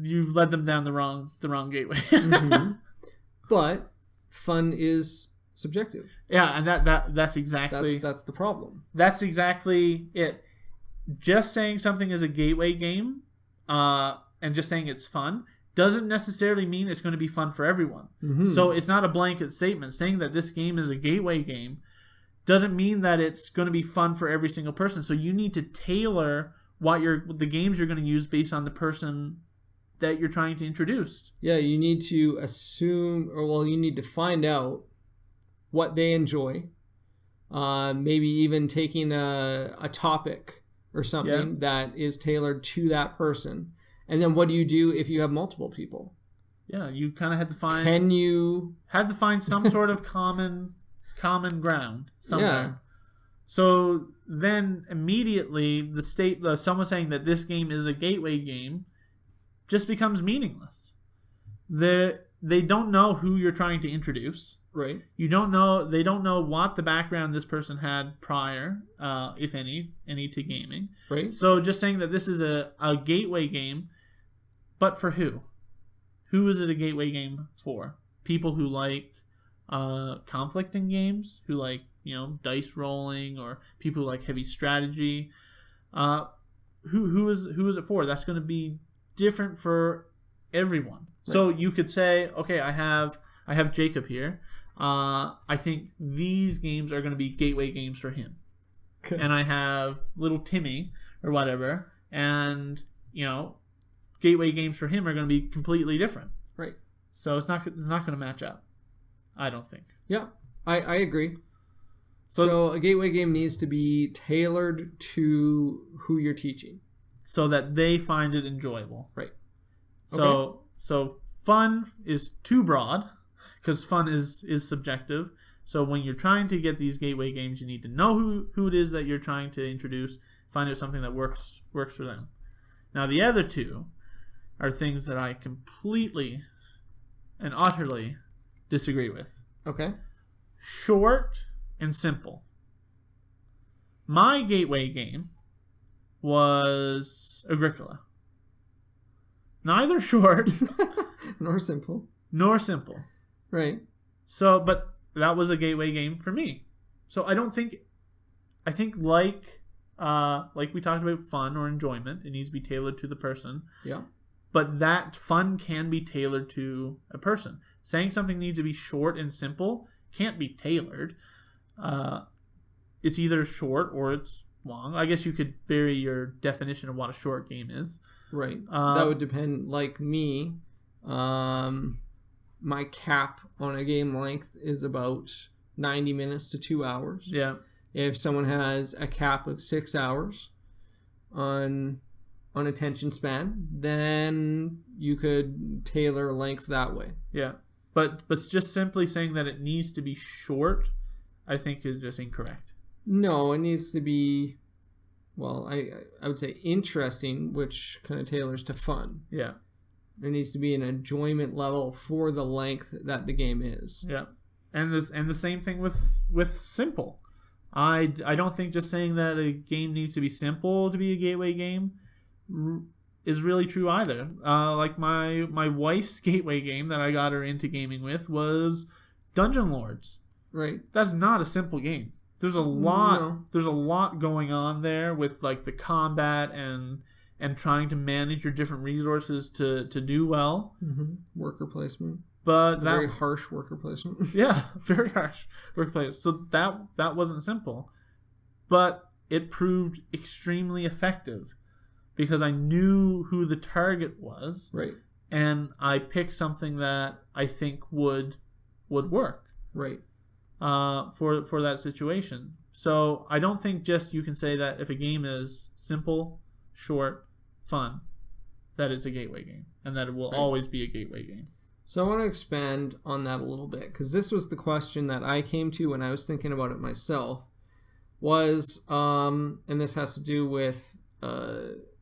you've led them down the wrong gateway. Mm-hmm. But fun is subjective. Yeah, and that's exactly that's the problem. That's exactly it. Just saying something is a gateway game, and just saying it's fun doesn't necessarily mean it's going to be fun for everyone. Mm-hmm. So it's not a blanket statement. Saying that this game is a gateway game doesn't mean that it's going to be fun for every single person. So you need to tailor the games you're going to use based on the person that you're trying to introduce. Yeah, you need to you need to find out what they enjoy. Maybe even taking a topic or something that is tailored to that person. And then what do you do if you have multiple people? Yeah, you kind of had to find... Had to find some sort of common ground somewhere. Yeah. So then immediately someone saying that this game is a gateway game just becomes meaningless. They don't know who you're trying to introduce. Right. They don't know what the background this person had prior, if any to gaming. Right. So just saying that this is a gateway game, but for who? Who is it a gateway game for? People who like conflict in games, who like dice rolling, or people who like heavy strategy. Who is it for? That's going to be different for everyone. Right. So you could say, okay, I have Jacob here. I think these games are going to be gateway games for him. Okay. And I have little Timmy or whatever, and gateway games for him are going to be completely different. Right. So it's not going to match up, I don't think. Yeah, I agree. So a gateway game needs to be tailored to who you're teaching, so that they find it enjoyable. Right. So fun is too broad, because fun is subjective. So when you're trying to get these gateway games, you need to know who it is that you're trying to introduce, find out something that works for them. Now the other two are things that I completely and utterly disagree with. Okay. Short and simple. My gateway game was Agricola. Neither short nor simple. Right. So, but that was a gateway game for me. So I think like we talked about fun or enjoyment, it needs to be tailored to the person. Yeah. But that fun can be tailored to a person. Saying something needs to be short and simple can't be tailored. It's either short or it's long. I guess you could vary your definition of what a short game is. Right. That would depend. Like me, my cap on a game length is about 90 minutes to 2 hours. Yeah. If someone has a cap of 6 hours on attention span, then you could tailor length that way. Yeah. But just simply saying that it needs to be short, I think is just incorrect. No, it needs to be, well, I would say interesting, which kind of tailors to fun. Yeah. There needs to be an enjoyment level for the length that the game is. Yeah. And the same thing with simple. I don't think just saying that a game needs to be simple to be a gateway game is really true either. Like my wife's gateway game that I got her into gaming with was Dungeon Lords. Right. That's not a simple game. There's a lot. No. There's a lot going on there with like the combat and trying to manage your different resources to do well. Mm-hmm. Worker placement. But very harsh worker placement. Yeah, very harsh worker placement. So that wasn't simple, but it proved extremely effective because I knew who the target was. Right. And I picked something that I think would work. Right. for that situation. So I don't think just you can say that if a game is simple, short, fun, that it's a gateway game, and that it will always be a gateway game. So I want to expand on that a little bit, because this was the question that I came to when I was thinking about it myself, was, and this has to do with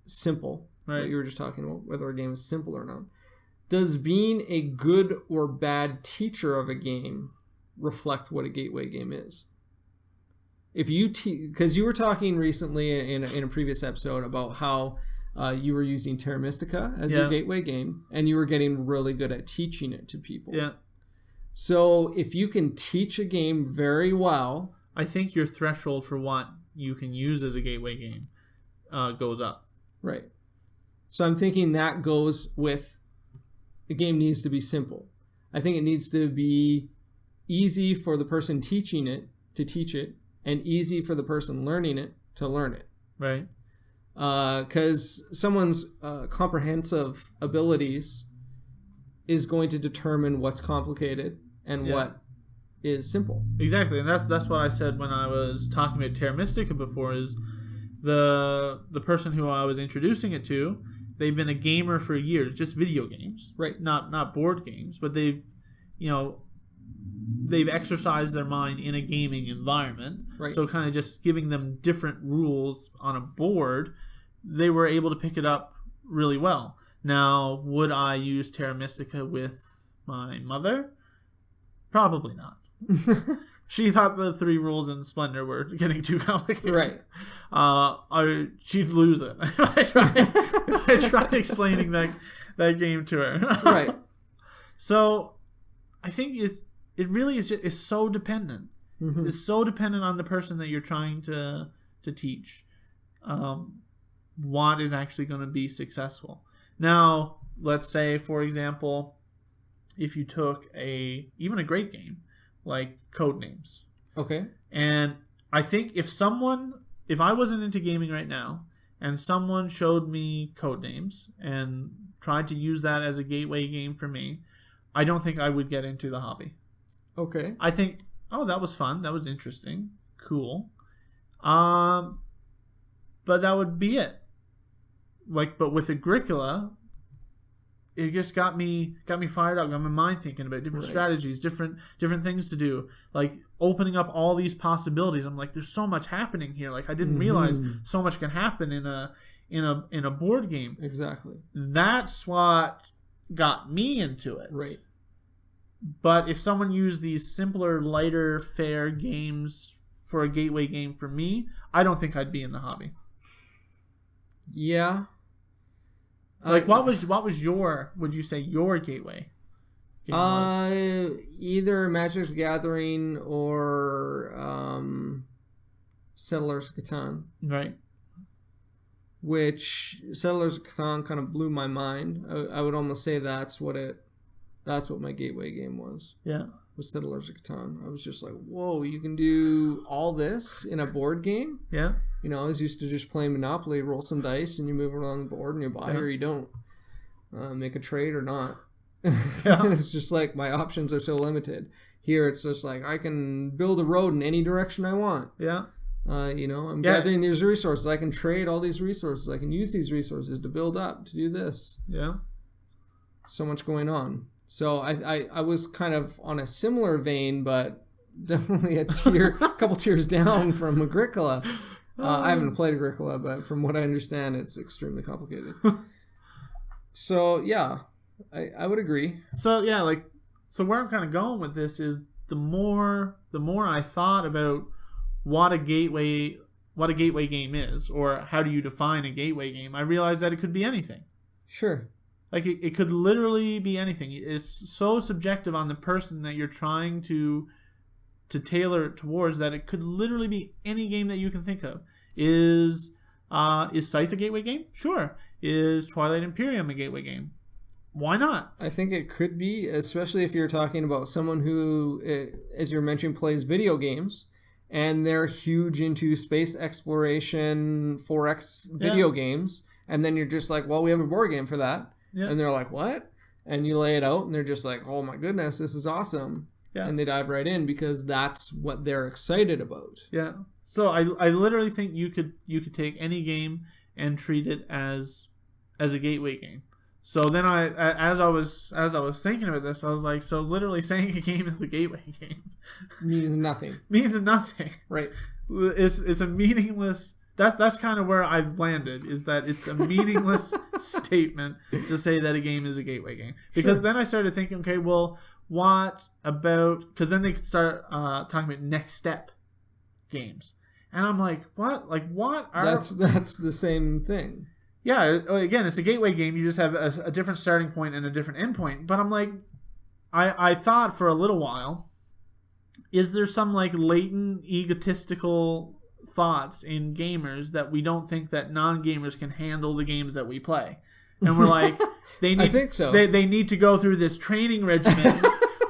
simple, what you were just talking about, whether a game is simple or not. Does being a good or bad teacher of a game reflect what a gateway game is? If you because you were talking recently in a previous episode about how you were using Terra Mystica as your gateway game, and you were getting really good at teaching it to people. Yeah. So if you can teach a game very well, I think your threshold for what you can use as a gateway game goes up. Right. So I'm thinking that goes with the game needs to be simple. I think it needs to be easy for the person teaching it to teach it, and easy for the person learning it to learn it. Right. Because someone's comprehensive abilities is going to determine what's complicated and what is simple. Exactly, and that's what I said when I was talking about Terra Mystica before. Is the person who I was introducing it to, they've been a gamer for years, just video games, right? Not board games, but they've exercised their mind in a gaming environment. Right. So kind of just giving them different rules on a board, they were able to pick it up really well. Now, would I use Terra Mystica with my mother? Probably not. She thought the 3 rules in Splendor were getting too complicated. Right. She'd lose it if I tried explaining that game to her. Right. So, I think it really is so dependent. Mm-hmm. It's so dependent on the person that you're trying to teach. What is actually going to be successful. Now, let's say, for example, if you took even a great game like Codenames. Okay. And I think if I wasn't into gaming right now and someone showed me Codenames and tried to use that as a gateway game for me, I don't think I would get into the hobby. Okay. I think, that was fun. That was interesting. Cool. But that would be it. But with Agricola, it just got me fired up, got my mind thinking about different strategies, different things to do, like opening up all these possibilities. I'm like, there's so much happening here. Like I didn't realize so much can happen in a board game. Exactly. That's what got me into it. Right. But if someone used these simpler, lighter, fair games for a gateway game for me, I don't think I'd be in the hobby. Yeah. Like what was your, would you say your gateway game was? Either Magic the Gathering or Settlers of Catan. Right. Which Settlers of Catan kind of blew my mind. I would almost say that's what my gateway game was. Yeah. Was Settlers of Catan. I was just like, whoa, you can do all this in a board game? Yeah. I was used to just playing Monopoly, roll some dice, and you move along the board, and you buy or you don't. Make a trade or not. Yeah. It's just like my options are so limited. Here, it's just like I can build a road in any direction I want. Yeah. I'm gathering these resources. I can trade all these resources. I can use these resources to build up, to do this. Yeah. So much going on. So I was kind of on a similar vein, but definitely a couple tiers down from Agricola. I haven't played Agricola, but from what I understand, it's extremely complicated. So, yeah, I would agree. So, yeah, so where I'm kind of going with this is the more I thought about what a gateway game is, or how do you define a gateway game, I realized that it could be anything. Sure. Like, it could literally be anything. It's so subjective on the person that you're trying to tailor it towards that it could literally be any game that you can think of. Is Scythe a gateway game? Sure. Is Twilight Imperium a gateway game? Why not? I think it could be, especially if you're talking about someone who, as you're mentioning, plays video games, and they're huge into space exploration, 4X video games, and then you're just like, well, we have a board game for that. Yeah. And they're like, what? And you lay it out, and they're just like, oh my goodness, this is awesome. Yeah. And they dive right in because that's what they're excited about. Yeah. So I literally think you could take any game and treat it as a gateway game. So then as I was thinking about this, I was like, so literally saying a game is a gateway game means nothing. Means nothing. Right. It's a meaningless. That's kind of where I've landed, is that it's a meaningless statement to say that a game is a gateway game. Because then I started thinking, okay, well, what about... Because then they could start talking about next step games. And I'm like, what? Like, what are... That's the same thing. Yeah, again, it's a gateway game. You just have a different starting point and a different end point. But I'm like, I thought for a little while, is there some like latent egotistical thoughts in gamers that we don't think that non-gamers can handle the games that we play? And we're like, they need, I think so. They need to go through this training regimen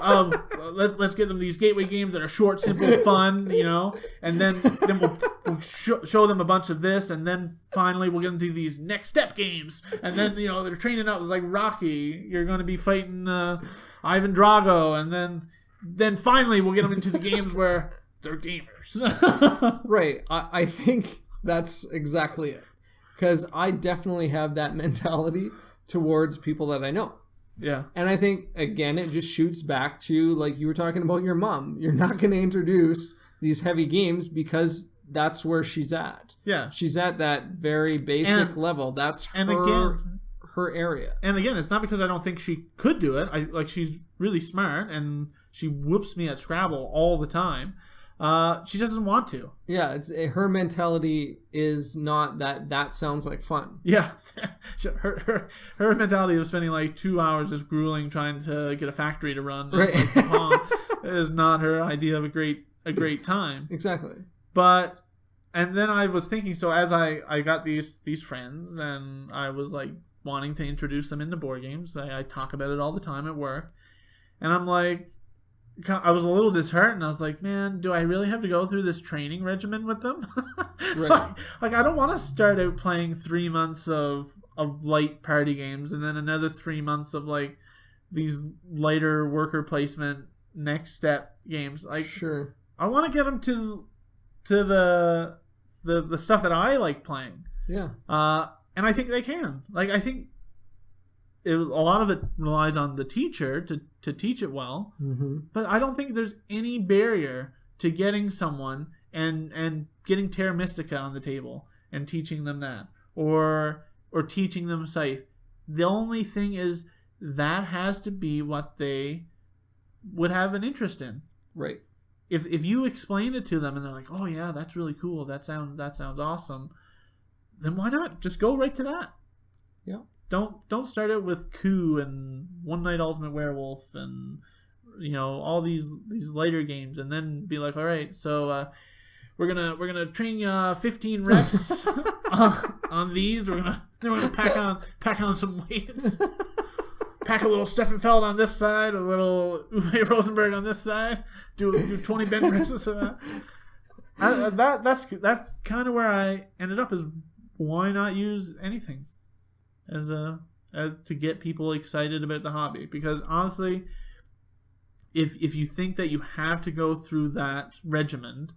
of let's get them these gateway games that are short, simple, fun, and then we'll show them a bunch of this, and then finally we'll get them to these next step games, and then they're training up. It's like Rocky, you're going to be fighting Ivan Drago, and then finally we'll get them into the games where they're gamers. Right. I think that's exactly it. Because I definitely have that mentality towards people that I know. Yeah. And I think, again, it just shoots back to, like you were talking about your mom. You're not going to introduce these heavy games because that's where she's at. Yeah. She's at that very basic level. That's her area. And again, it's not because I don't think she could do it. She's really smart, and she whoops me at Scrabble all the time. She doesn't want to. Yeah, it's her mentality is not that sounds like fun. Yeah, her mentality of spending like 2 hours just grueling trying to get a factory to run right. is not her idea of a great time. Exactly. But and then I was thinking, so as I got these friends, and I was like wanting to introduce them into board games. I talk about it all the time at work, and I'm like, I was a little disheartened. I was like, man, do I really have to go through this training regimen with them? Right. like I don't want to start out playing 3 months of light party games and then another 3 months of like these lighter worker placement next step games. Like, sure, I want to get them to the stuff that I like playing. Yeah. And I think they can. Like, I think a lot of it relies on the teacher to teach it well. Mm-hmm. But I don't think there's any barrier to getting someone and getting Terra Mystica on the table and teaching them that. Or teaching them Scythe. The only thing is that has to be what they would have an interest in. Right. If you explain it to them and they're like, oh yeah, that's really cool, that sounds awesome, then why not just go right to that? Yeah. Don't start out with Coup and One Night Ultimate Werewolf and all these lighter games and then be like, all right, so we're gonna train you 15 reps on these. We're gonna pack on some weights. Pack a little Steffenfeld on this side, a little Uwe Rosenberg on this side. Do 20 bench presses of that. That's kind of where I ended up. Is why not use anything as to get people excited about the hobby? Because honestly, if you think that you have to go through that regimen,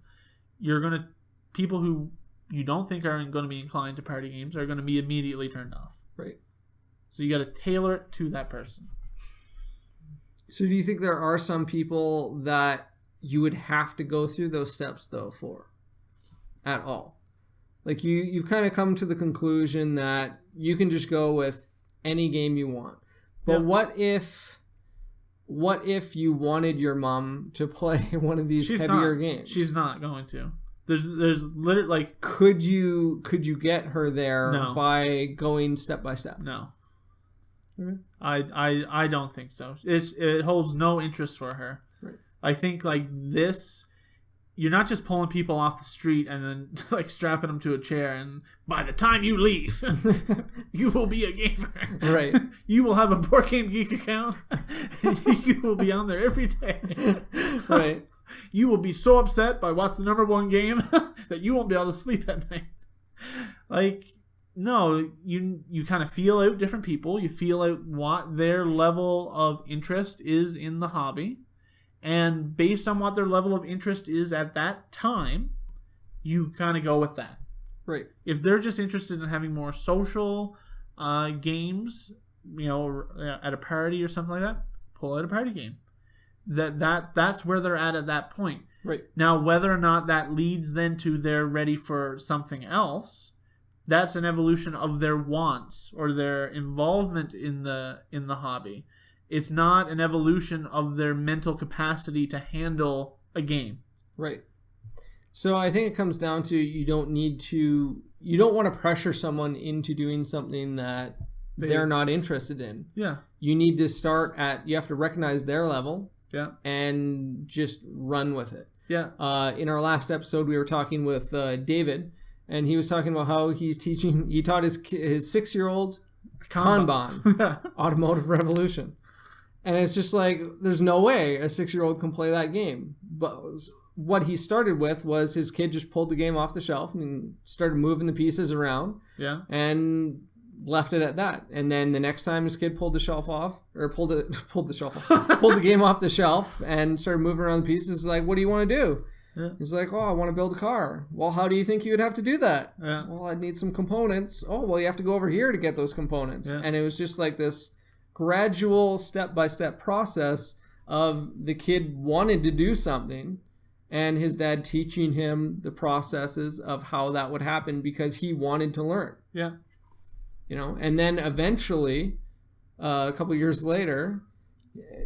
people who you don't think are going to be inclined to party games are going to be immediately turned off. Right. So you got to tailor it to that person. So do you think there are some people that you would have to go through those steps though for at all? Like you've kind of come to the conclusion that you can just go with any game you want. But yeah. what if you wanted your mom to play one of these heavier games? She's not going to. There's literally like could you get her there no. by going step by step? No. Okay. I don't think so. It holds no interest for her. Right. I think like this, you're not just pulling people off the street and then like strapping them to a chair and by the time you leave, you will be a gamer. Right. You will have a Board Game Geek account. You will be on there every day. Right. You will be so upset by what's the number one game that you won't be able to sleep at night. Like, no, you kind of feel out different people. You feel out what their level of interest is in the hobby. And based on what their level of interest is at that time, you kind of go with that. Right. If they're just interested in having more social games, at a party or something like that, pull out a party game. That's where they're at that point. Right. Now, whether or not that leads then to they're ready for something else, that's an evolution of their wants or their involvement in the hobby. It's not an evolution of their mental capacity to handle a game. Right. So I think it comes down to you don't want to pressure someone into doing something that they're not interested in. Yeah. You need to you have to recognize their level. Yeah. And just run with it. Yeah. In our last episode, we were talking with David, and he was talking about how he taught his 6-year-old Kanban, Automotive Revolution. And it's just like, there's no way a 6-year-old can play that game. But what he started with was his kid just pulled the game off the shelf and started moving the pieces around. Yeah. And left it at that. And then the next time his kid pulled the game off the shelf and started moving around the pieces, like, what do you want to do? Yeah. He's like, I want to build a car. Well, how do you think you would have to do that? Yeah. Well, I'd need some components. Oh, well, you have to go over here to get those components. Yeah. And it was just like this gradual step-by-step process of the kid wanted to do something and his dad teaching him the processes of how that would happen because he wanted to learn. Yeah. And then eventually, a couple years later,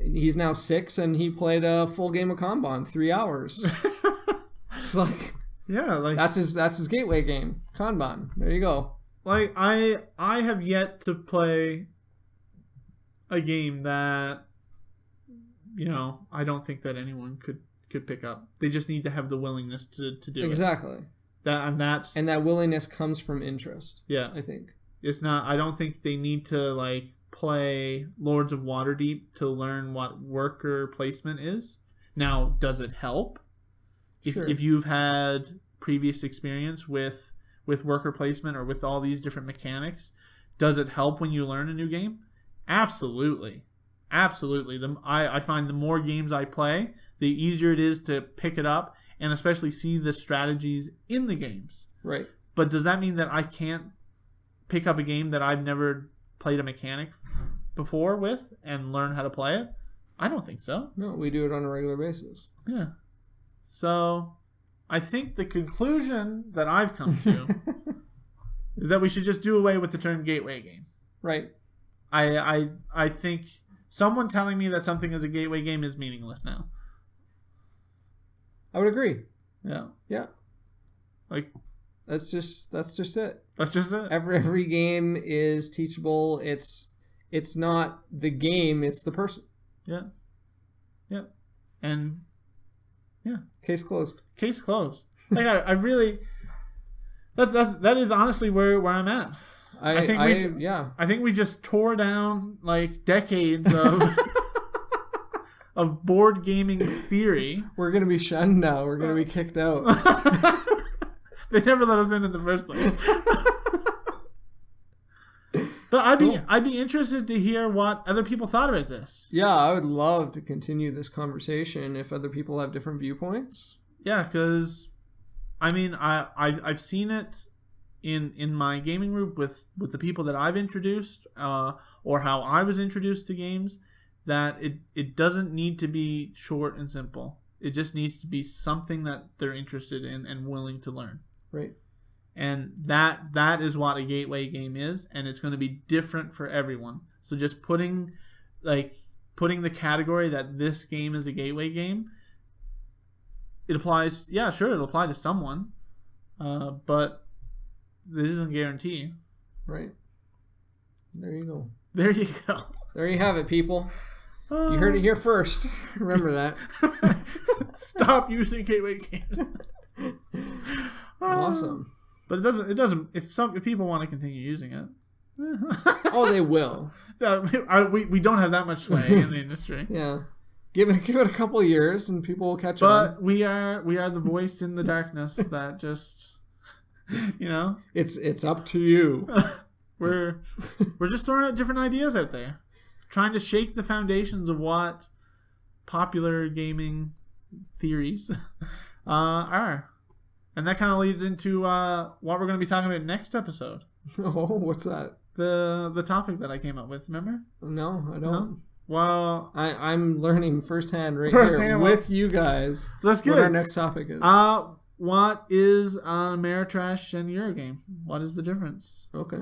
he's now 6 and he played a full game of Kanban, 3 hours. It's like, yeah, like that's his gateway game, Kanban. There you go. Like I have yet to play a game that I don't think that anyone could pick up. They just need to have the willingness to do it. Exactly. And that willingness comes from interest. Yeah, I think. It's not. I don't think they need to play Lords of Waterdeep to learn what worker placement is. Now, does it help? Sure. If you've had previous experience with worker placement or with all these different mechanics, does it help when you learn a new game? Absolutely, absolutely. I find the more games I play, the easier it is to pick it up and especially see the strategies in the games. Right. But does that mean that I can't pick up a game that I've never played a mechanic before with and learn how to play it? I don't think so. No, we do it on a regular basis. Yeah. So I think the conclusion that I've come to is that we should just do away with the term gateway game. Right. I think someone telling me that something is a gateway game is meaningless now. I would agree. Yeah. Yeah. Like that's just it. That's just it. Every game is teachable. It's not the game, it's the person. Yeah. Yeah. And yeah. Case closed. Case closed. Like I really that is honestly where I'm at. I think we just tore down decades of of board gaming theory. We're gonna be shunned now. We're gonna be kicked out. They never let us in the first place. But I'd be interested to hear what other people thought about this. Yeah, I would love to continue this conversation if other people have different viewpoints. Yeah, because I've seen it in my gaming group with the people that I've introduced, or how I was introduced to games, that it doesn't need to be short and simple. It just needs to be something that they're interested in and willing to learn. Right. And that is what a gateway game is, and it's going to be different for everyone. So just putting the category that this game is a gateway game, it applies. Yeah, sure, it'll apply to someone, but this isn't a guarantee. Right. There you go. There you go. There you have it, people. You heard it here first. Remember that. Stop using gateway games. Awesome. But it doesn't. If people want to continue using it, oh, they will. We don't have that much sway in the industry. Yeah, give it a couple of years and people will catch on. But we are the voice in the darkness that just, it's up to you. We're just throwing out different ideas out there, trying to shake the foundations of what popular gaming theories are. And that kind of leads into what we're going to be talking about next episode. Oh, what's that? The topic that I came up with, remember? No, I don't. No? Well, I'm learning firsthand here with you guys. That's good. What our next topic is. What is Ameritrash and Eurogame? What is the difference? Okay.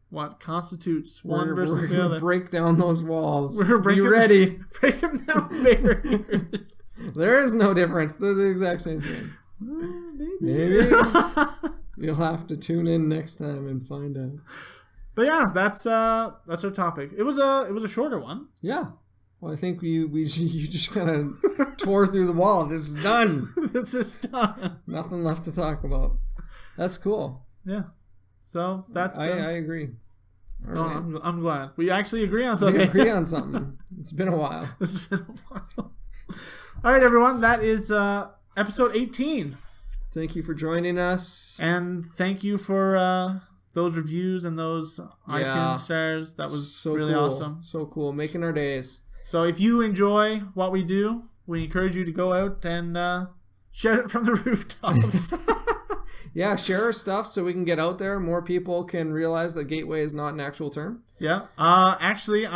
What constitutes one versus the other? Break down those walls. Be ready. Breaking down barriers. There is no difference. They're the exact same thing. Maybe. You'll have to tune in next time and find out. But yeah, that's our topic. It was a shorter one. Yeah. Well, I think you just kind of tore through the wall. This is done. This is done. Nothing left to talk about. That's cool. Yeah. So that's. I agree. Right. I'm glad we actually agree on something. We agree on something. It's been a while. This has been a while. All right, everyone. That is episode 18. Thank you for joining us. And thank you for those reviews and those iTunes stars. That was so really cool. awesome. So cool. Making our days. So if you enjoy what we do, we encourage you to go out and shout it from the rooftops. Yeah, share our stuff so we can get out there. More people can realize that gateway is not an actual term. Yeah. Actually,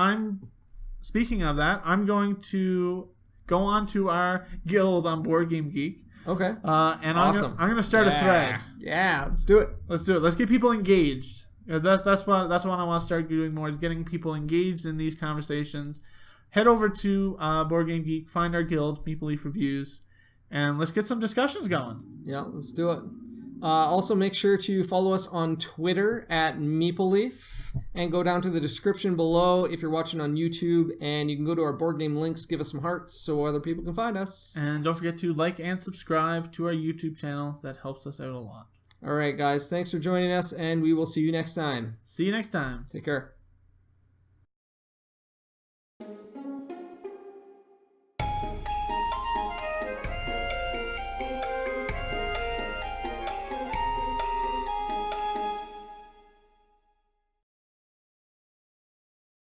speaking of that, I'm going to go on to our guild on Board Game Geek. Okay. And awesome. I'm gonna start a thread. Yeah, let's do it. Let's do it. Let's get people engaged. That's what I want to start doing more, is getting people engaged in these conversations. Head over to Board Game Geek, find our guild, Meeple Leaf Reviews, and let's get some discussions going. Yeah, let's do it. Also, make sure to follow us on Twitter at MeepleLeaf, and go down to the description below if you're watching on YouTube, and you can go to our board game links, give us some hearts so other people can find us. And don't forget to like and subscribe to our YouTube channel. That helps us out a lot. All right, guys. Thanks for joining us, and we will see you next time. See you next time. Take care.